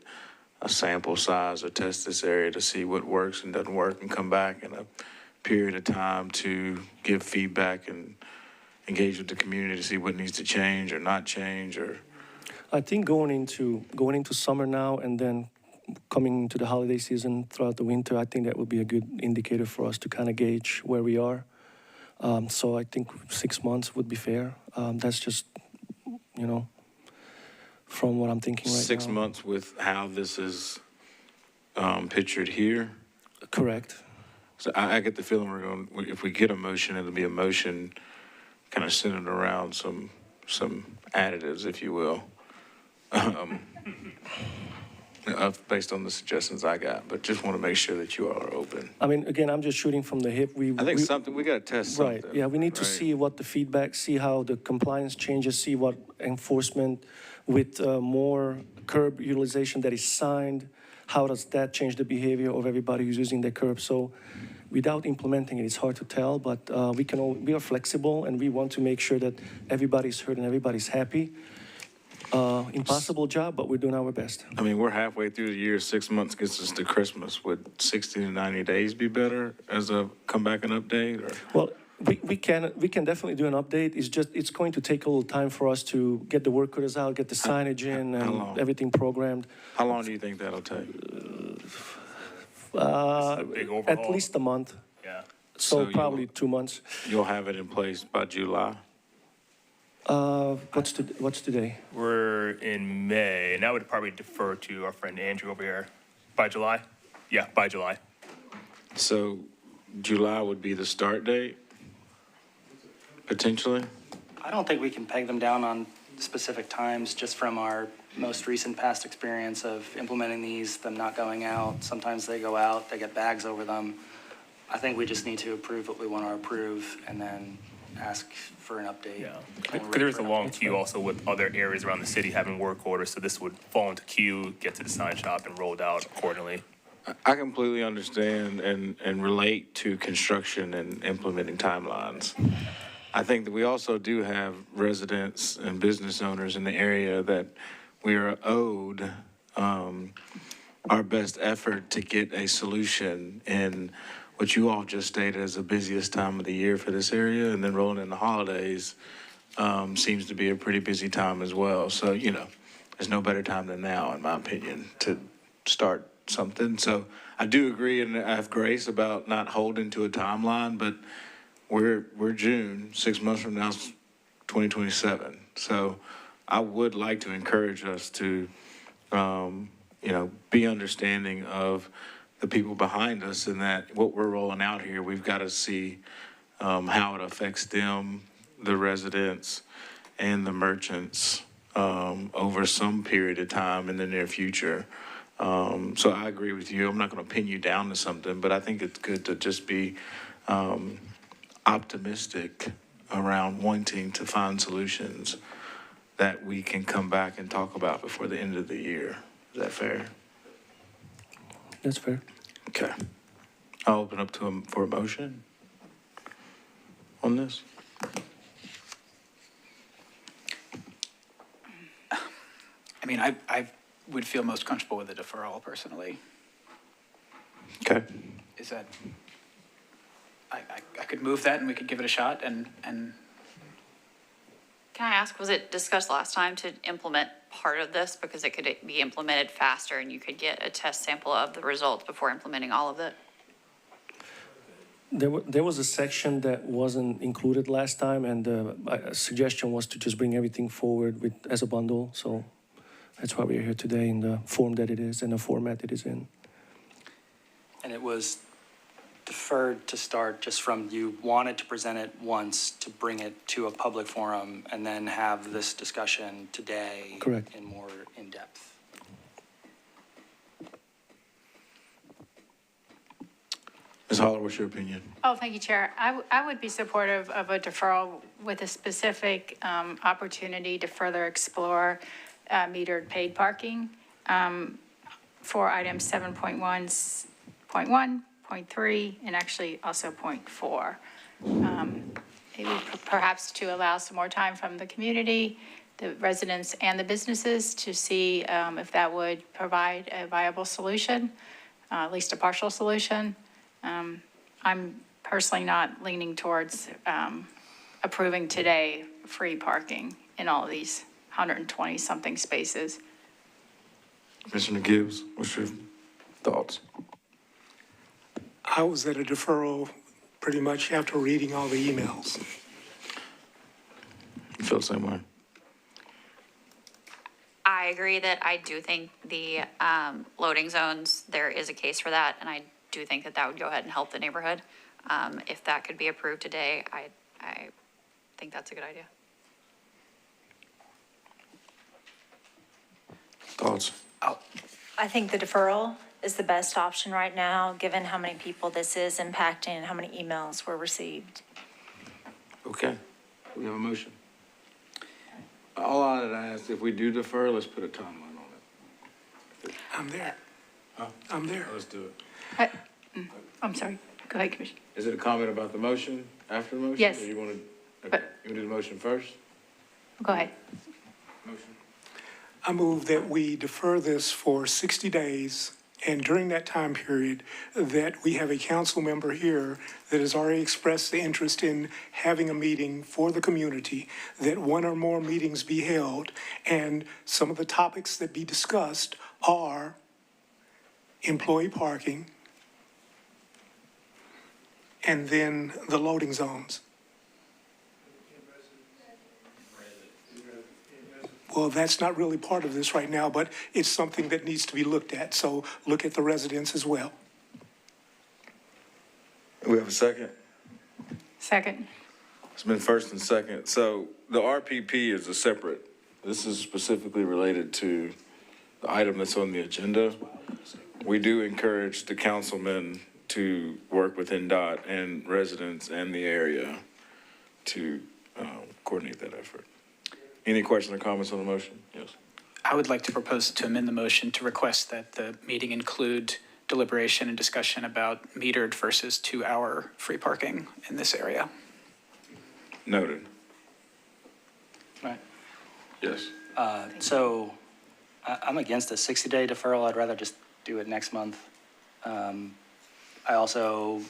a sample size or test this area to see what works and doesn't work, and come back in a period of time to give feedback and engage with the community to see what needs to change or not change? Or I think going into summer now and then coming into the holiday season throughout the winter, I think that would be a good indicator for us to kind of gauge where we are. So I think 6 months would be fair. That's just, from what I'm thinking right now. 6 months with how this is pictured here? Correct. So I get the feeling if we get a motion, it'll be a motion kind of centered around some additives, if you will. based on the suggestions I got, but just want to make sure that you all are open. I mean, again, I'm just shooting from the hip. I think something, we got to test something. Right, yeah, we need to right? see what the feedback, see how the compliance changes, see what enforcement with more curb utilization that is signed, how does that change the behavior of everybody who's using the curb? So without implementing it, it's hard to tell, but we are flexible and we want to make sure that everybody's heard and everybody's happy. Impossible job, but we're doing our best. I mean, we're halfway through the year, 6 months gets us to Christmas. Would 60 to 90 days be better as a comeback and update, or? Well, we can definitely do an update. It's going to take a little time for us to get the work orders out, get the signage in, how and long? everything programmed. How long do you think that'll take? a big At overhaul. least a month, Yeah. so So probably 2 months. You'll have it in place by July? What's today? We're in May, and that would probably defer to our friend Andrew over here. By July? Yeah, by July. So July would be the start date, potentially? I don't think we can peg them down on specific times, just from our most recent past experience of implementing these, them not going out. Sometimes they go out, they get bags over them. I think we just need to approve what we want to approve and then ask for an update. Yeah. And Because there's wait a for an long update. queue also with other areas around the city having work orders, so this would fall into queue, get to the sign shop, and rolled out accordingly. I completely understand and relate to construction and implementing timelines. I think that we also do have residents and business owners in the area that we are owed our best effort to get a solution in what you all just stated as the busiest time of the year for this area, and then rolling in the holidays seems to be a pretty busy time as well. So, there's no better time than now, in my opinion, to start something. So I do agree, and I have grace about not holding to a timeline, but we're June, 6 months from now is 2027. So I would like to encourage us to, be understanding of the people behind us, and that what we're rolling out here, we've got to see how it affects them, the residents, and the merchants over some period of time in the near future. So I agree with you. I'm not going to pin you down to something, but I think it's good to just be optimistic around wanting to find solutions that we can come back and talk about before the end of the year. Is that fair? That's fair. Okay. I'll open up to him for a motion on this. I mean, I would feel most comfortable with a deferral personally. Okay. Is that, I could move that and we could give it a shot and Can I ask, was it discussed last time to implement part of this because it could be implemented faster and you could get a test sample of the results before implementing all of it? There was a section that wasn't included last time, and a suggestion was to just bring everything forward as a bundle. So that's why we're here today in the form that it is and the format it is in. And it was deferred to start just from you wanted to present it once to bring it to a public forum and then have this discussion today. Correct. In more in-depth. Ms. Holler, what's your opinion? Oh, thank you, Chair. I would be supportive of a deferral with a specific opportunity to further explore metered paid parking for items 7.1, point 3, and actually also point 4. Maybe perhaps to allow some more time from the community, the residents and the businesses to see if that would provide a viable solution, at least a partial solution. I'm personally not leaning towards approving today free parking in all of these 120-something spaces. Commissioner Gibbs, what's your thoughts? I was at a deferral pretty much after reading all the emails. You feel the same way? I agree that I do think the loading zones, there is a case for that, and I do think that would go ahead and help the neighborhood. If that could be approved today, I think that's a good idea. Thoughts? I think the deferral is the best option right now, given how many people this is impacting and how many emails were received. Okay, we have a motion. All I ask, if we do defer, let's put a timeline on it. I'm there. I'm there. Let's do it. I'm sorry. Go ahead, Commissioner. Is it a comment about the motion, after the motion? Yes. Or you want to, But- okay, you want to do the motion first? Go ahead. Motion. I move that we defer this for 60 days, and during that time period, that we have a council member here that has already expressed the interest in having a meeting for the community, that one or more meetings be held, and some of the topics that be discussed are employee parking, and then the loading zones. Well, that's not really part of this right now, but it's something that needs to be looked at. So look at the residents as well. We have a second? Second. It's been first and second. So the RPP is a separate, this is specifically related to the item that's on the agenda. We do encourage the councilmen to work with NDOT and residents and the area to coordinate that effort. Any questions or comments on the motion? Yes. I would like to propose to amend the motion to request that the meeting include deliberation and discussion about metered versus 2-hour free parking in this area. Noted. Right. Yes. So I'm against a 60-day deferral. I'd rather just do it next month. I also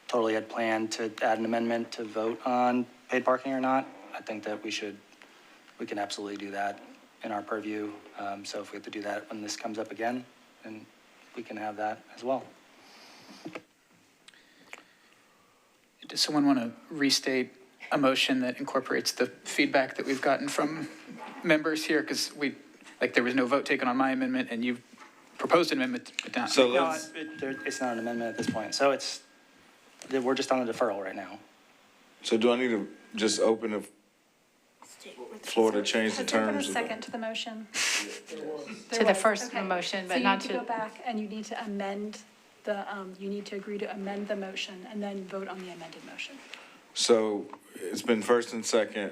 totally had planned to add an amendment to vote on paid parking or not. I think that we can absolutely do that in our purview. So if we have to do that when this comes up again, then we can have that as well. Does someone want to restate a motion that incorporates the feedback that we've gotten from members here? Because there was no vote taken on my amendment, and you proposed an amendment, but not. So No, let's, it's not an amendment at this point. So we're just on the deferral right now. so do I need to just open the floor to change the Has there been a terms? second to the motion? To the first motion, but not So you need to to, go back and you need to amend you need to agree to amend the motion and then vote on the amended motion. So it's been first and second.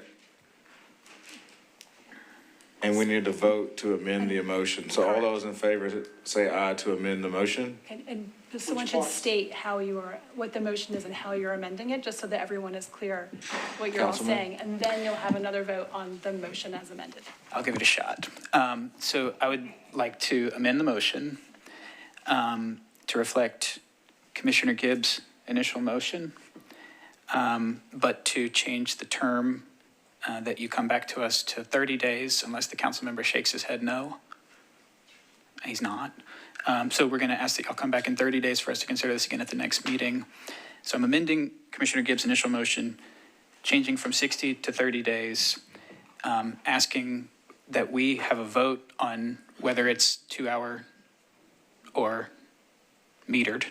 And we need to vote to amend the motion. So all those in favor say aye to amend the motion? And someone should state what the motion is and how you're amending it, just so that everyone is clear what you're all Councilman? saying. And then you'll have another vote on the motion as amended. I'll give it a shot. So I would like to amend the motion to reflect Commissioner Gibbs' initial motion, but to change the term that you come back to us to 30 days unless the council member shakes his head no. He's not. So we're going to ask that y'all come back in 30 days for us to consider this again at the next meeting. So I'm amending Commissioner Gibbs' initial motion, changing from 60 to 30 days, asking that we have a vote on whether it's 2-hour or metered.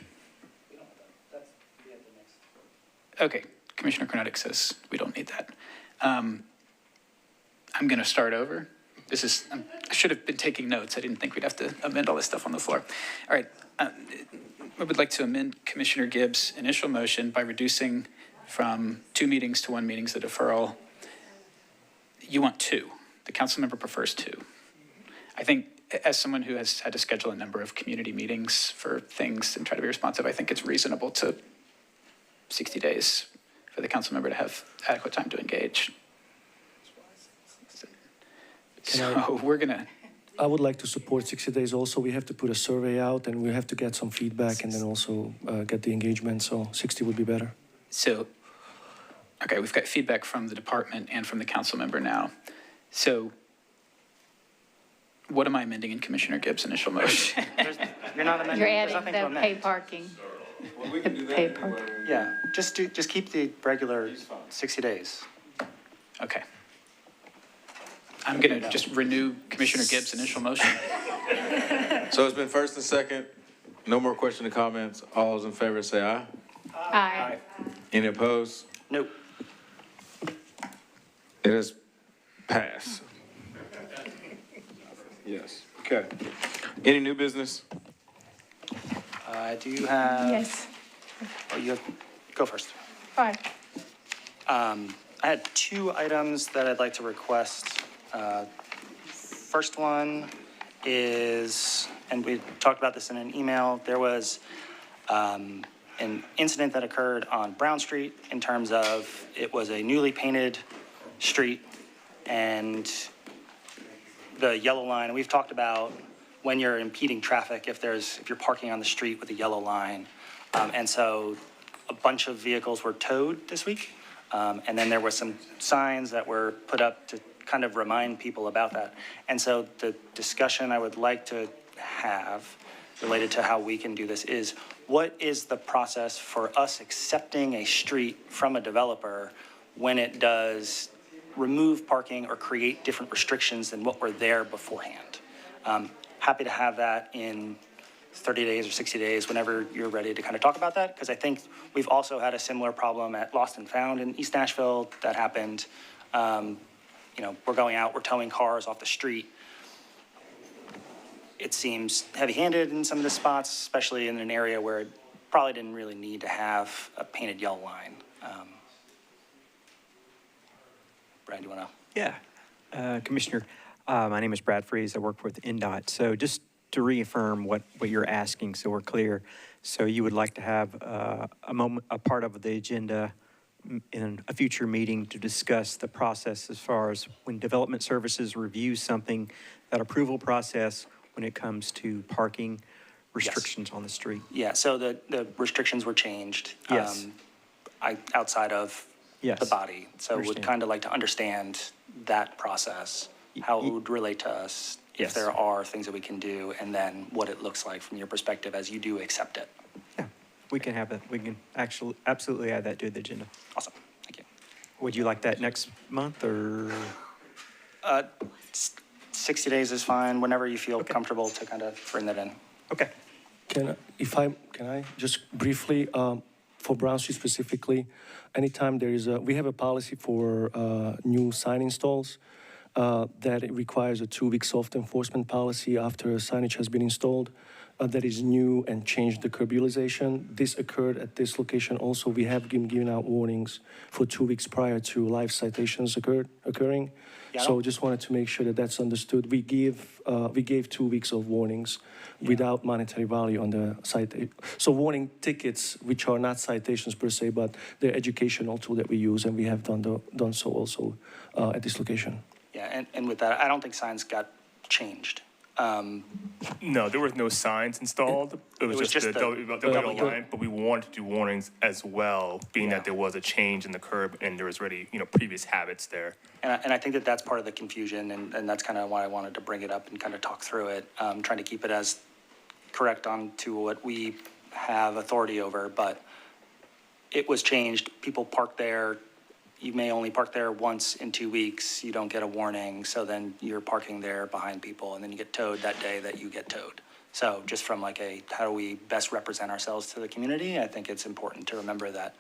Okay, Commissioner Kornutik says we don't need that. I'm going to start over. I should have been taking notes. I didn't think we'd have to amend all this stuff on the floor. All right, I would like to amend Commissioner Gibbs' initial motion by reducing from 2 meetings to 1 meeting the deferral. You want 2. The council member prefers 2. I think as someone who has had to schedule a number of community meetings for things and try to be responsive, I think it's reasonable to 60 days for the council member to have adequate time to engage. So we're going to, I would like to support 60 days also. We have to put a survey out and we have to get some feedback and then also get the engagement. So 60 would be better. okay, we've got feedback from the department and from the council member now. So what am I amending in Commissioner Gibbs' initial motion? You're not amending. you're There's adding nothing to the amend. paid parking. Well, we can do that Paid anyway. parking. Yeah, just keep the regular 60 days. Okay. I'm going to just renew Commissioner Gibbs' initial motion. So it's been first and second. No more questions or comments. All those in favor say aye. Aye. Any opposed? Nope. It has passed. Yes. Okay. Any new business? I do have. Yes, Oh, go first. fine. I had 2 items that I'd like to request. First one is, and we talked about this in an email, there was an incident that occurred on Brown Street in terms of it was a newly painted street and the yellow line, and we've talked about when you're impeding traffic, if you're parking on the street with a yellow line. And so a bunch of vehicles were towed this week. And then there were some signs that were put up to kind of remind people about that. And so the discussion I would like to have related to how we can do this is, what is the process for us accepting a street from a developer when it does remove parking or create different restrictions than what were there beforehand? Happy to have that in 30 days or 60 days, whenever you're ready to kind of talk about that, because I think we've also had a similar problem at Lost and Found in East Nashville that happened. We're going out, we're towing cars off the street. It seems heavy-handed in some of the spots, especially in an area where it probably didn't really need to have a painted yellow line. Brad, you want to? Yeah, Commissioner, my name is Brad Freeze. I work with NDOT. So just to reaffirm what you're asking, so we're clear. So you would like to have a part of the agenda in a future meeting to discuss the process as far as when development services reviews something, that approval process when it comes to parking restrictions on the street. Yeah, so the restrictions were changed. Yes. Outside of Yes. the body. So would Understand. kind of like to understand that process, how it would relate to us, if Yes. there are things that we can do, and then what it looks like from your perspective as you do accept it. Yeah, we can have that. We can actually absolutely add that to the agenda. Awesome, thank you. Would you like that next month or? 60 days is fine, whenever you feel comfortable to kind of bring that in. Okay. Can I just briefly, for Brown Street specifically, anytime we have a policy for new sign installs that it requires a 2-week soft enforcement policy after signage has been installed. That is new and changed the curb utilization. This occurred at this location also. We have been giving out warnings for 2 weeks prior to live citations occurring. Yeah. So just wanted to make sure that that's understood. We gave 2 weeks of warnings without monetary value on the citation. So warning tickets, which are not citations per se, but they're educational tool that we use, and we have done so also at this location. Yeah, and with that, I don't think signs got changed. No, there was no signs installed. It was just the double line, but we wanted to do warnings as well, being that there was a change in the curb and there was already, previous habits there. And I think that that's part of the confusion, and that's kind of why I wanted to bring it up and kind of talk through it, trying to keep it as correct on to what we have authority over, but it was changed. People park there. You may only park there once in 2 weeks. You don't get a warning, so then you're parking there behind people, and then you get towed that day that you get towed. So just from how do we best represent ourselves to the community, I think it's important to remember that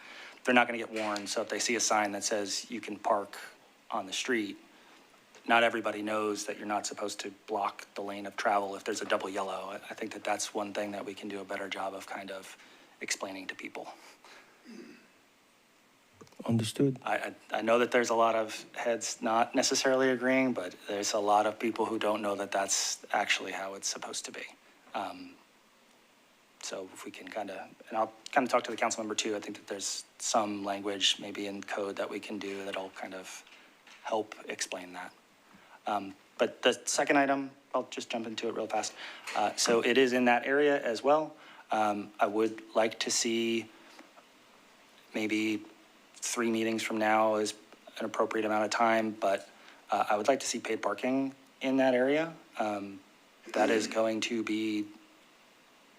they're not going to get warned. So if they see a sign that says you can park on the street, not everybody knows that you're not supposed to block the lane of travel if there's a double yellow. I think that that's one thing that we can do a better job of kind of explaining to people. Understood. I know that there's a lot of heads not necessarily agreeing, but there's a lot of people who don't know that that's actually how it's supposed to be. So if we can and I'll kind of talk to the council member too, I think that there's some language maybe in code that we can do that'll kind of help explain that. But the second item, I'll just jump into it real fast. So it is in that area as well. I would like to see maybe 3 meetings from now is an appropriate amount of time, but I would like to see paid parking in that area. That is going to be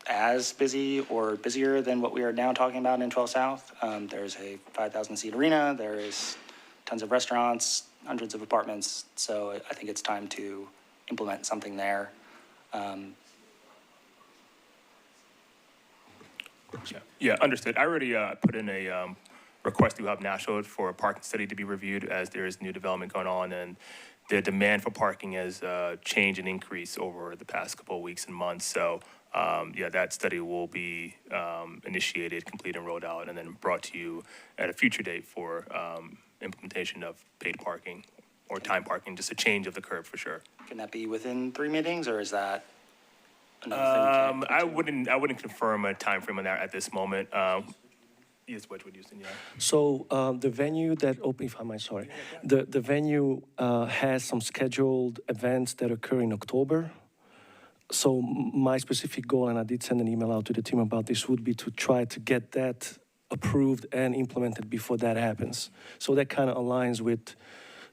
as busy or busier than what we are now talking about in 12 South. There's a 5,000 seat arena. There is tons of restaurants, hundreds of apartments. So I think it's time to implement something there. Yeah, understood. I already put in a request to Hub Nashville for a parking study to be reviewed as there is new development going on, and the demand for parking has changed and increased over the past couple of weeks and months. So, yeah, that study will be initiated, completed, and rolled out, and then brought to you at a future date for implementation of paid parking or time parking, just a change of the curve for sure. Can that be within 3 meetings, or is that another thing? I wouldn't confirm a time frame on that at this moment. Yes, Wedgwood Houston, yeah. So the venue that open, if I might, sorry, the venue has some scheduled events that occur in October. So my specific goal, and I did send an email out to the team about this, would be to try to get that approved and implemented before that happens. So that kind of aligns with,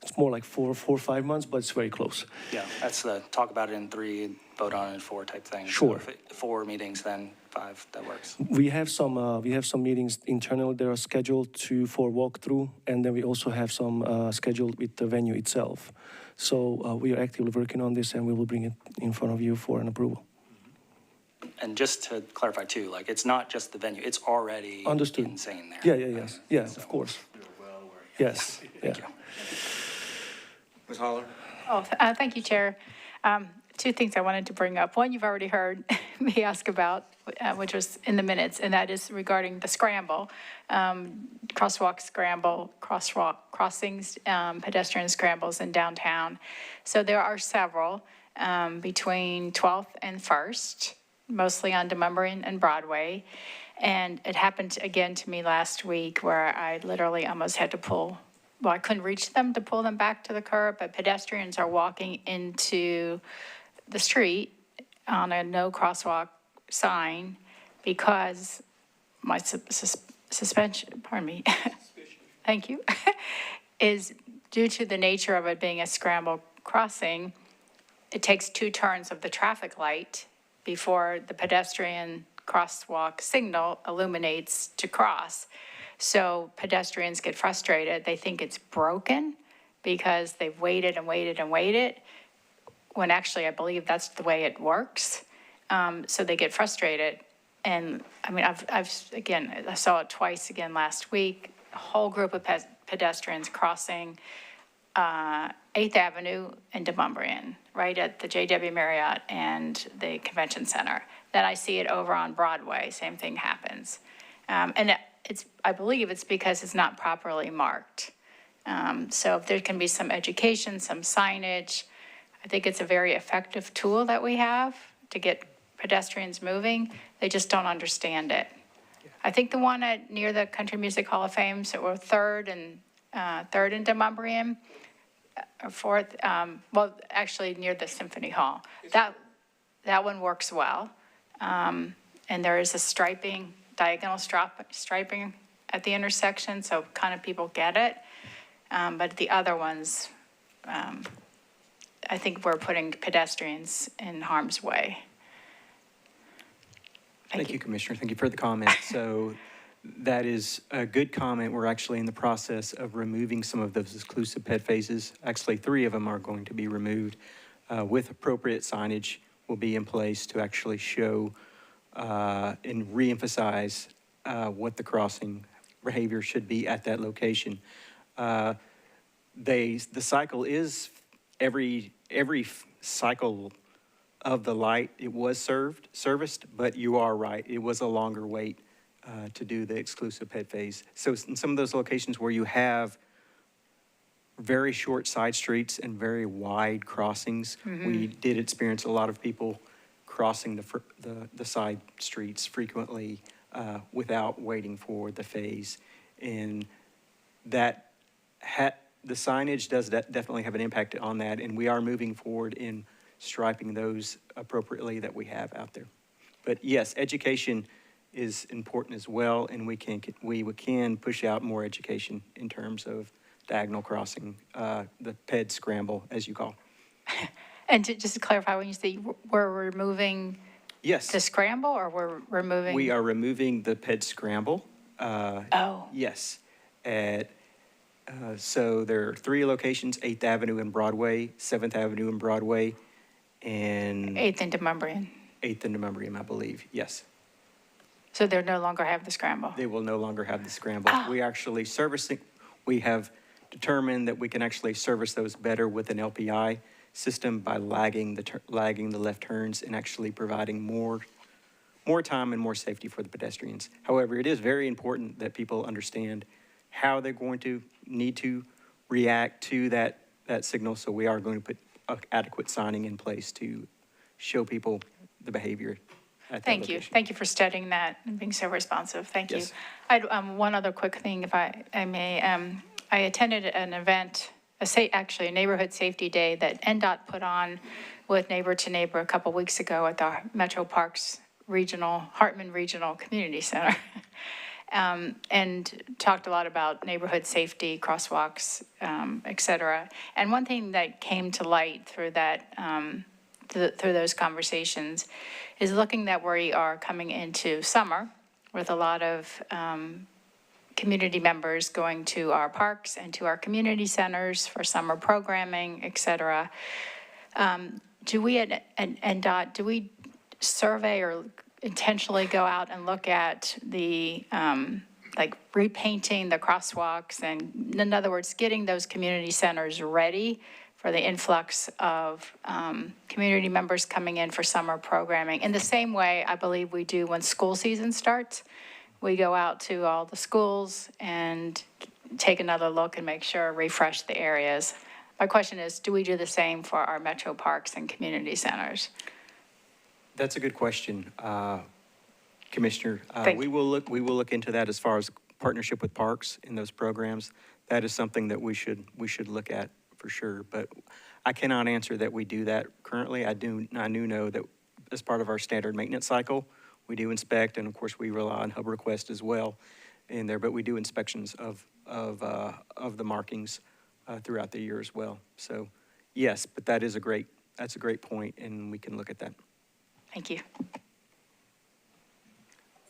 it's more like 4 or 5 months, but it's very close. Yeah, that's the talk about it in 3, vote on it in 4 type thing. Sure. So if 4 meetings, then 5, that works. We have some meetings internally that are scheduled for walkthrough, and then we also have some scheduled with the venue itself. So we are actively working on this, and we will bring it in front of you for an approval. And just to clarify too, like, it's not just the venue, it's already Understood. insane there. Yeah, of course. Yes, yeah. Ms. Holler? Oh, thank you, Chair. 2 things I wanted to bring up. One, you've already heard me ask about, which was in the minutes, and that is regarding the scramble, crosswalk crossings, pedestrian scrambles in downtown. So there are several between 12th and 1st, mostly on Demumbrian and Broadway. And it happened again to me last week where I literally almost had to I couldn't reach them to pull them back to the curb, but pedestrians are walking into the street on a no crosswalk sign because my suspension, pardon me, thank you, is due to the nature of it being a scramble crossing, it takes 2 turns of the traffic light before the pedestrian crosswalk signal illuminates to cross. So pedestrians get frustrated. They think it's broken because they've waited and waited and waited, when actually I believe that's the way it works. So they get frustrated. And I mean, I saw it twice again last week, a whole group of pedestrians crossing 8th Avenue and Demumbrian, right at the JW Marriott and the Convention Center. Then I see it over on Broadway, same thing happens. And I believe it's because it's not properly marked. So if there can be some education, some signage, I think it's a very effective tool that we have to get pedestrians moving. They just don't understand it. I think the one near the Country Music Hall of Fame, so we're 3rd and Demumbrian, or 4th, well, actually near the Symphony Hall. That one works well. And there is a diagonal striping at the intersection, so kind of people get it. But the other ones, I think we're putting pedestrians in harm's way. Thank you, Commissioner. Thank you for the comment. So that is a good comment. We're actually in the process of removing some of those exclusive ped phases. Actually, 3 of them are going to be removed with appropriate signage will be in place to actually show and reemphasize what the crossing behavior should be at that location. The cycle is every cycle of the light, it was serviced, but you are right, it was a longer wait to do the exclusive ped phase. So in some of those locations where you have very short side streets and very wide crossings, we did experience a lot of people crossing the side streets frequently without waiting for the phase. And that the signage does definitely have an impact on that, and we are moving forward in striping those appropriately that we have out there. But yes, education is important as well, and we can push out more education in terms of diagonal crossing, the ped scramble, as you call. And just to clarify, when you say we're removing Yes. the scramble, or we're removing? We are removing the ped scramble. Oh. Yes. So there are 3 locations, 8th Avenue and Broadway, 7th Avenue and Broadway, and 8th and Demumbrian. 8th and Demumbrian, I believe, yes. So they no longer have the scramble? They will no longer have the scramble. We actually we have determined that we can actually service those better with an LPI system by lagging the left turns and actually providing more time and more safety for the pedestrians. However, it is very important that people understand how they're going to need to react to that signal. So we are going to put adequate signing in place to show people the behavior at that Thank you. location. Thank you for studying that and being so responsive. Thank you. Yes. I had one other quick thing, if I may. I attended an event, actually a neighborhood safety day that NDOT put on with Neighbor to Neighbor a couple weeks ago at the Metro Parks Hartman Regional Community Center. And talked a lot about neighborhood safety, crosswalks, et cetera. And one thing that came to light through that, through those conversations is looking that we are coming into summer with a lot of community members going to our parks and to our community centers for summer programming, et cetera. Do we at NDOT, do we survey or intentionally go out and look at the, like repainting the crosswalks and, in other words, getting those community centers ready for the influx of community members coming in for summer programming? In the same way, I believe we do when school season starts. We go out to all the schools and take another look and make sure, refresh the areas. My question is, do we do the same for our metro parks and community centers? That's a good question, Commissioner. Thank We will look into that as far as partnership with parks in those programs. That is something that we should look at for sure. But I cannot answer that we do that currently. I do know that as part of our standard maintenance cycle, we do inspect, and of course we rely on hub request as well in there. But we do inspections of the markings throughout the year as well. So yes, but that's a great point, and we can look at that. Thank you.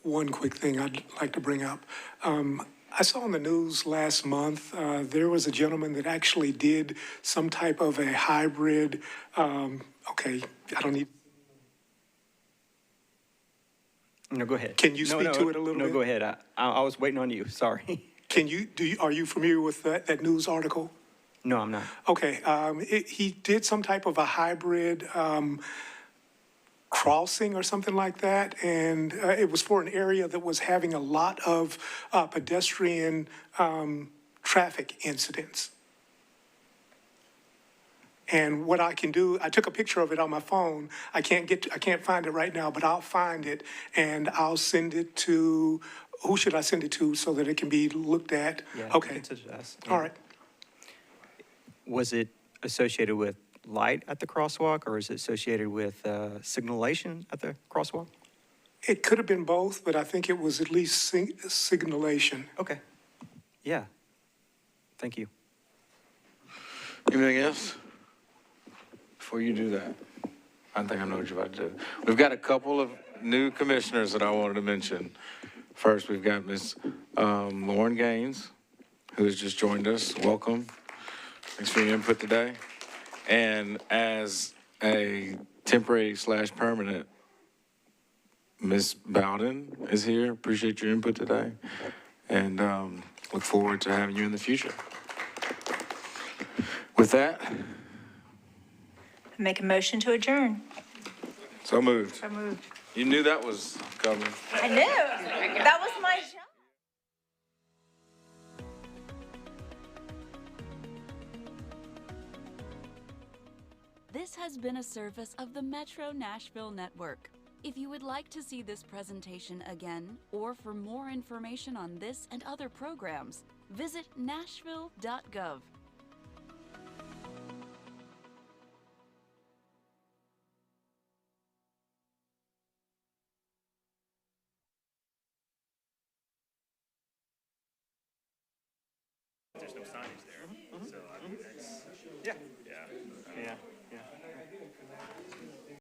One quick thing I'd like to bring up. I saw on the news last month, there was a gentleman that actually did some type of a hybrid, okay, I don't need, No, go ahead. Can you speak to it a little No, bit? go ahead. I was waiting on you, sorry. are you familiar with that news article? No, I'm not. Okay, he did some type of a hybrid, crossing or something like that, and it was for an area that was having a lot of pedestrian traffic incidents. And what I can do, I took a picture of it on my phone. I can't find it right now, but I'll find it and I'll send it to, who should I send it to so that it can be looked at? Yeah, you Okay, can send it to us. all right. Was it associated with light at the crosswalk, or is it associated with signalation at the crosswalk? It could have been both, but I think it was at least signalation. Okay. Yeah. Thank you. Anything else? Before you do that, I think I know what you're about to do. We've got a couple of new commissioners that I wanted to mention. First, we've got Ms. Lauren Gaines, who has just joined us. Welcome. Thanks for your input today. And as a temporary/permanent, Ms. Bowden is here. Appreciate your input today. And look forward to having you in the future. With that, Make a motion to adjourn. so moved. So moved. You knew that was coming. I knew. That was my job. This has been a service of the Metro Nashville Network. If you would like to see this presentation again, or for more information on this and other programs, visit nashville.gov. There's no signage there, so I mean, that's, Yeah. yeah. Yeah.